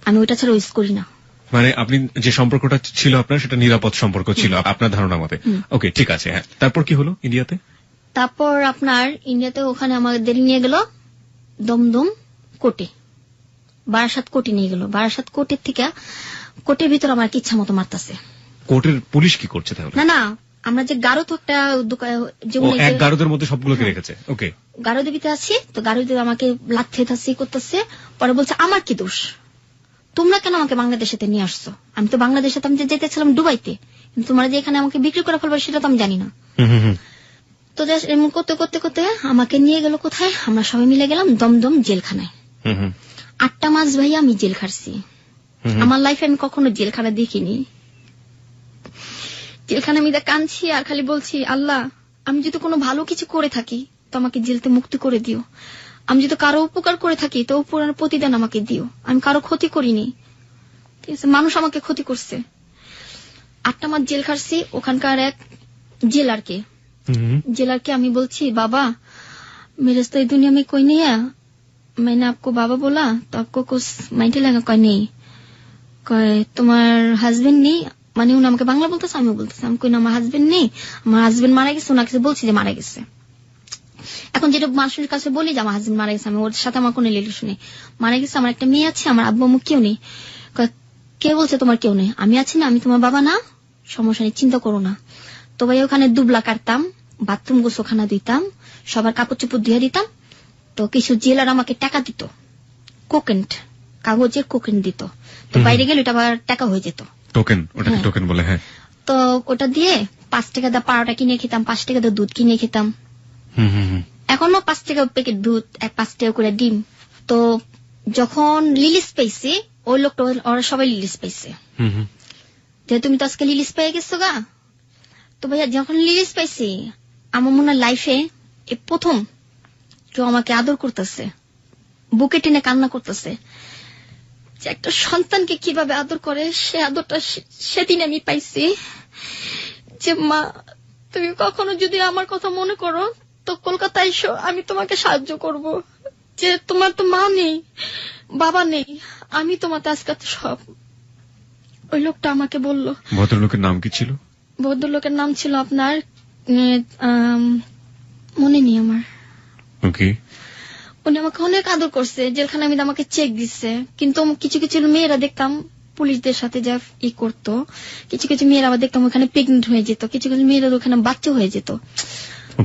আমি ওইটা ছাড়া ইউজ করি না। মানে আপনি যে সম্পর্কটা ছিল আপনার, সেটা নিরাপদ সম্পর্ক ছিল আপনার ধারণা মতে। ওকে, ঠিক আছে। হ্যাঁ, তারপর কি হলো ইন্ডিয়াতে? তারপর আপনার ইন্ডিয়াতে ওখানে আমাদের নিয়ে গেল দমদম কোর্টে, বারাসাত কোর্টে নিয়ে গেল। বারাসাত কোর্টের থেকে কোর্টের ভিতর আমার ইচ্ছা মতো মারতেছে। কোর্টের পুলিশ কি করছে তাহলে? না, আমরা যে গারো তো একটা এক গারদের মধ্যে সবগুলোকে রেখেছে। ওকে, গারোদের ভিতরে আছি, তো গারোদের আমাকে লাথি করতেছে। পরে বলছে আমার কি দোষ, তোমরা কেন আমাকে বাংলাদেশেতে নিয়ে আসছো? আমি তো বাংলাদেশে আমি যেতেছিলাম দুবাইতে, কিন্তু তোমরা যে এখানে আমাকে বিক্রি করে ফেলবে সেটা তো আমি জানি না। তো এমন করতে করতে করতে আমাকে নিয়ে গেল কোথায়, আমরা সবাই মিলে গেলাম দমদম জেলখানায়। 8টা মাস ভাইয়া আমি জেল খাটছি। আমার লাইফে আমি কখনো জেলখানা দেখিনি। জেলখানা আমি কাঁদছি আর খালি বলছি, আল্লাহ আমি যদি কোনো ভালো কিছু করে থাকি তো আমাকে জেলতে মুক্তি করে দিও, আমি যদি কারো উপকার করে থাকি তো উপকার প্রতিদান আমাকে দিও, আমি কারো ক্ষতি করিনি, ঠিক আছে, মানুষ আমাকে ক্ষতি করছে। 8টা মাস জেল খাটছি। ওখানকার এক জেলারকে আমি বলছি, বাবা मेरे तो दुनिया में कोई नहीं है, मैंने आपको बाबा बोला तो आपको कुछ माइंड लगा, कोई नहीं, कोई তোমার হাজবেন্ড নেই, মানে উনি আমাকে বাংলা বলতেছে, আমি বলতেছি আমি কই না আমার হাজবেন্ড নেই, আমার হাজবেন্ড মারা গেছে। ওনাকে বলছি যে মারা গেছে। এখন যেটা মানুষের কাছে বলি যে আমার হাজবেন্ড মারা গেছে, আমি ওর সাথে আমার কোনো রিলেশন নেই, মারা গেছে, আমার একটা মেয়ে আছে, আমার আব্বু আম্মু কেউ নেই। কে বলছে তোমার কেউ নেই? আমি আছি না, আমি তোমার বাবা না, সমস্যা নেই, চিন্তা করো না। তো ভাই ওখানে দুবলা কাটতাম, বাথরুম গোসলখানা দিতাম, সবার কাপড় চোপড় ধুয়ে দিতাম। তো কিছু জেলার আমাকে টাকা দিত, কোকেন্ট, কাগজের কোকেন্ট দিত। তো বাইরে গেলে ওটা আবার টাকা হয়ে যেত, টোকেন, ওটাকে টোকেন বলে। হ্যাঁ, তো ওটা দিয়ে 5 টাকা দিয়ে পাউডার কিনে খেতাম, 5 টাকা দিয়ে দুধ কিনে খেতাম। এখনো 5 টাকা প্যাকেট দুধ, 5 টাকা করে ডিম। তো যখন লিলিস পাইছি, ওই লোকটা ওরা সবাই লিলিস পাইছে, তুমি তো আজকে লিলিস পেয়ে গেছো গা। তো ভাইয়া যখন লিলিস পাইছি, আমার মনে হয় লাইফে এই প্রথম কেউ আমাকে আদর করতেছে, বুকে টেনে কান্না করতেছে। যে একটা সন্তানকে কিভাবে আদর করে, সে আদরটা সেদিন আমি পাইছি। যে মা, তুমি কখনো যদি আমার কথা মনে করো তো কলকাতায় এসো, আমি তোমাকে সাহায্য করব। যে তোমার তো মা নেই, বাবা নেই, আমি তোমাকে আজকে সব। ওই লোকটা আমাকে বলল। ভদ্রলোকের নাম কি ছিল? ভদ্রলোকের নাম ছিল আপনার মনে নেই আমার। ওকে। উনি আমাকে অনেক আদর করছে, যেখানে আমি আমাকে চেক দিচ্ছে। কিন্তু কিছু কিছু মেয়েরা দেখতাম পুলিশদের সাথে যা করতো, কিছু কিছু মেয়েরা আবার দেখতাম ওখানে প্রেগনেন্ট হয়ে যেত, কিছু কিছু মেয়েরা ওখানে বাচ্চা হয়ে যেত।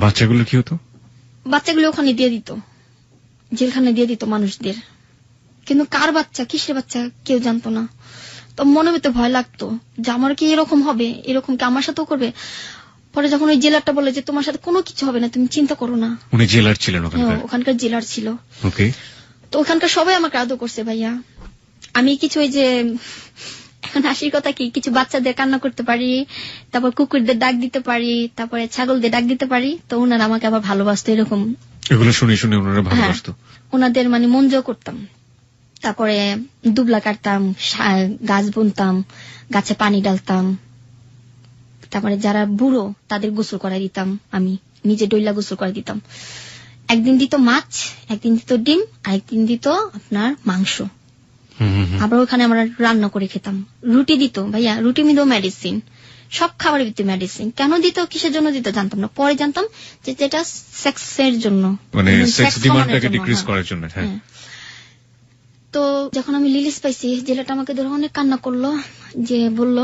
বাচ্চাগুলো কি হতো? বাচ্চাগুলো ওখানে দিয়ে দিত, জেলখানে দিয়ে দিত মানুষদের। কিন্তু কার বাচ্চা, কিসের বাচ্চা কেউ জানতো না। তো মনে হতে ভয় লাগতো যে আমার কি এরকম হবে, এরকম কি আমার সাথেও করবে। পরে যখন ওই জেলারটা বলে যে তোমার সাথে কোনো কিছু হবে না, তুমি চিন্তা করো না। উনি জেলার ছিলেন? ওখানকার জেলার ছিল। ওকে। তো ওখানকার সবাই আমাকে আদর করছে ভাইয়া। আমি কিছু ওই যে এখন হাসির কথা কি, কিছু বাচ্চাদের কান্না করতে পারি, তারপর কুকুরদের ডাক দিতে পারি, তারপরে ছাগলদের ডাক দিতে পারি। তো ওনারা আমাকে আবার ভালোবাসতো এরকম। এগুলো শুনে শুনে ওনারা ভালোবাসতো। ওনাদের মানে মন জয় করতাম। তারপরে দুবলা কাটতাম, গাছ বুনতাম, গাছে পানি ডালতাম। তারপরে যারা বুড়ো তাদের গোসল করাই দিতাম, আমি নিজে ডইলা গোসল করাই দিতাম। একদিন দিত মাছ, একদিন দিত ডিম, আরেকদিন দিত আপনার মাংস। আবার ওখানে আমরা রান্না করে খেতাম। রুটি দিত ভাইয়া, রুটি দিত মেডিসিন, সব খাবারের দিত মেডিসিন। কেন দিত, কিসের জন্য দিত জানতাম না। পরে জানতাম যে যেটা সেক্সের জন্য, মানে সেক্স ডিমান্ডটাকে ডিক্রিজ করার জন্য। হ্যাঁ। তো যখন আমি লিলিস পাইছি, জেলাটা আমাকে ধরে অনেক কান্না করলো, যে বলল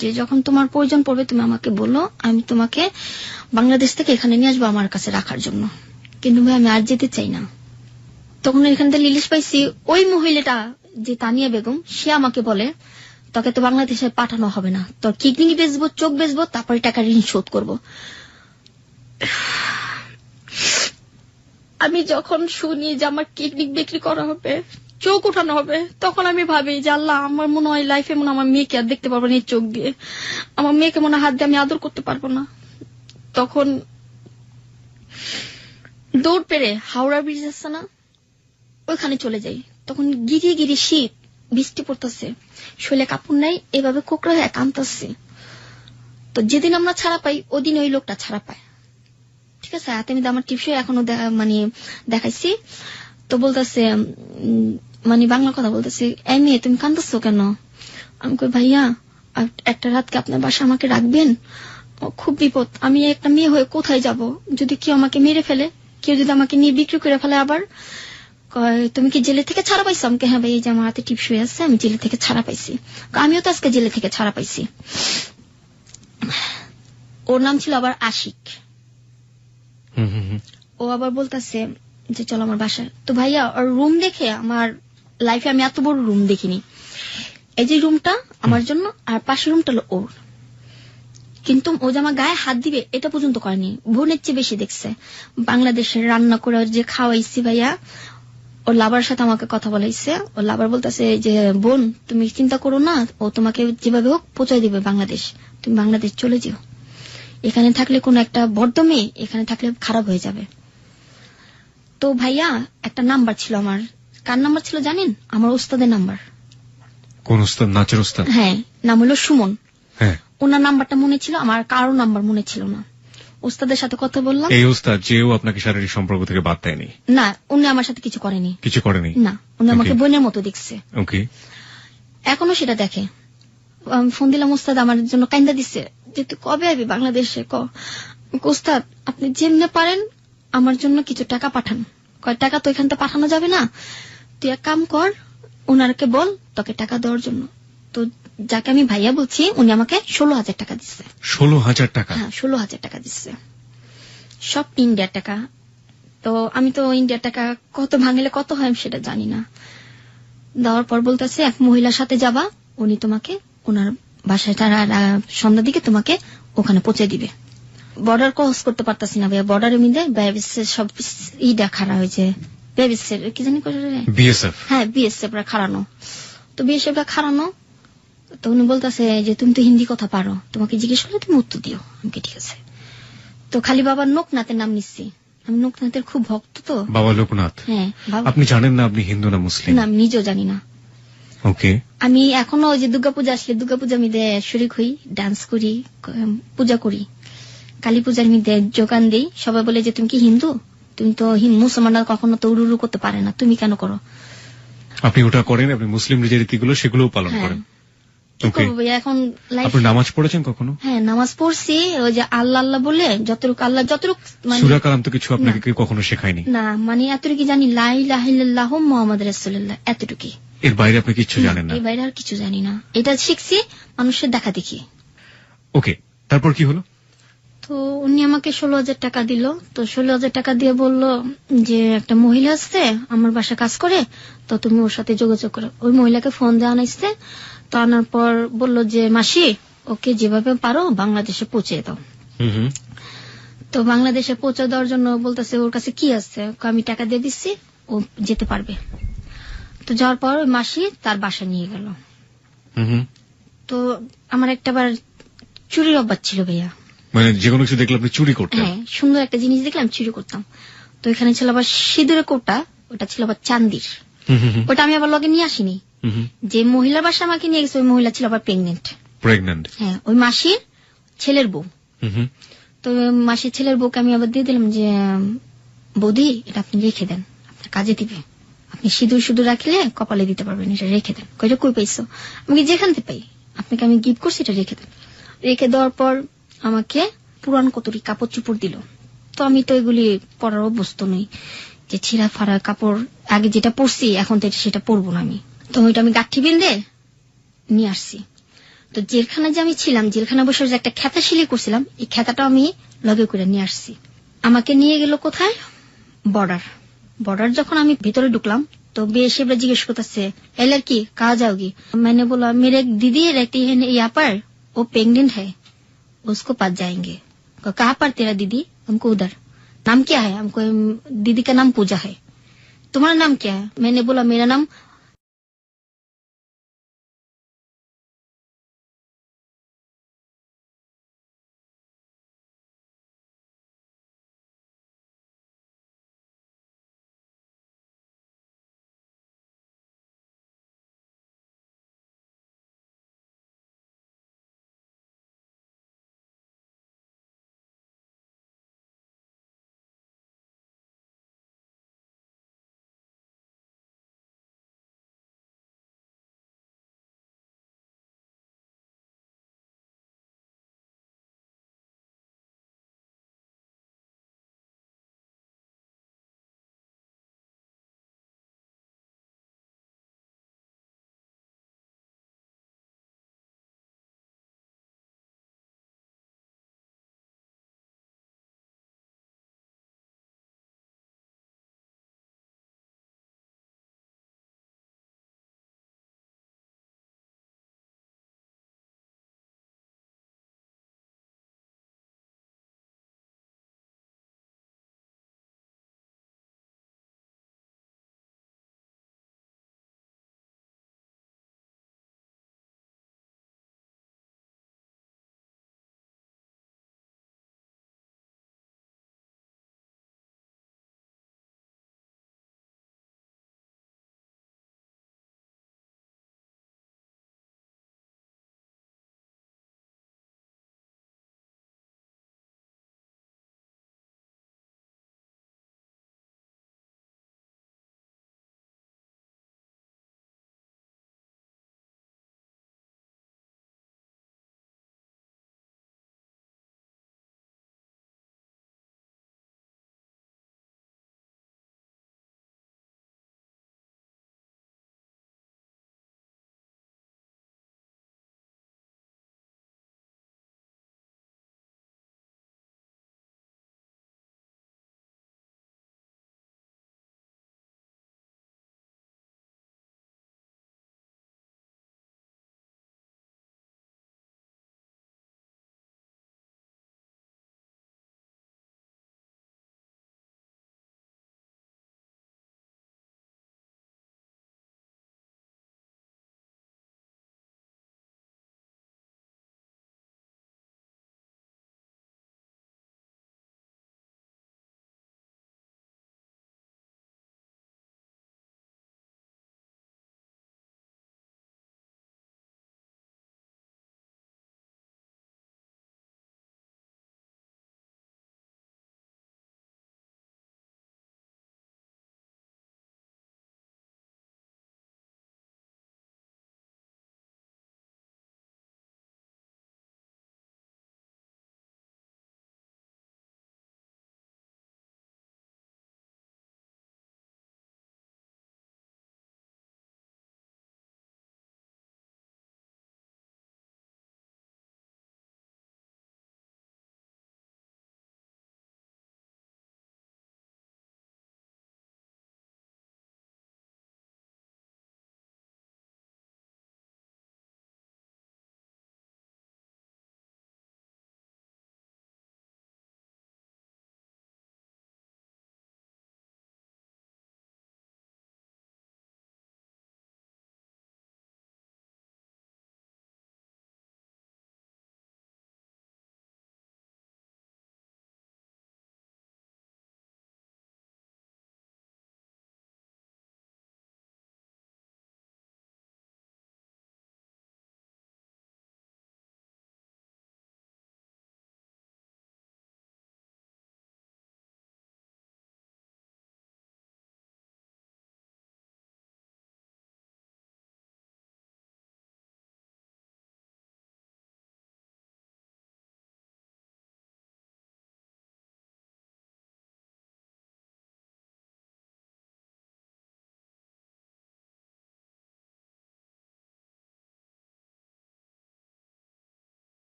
যে যখন তোমার প্রয়োজন পড়বে তুমি আমাকে বলো, আমি তোমাকে বাংলাদেশ থেকে এখানে নিয়ে আসবো আমার কাছে রাখার জন্য। কিন্তু ভাই আমি আর যেতে চাই না। তখন এখান থেকে লিলিস পাইছি, ওই মহিলাটা যে তানিয়া বেগম, সে আমাকে বলে তোকে তো বাংলাদেশে পাঠানো হবে না, তোর কিডনি বেচবো, চোখ বেচবো, তারপরে টাকা ঋণ শোধ করবো। আমি যখন শুনি যে আমার কিডনি বিক্রি করা হবে, চোখ উঠানো হবে, তখন আমি ভাবি যে আল্লাহ, আমার মনে হয় লাইফে মনে আমার মেয়েকে আর দেখতে পারবো না এই চোখ দিয়ে, আমার মেয়েকে মনে হাত দিয়ে আমি আদর করতে পারবো না। তখন দৌড় পেরে হাওড়া ব্রিজ আছে না, ওইখানে চলে যাই। তখন গিরি গিরি শীত, বৃষ্টি পড়তেছে, শৈলে কাপড় নাই, এভাবে কোকড়া হয়ে কাঁদতেছে। তো যেদিন আমরা ছাড়া পাই, ওদিন ওই লোকটা ছাড়া পায়। ঠিক আছে, আমি আমার টিপসই এখনো মানে দেখাইছি। তো বলতেছে, মানে বাংলা কথা বলতেছে, এই মেয়ে তুমি কাঁদতেছো কেন? আমি কই ভাইয়া একটা রাতকে আপনার বাসা আমাকে রাখবেন, খুব বিপদ, আমি একটা মেয়ে হয়ে কোথায় যাব, যদি কেউ আমাকে মেরে ফেলে, কেউ যদি আমাকে নিয়ে বিক্রি করে ফেলে। আবার তুমি কি জেলে থেকে ছাড়া পাইছো? আমাকে হ্যাঁ ভাই, এই যে আমার হাতে টিপসই আছে, আমি জেলে থেকে ছাড়া পাইছি। আমিও তো আজকে জেলে থেকে ছাড়া পাইছি। ওর নাম ছিল আবার আশিক। ও আবার বলতেছে যে চলো আমার বাসায়। তো ভাইয়া ওর রুম দেখে আমার লাইফে আমি এত বড় রুম দেখিনি। এই যে রুমটা আমার জন্য, আর পাশের রুমটা হলো ওর। কিন্তু ও যে আমার গায়ে হাত দিবে এটা পর্যন্ত করেনি, বোনের চেয়ে বেশি দেখছে। বাংলাদেশের রান্না করে যে খাওয়াইছি ভাইয়া, ওর লাভার সাথে আমাকে কথা বলাইছে। ওর লাভার বলতেছে যে বোন তুমি চিন্তা করো না, ও তোমাকে যেভাবে হোক পৌঁছায় দিবে বাংলাদেশ, তুমি বাংলাদেশ চলে যেও, এখানে থাকলে কোন একটা বদ্ধ মেয়ে এখানে থাকলে খারাপ হয়ে যাবে। তো ভাইয়া একটা নাম্বার ছিল আমার। কার নাম্বার ছিল জানেন? আমার ওস্তাদের নাম্বার। কোন ওস্তাদ? নাচের ওস্তাদ? হ্যাঁ, নাম হলো সুমন। হ্যাঁ। ওনার নাম্বারটা মনে ছিল, আমার কারো নাম্বার মনে ছিল না। ওস্তাদের সাথে কথা বললাম। এই ওস্তাদ যেও আপনাকে শারীরিক সম্পর্ক থেকে বাদ দেয়নি? না, উনি আমার সাথে কিছু করেনি। কিছু করেনি? না, উনি আমাকে বোনের মতো দেখছে। ওকে। এখনো সেটা দেখে। আমি ফোন দিলাম, ওস্তাদ আমার জন্য কাইন্দা দিচ্ছে যে তুই কবে আসবি বাংলাদেশে। ওস্তাদ আপনি যেমনে পারেন আমার জন্য কিছু টাকা পাঠান। কয় টাকা তো এখান থেকে পাঠানো যাবে না, তুই এক কাম কর, ওনারকে বল তোকে টাকা দেওয়ার জন্য। তো যাকে আমি ভাইয়া বলছি উনি আমাকে 16,000 টাকা দিচ্ছে। 16,000 টাকা? হ্যাঁ, 16,000 টাকা দিচ্ছে, সব ইন্ডিয়ার টাকা। তো আমি তো ইন্ডিয়ার টাকা কত ভাঙলে কত হয় আমি সেটা জানি না। দেওয়ার পর বলতেছে এক মহিলার সাথে যাবা, উনি তোমাকে ওনার বাসায় সন্ধ্যার দিকে তোমাকে ওখানে পৌঁছে দিবে। বর্ডার ক্রস করতে পারতাছি না ভাইয়া, বর্ডারের মধ্যে বিএসএফ সব খাড়া হয়েছে। বিএসএফ কি জানি বিএসএফ? হ্যাঁ, বিএসএফ রা খাড়ানো। তো বিএসএফ রা খাড়ানো, তো উনি বলতেছে যে তুমি তো হিন্দি কথা পারো, তোমাকে জিজ্ঞেস করলে তুমি উত্তর দিও। আমি ঠিক আছে। তো খালি বাবার লোকনাথের নাম নিচ্ছি, আমি লোকনাথের খুব ভক্ত। তো বাবা লোকনাথ? হ্যাঁ। আপনি জানেন না আপনি হিন্দু না মুসলিম? না, আমি নিজেও জানি না। ওকে। আমি এখনো ওই যে দুর্গাপূজা আসলে দুর্গাপূজা মিদে শরীক হই, ডান্স করি, পূজা করি। কালী পূজার মিদে যোগান দেই। সবাই বলে যে তুমি কি হিন্দু, তুমি তো মুসলমানরা কখনো তো উড়ু করতে পারে না, তুমি কেন করো? আপনি ওটা করেন, আপনি মুসলিম যে রীতিগুলো সেগুলোও পালন করেন? এখন আপনি নামাজ পড়েছেন কখনো? হ্যাঁ, নামাজ পড়ছি। ওই যে আল্লাহ আল্লাহ বলে যতটুকু আল্লাহ যতটুকু সূরা কালাম তো কিছু আপনাকে কেউ কখনো শেখায়নি? না, মানে এতটুকু জানি লা ইলাহা ইল্লাল্লাহু মুহাম্মাদুর রাসূলুল্লাহ, এতটুকুই। এর বাইরে আপনি কিছু জানেন না? এর বাইরে আর কিছু জানি না, এটা শিখছি মানুষের দেখা দেখি। ওকে, তারপর কি হলো? তো উনি আমাকে 16,000 টাকা দিল। তো 16,000 টাকা দিয়ে বলল যে একটা মহিলা আসছে আমার বাসা কাজ করে, তো তুমি ওর সাথে যোগাযোগ করো। ওই মহিলাকে ফোন দেওয়া আনাইছে। তো আনার পর বলল যে মাসি ওকে যেভাবে পারো বাংলাদেশে পৌঁছে দাও। তো বাংলাদেশে পৌঁছে দেওয়ার জন্য বলতেছে ওর কাছে কি আছে, আমি টাকা দিয়ে দিচ্ছি, ও যেতে পারবে। তো যাওয়ার পর ওই মাসি তার বাসা নিয়ে গেল। তো আমার একটাবার চুরির অভ্যাস ছিল ভাইয়া, মানে যে কোনো কিছু দেখলে আপনি চুরি করতেন? হ্যাঁ, সুন্দর একটা জিনিস দেখলে আমি চুরি করতাম। তো এখানে ছিল আবার সিঁদুরের কোটা, ওটা ছিল আবার চান্দির। ওটা আমি আবার লগে নিয়ে আসিনি। যে মহিলার বাসা আমাকে নিয়ে গেছে ওই মহিলা ছিল আবার প্রেগনেন্ট। হ্যাঁ, ওই মাসির ছেলের বউ। তো মাসির ছেলের বউকে আমি আবার দিয়ে দিলাম যে বৌদি এটা আপনি রেখে দেন, আপনার কাজে দিবে, আপনি সিঁদুর শুধু রাখলে কপালে দিতে পারবেন, এটা রেখে দেন। কইটা কই পাইছো? আমি যেখান থেকে পাই, আপনাকে আমি গিফট করছি, এটা রেখে দেন। রেখে দেওয়ার পর আমাকে পুরান কতরি কাপড় চুপড় দিল। তো আমি তো এগুলি পরার অভ্যস্ত নই, যে ছিঁড়া ফাড়া কাপড় আগে যেটা পরছি এখন তো সেটা পরবো না আমি। তো ওইটা আমি গাঠি বেঁধে নিয়ে আসছি। তো জেলখানা যে আমি ছিলাম, জেলখানা বসে যে একটা খেতা সিলি করছিলাম, এই খেতাটা আমি লগে করে নিয়ে আসছি। আমাকে নিয়ে গেল কোথায়? বর্ডার যখন আমি ভিতরে ঢুকলাম তো বেশিবরা জিজ্ঞেস করতেছে এ লড়কি কাহা जाओगी? मैंने बोला मेरे एक दीदी रहती है यहाँ पर, वो प्रेग्नेंट है, उसको पास जाएंगे। कहाँ पर तेरा दीदी? हमको उधर। नाम क्या है? हमको दीदी का नाम पूजा है। तुम्हारा नाम क्या है? मैंने बोला मेरा नाम